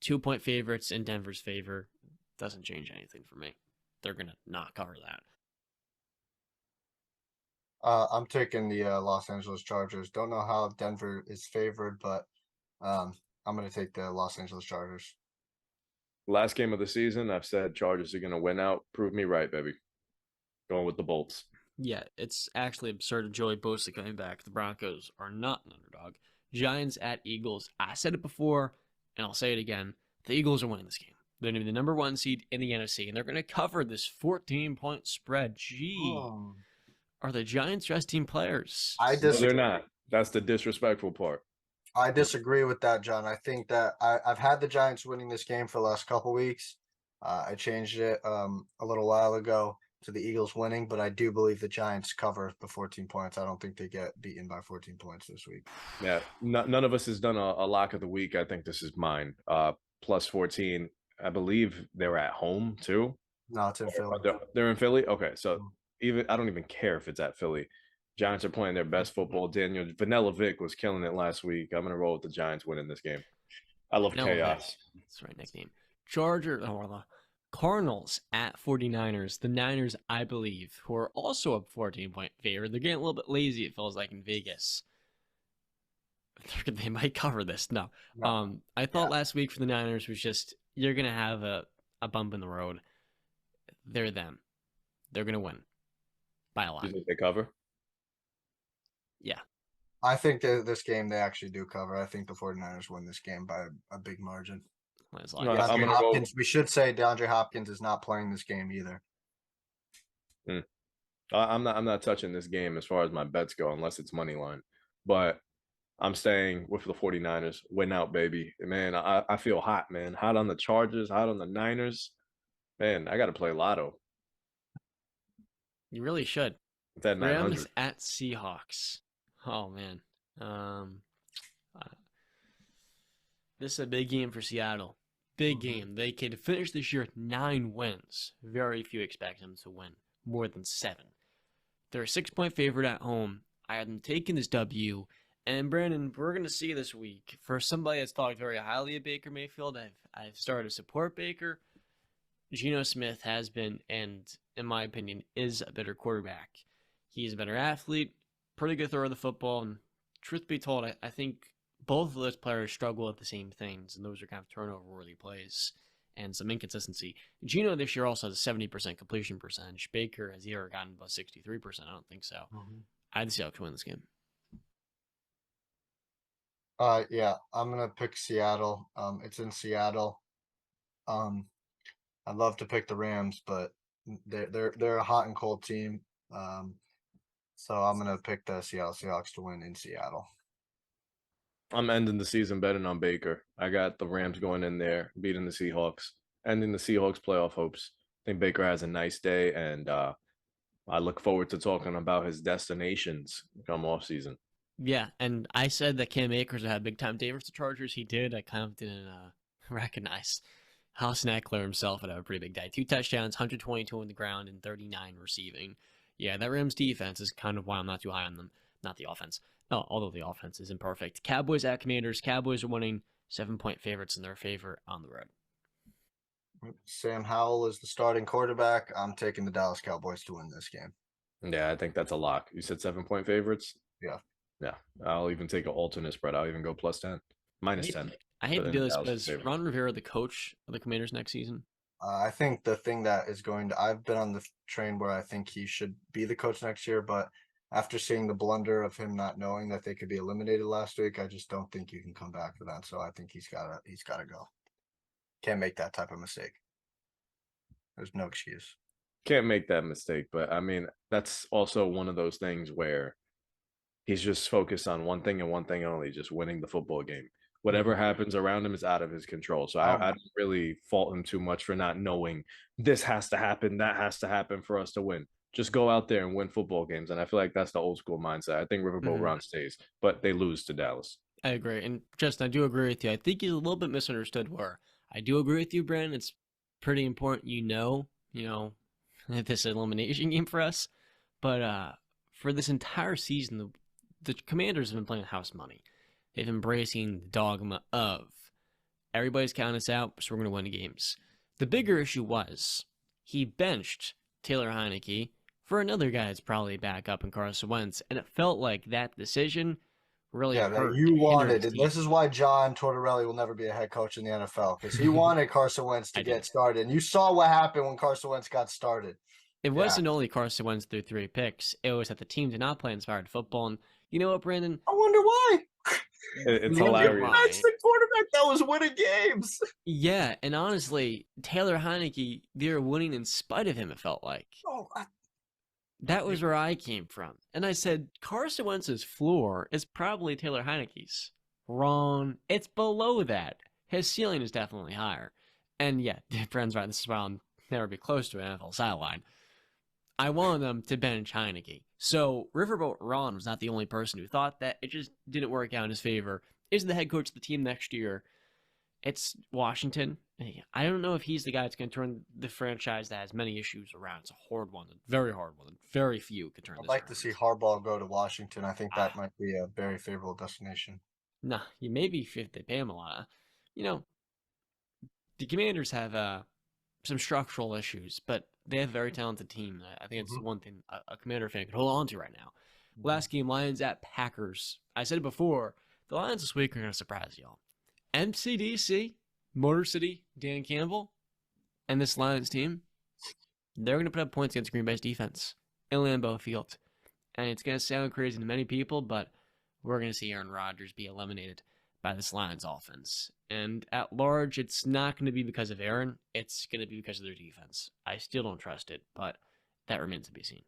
2-point favorites in Denver's favor. Doesn't change anything for me. They're going to not cover that. I'm taking the Los Angeles Chargers. Don't know how Denver is favored, but I'm going to take the Los Angeles Chargers. Last game of the season, I've said Chargers are going to win out. Prove me right, baby. Going with the Bolts. Yeah, it's actually absurd of Joey Bosa coming back. The Broncos are not an underdog. Giants at Eagles. I said it before, and I'll say it again. The Eagles are winning this game. They're going to be the number 1 seed in the NFC, and they're going to cover this 14-point spread. Are the Giants rest team players? I disagree. No, they're not. That's the disrespectful part. I disagree with that, John. I think that I've had the Giants winning this game for the last couple weeks. I changed it a little while ago to the Eagles winning, but I do believe the Giants cover the 14 points. I don't think they get beaten by 14 points this week. Yeah, none of us has done a lock of the week. I think this is mine. Plus 14. I believe they're at home too. No, it's in Philly. They're in Philly? Okay, so I don't even care if it's at Philly. Giants are playing their best football. Vanilla Vic was killing it last week. I'm going to roll with the Giants winning this game. I love chaos. That's the right nickname. Cardinals at 49ers. The Niners, I believe, who are also a 14-point favorite. They're getting a little bit lazy, it feels like, in Vegas. They might cover this. No. I thought last week for the Niners was just, you're going to have a bump in the road. They're them. They're going to win by a lot. You think they cover? Yeah. I think that this game they actually do cover. I think the 49ers win this game by a big margin. We should say DeAndre Hopkins is not playing this game either. I'm not touching this game as far as my bets go unless it's money line. But I'm staying with the 49ers. Win out, baby. Man, I feel hot, man. Hot on the Chargers, hot on the Niners. Man, I got to play lotto. You really should. That Rams at Seahawks. Oh, man. This is a big game for Seattle. Big game. They can finish this year with 9 wins. Very few expect them to win more than 7. They're a 6-point favorite at home. I have them taking this W. And Brandon, we're going to see this week. For somebody that's talked very highly of Baker Mayfield, I've started to support Baker. Geno Smith has been, and in my opinion, is a better quarterback. He's a better athlete, pretty good thrower of the football, and truth be told, I think both of those players struggle at the same things, and those are kind of turnover-worthy plays and some inconsistency. Geno this year also has a 70% completion percentage. Baker has either gotten above 63%. I don't think so. I had the Seahawks win this game. Yeah, I'm gonna pick Seattle. It's in Seattle. I'd love to pick the Rams, but they're a hot and cold team. So I'm gonna pick the Seattle Seahawks to win in Seattle. I'm ending the season betting on Baker. I got the Rams going in there, beating the Seahawks, ending the Seahawks playoff hopes. I think Baker has a nice day, and I look forward to talking about his destinations come off season. Yeah, and I said that Cam Akers would have big time day versus the Chargers. He did. I kind of didn't recognize Austin Eckler himself would have a pretty big day. 2 touchdowns, 122 on the ground, and 39 receiving. Yeah, that Rams defense is kind of why I'm not too high on them. Not the offense. No, although the offense is imperfect. Cowboys at Commanders. Cowboys are winning 7-point favorites in their favor on the road. Sam Howell is the starting quarterback. I'm taking the Dallas Cowboys to win this game. Yeah, I think that's a lock. You said 7-point favorites? Yeah. Yeah. I'll even take an alternate spread. I'll even go plus 10. Minus 10. I hate to do this, but is Ron Rivera the coach of the Commanders next season? I think the thing that is going to, I've been on the train where I think he should be the coach next year, but after seeing the blunder of him not knowing that they could be eliminated last week, I just don't think you can come back for that. So I think he's gotta go. Can't make that type of mistake. There's no excuse. Can't make that mistake, but I mean, that's also one of those things where he's just focused on one thing and one thing only, just winning the football game. Whatever happens around him is out of his control. So I don't really fault him too much for not knowing this has to happen, that has to happen for us to win. Just go out there and win football games. And I feel like that's the old school mindset. I think Riverboat Ron stays, but they lose to Dallas. I agree. And Justin, I do agree with you. I think he's a little bit misunderstood where I do agree with you, Brandon. It's pretty important, this elimination game for us. But for this entire season, the Commanders have been playing house money. They've embracing the dogma of everybody's counting us out, so we're going to win the games. The bigger issue was he benched Taylor Heineke for another guy that's probably back up in Carson Wentz, and it felt like that decision really hurt. That you wanted. And this is why John Tortorelli will never be a head coach in the NFL, because he wanted Carson Wentz to get started. And you saw what happened when Carson Wentz got started. It wasn't only Carson Wentz threw 3 picks. It was that the team did not play inspired football. And you know what, Brandon? I wonder why. It's hilarious. That's the quarterback that was winning games. Yeah, and honestly, Taylor Heineke, they're winning in spite of him, it felt like. That was where I came from. And I said, Carson Wentz's floor is probably Taylor Heineke's. Wrong. It's below that. His ceiling is definitely higher. And yeah, friends, right, this is why I'll never be close to an NFL sideline. I wanted them to bench Heineke. So Riverboat Ron was not the only person who thought that. It just didn't work out in his favor. Is the head coach of the team next year? It's Washington. I don't know if he's the guy that's going to turn the franchise that has many issues around. It's a hard one, a very hard one. Very few can turn this around. I'd like to see Harbaugh go to Washington. I think that might be a very favorable destination. Nah, maybe if they pay him a lot. The Commanders have some structural issues, but they have a very talented team. I think it's one thing a Commander fan could hold on to right now. Last game, Lions at Packers. I said it before, the Lions this week are going to surprise y'all. MCDC, Motor City, Dan Campbell, and this Lions team, they're going to put up points against Green Bay's defense in Lambeau Field. And it's going to sound crazy to many people, but we're going to see Aaron Rodgers be eliminated by this Lions offense. And at large, it's not going to be because of Aaron. It's going to be because of their defense. I still don't trust it, but that remains to be seen.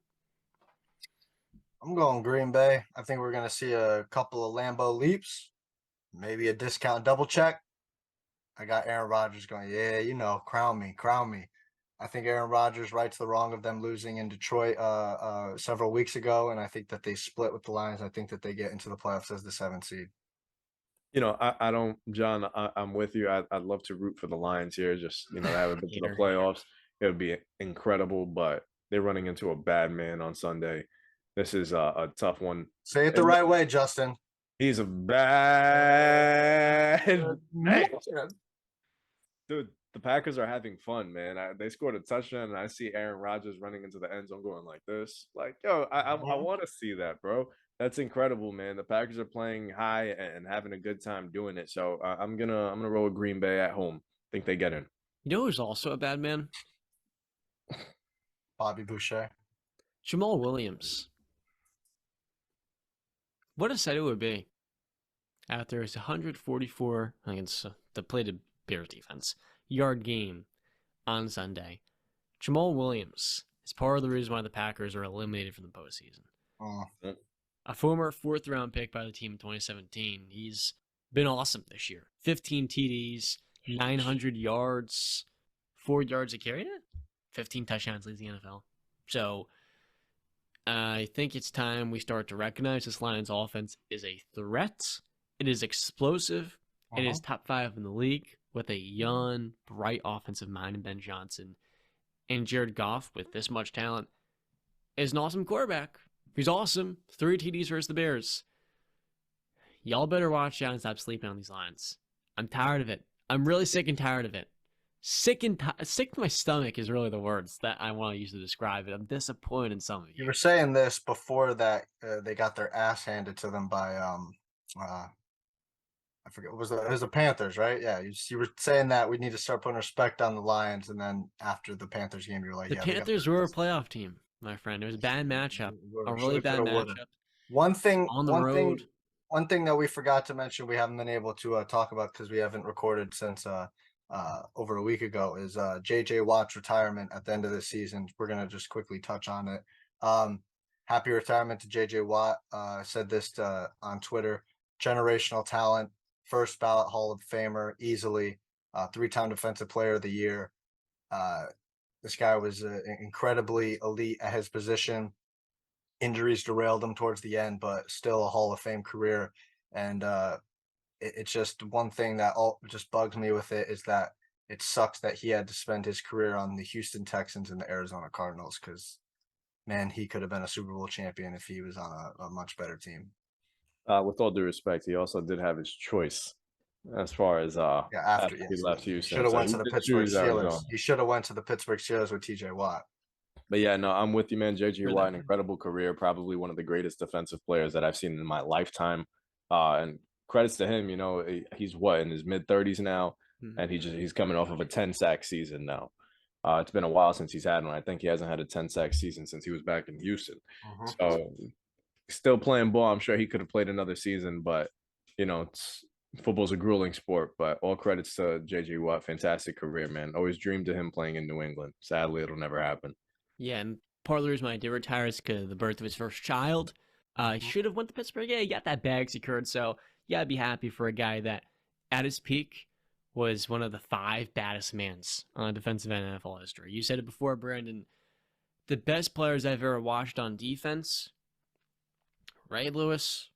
I'm going Green Bay. I think we're going to see a couple of Lambeau leaps, maybe a discount double check. I got Aaron Rodgers going, crown me. I think Aaron Rodgers rights the wrong of them losing in Detroit several weeks ago, and I think that they split with the Lions. I think that they get into the playoffs as the 7th seed. I don't, John, I'm with you. I'd love to root for the Lions here. Just, have a bit to the playoffs. It would be incredible, but they're running into a bad man on Sunday. This is a tough one. Say it the right way, Justin. He's a bad man. Dude, the Packers are having fun, man. They scored a touchdown, and I see Aaron Rodgers running into the end zone going like this. Like, I want to see that, bro. That's incredible, man. The Packers are playing high and having a good time doing it. So I'm gonna roll with Green Bay at home. Think they get in. You know who's also a bad man? Bobby Boucher. Jamal Williams. What a set it would be after his 144 against the plated Bears defense yard game on Sunday. Jamal Williams is part of the reason why the Packers are eliminated from the postseason. A former 4th-round pick by the team in 2017. He's been awesome this year. 15 TDs, 900 yards, 4 yards a carry. 15 touchdowns leads the NFL. So I think it's time we start to recognize this Lions offense is a threat. It is explosive. It is top 5 in the league with a young, bright offensive mind in Ben Johnson, and Jared Goff with this much talent is an awesome quarterback. He's awesome. 3 TDs versus the Bears. Y'all better watch out and stop sleeping on these lines. I'm tired of it. I'm really sick and tired of it. Sick to my stomach is really the words that I want to use to describe it. I'm disappointed in some of you. You were saying this before that they got their ass handed to them by I forget, it was the Panthers, right? Yeah, you were saying that we need to start putting respect on the Lions, and then after the Panthers game, you're like, the Panthers were a playoff team, my friend. It was a bad matchup, a really bad matchup. One thing on the road. One thing that we forgot to mention, we haven't been able to talk about because we haven't recorded since over a week ago, is J.J. Watt's retirement at the end of the season. We're gonna just quickly touch on it. Happy retirement to J.J. Watt. Said this on Twitter. Generational talent. First ballot Hall of Famer, easily, 3-time Defensive Player of the Year. This guy was incredibly elite at his position. Injuries derailed him towards the end, but still a Hall of Fame career. And it's just one thing that just bugs me with it is that it sucks that he had to spend his career on the Houston Texans and the Arizona Cardinals because, man, he could have been a Super Bowl champion if he was on a much better team. With all due respect, he also did have his choice as far as after he left Houston. Should have went to the Pittsburgh Steelers. He should have went to the Pittsburgh Steelers with TJ Watt. But yeah, no, I'm with you, man. JJ Watt, an incredible career, probably one of the greatest defensive players that I've seen in my lifetime. And credits to him, you know, he's in his mid-30s now, and he's coming off of a 10-sack season now. It's been a while since he's had one. I think he hasn't had a 10-sack season since he was back in Houston. So still playing ball. I'm sure he could have played another season, but you know, football's a grueling sport. But all credits to JJ Watt, fantastic career, man. Always dreamed of him playing in New England. Sadly, it'll never happen. Yeah, and part of the reason why he did retire is because of the birth of his first child. He should have went to Pittsburgh. Yeah, he got that bag secured. So yeah, I'd be happy for a guy that at his peak was one of the 5 baddest mans on defensive end in NFL history. You said it before, Brandon. The best players I've ever watched on defense: Ray Lewis,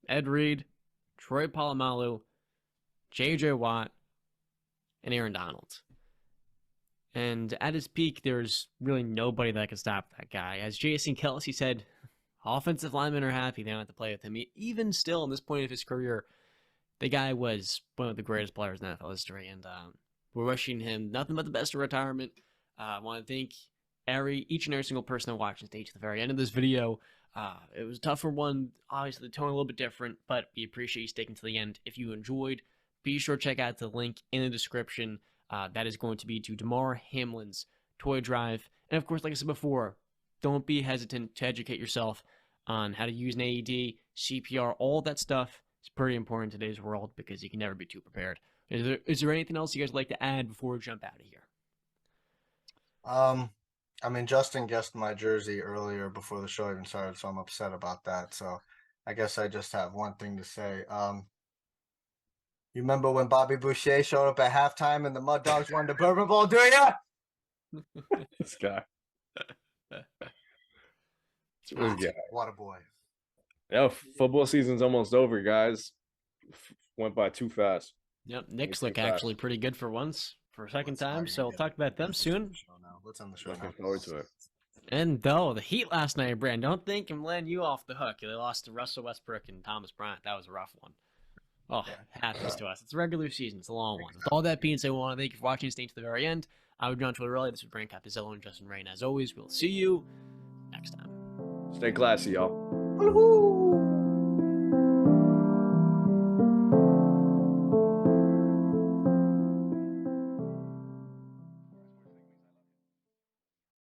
Ed Reed, Troy Polamalu, J.J. Watt, and Aaron Donald. And at his peak, there's really nobody that could stop that guy. As Jason Kelce said, offensive linemen are happy they don't have to play with him. Even still, in this point of his career, the guy was one of the greatest players in NFL history. And we're wishing him nothing but the best in retirement. I want to thank each and every single person that watched and stayed to the very end of this video. It was a tougher one. Obviously, the tone a little bit different, but we appreciate you sticking to the end. If you enjoyed, be sure to check out the link in the description. That is going to be to Damar Hamlin's toy drive. And of course, like I said before, don't be hesitant to educate yourself on how to use an AED, CPR, all that stuff. It's pretty important in today's world because you can never be too prepared. Is there anything else you guys would like to add before we jump out of here? I mean, Justin guessed my jersey earlier before the show even started, so I'm upset about that. So I guess I just have one thing to say. You remember when Bobby Boucher showed up at halftime and the Mud Dogs won the Bourbon Bowl, do ya? This guy. What a boy. Yeah, football season's almost over, guys. Went by too fast. Yep, Knicks look actually pretty good for once, for a second time, so we'll talk about them soon. Let's end the show. Looking forward to it. And though the Heat last night, Brand, don't think I'm letting you off the hook. They lost to Russell Westbrook and Thomas Bryant. That was a rough one. Oh, happens to us. It's a regular season. It's a long one. With all that being said, we want to thank you for watching and staying to the very end. I was John Tortorelli. This was Brand Capozziello and Justin Rain. As always, we'll see you next time. Stay classy, y'all. Woohoo!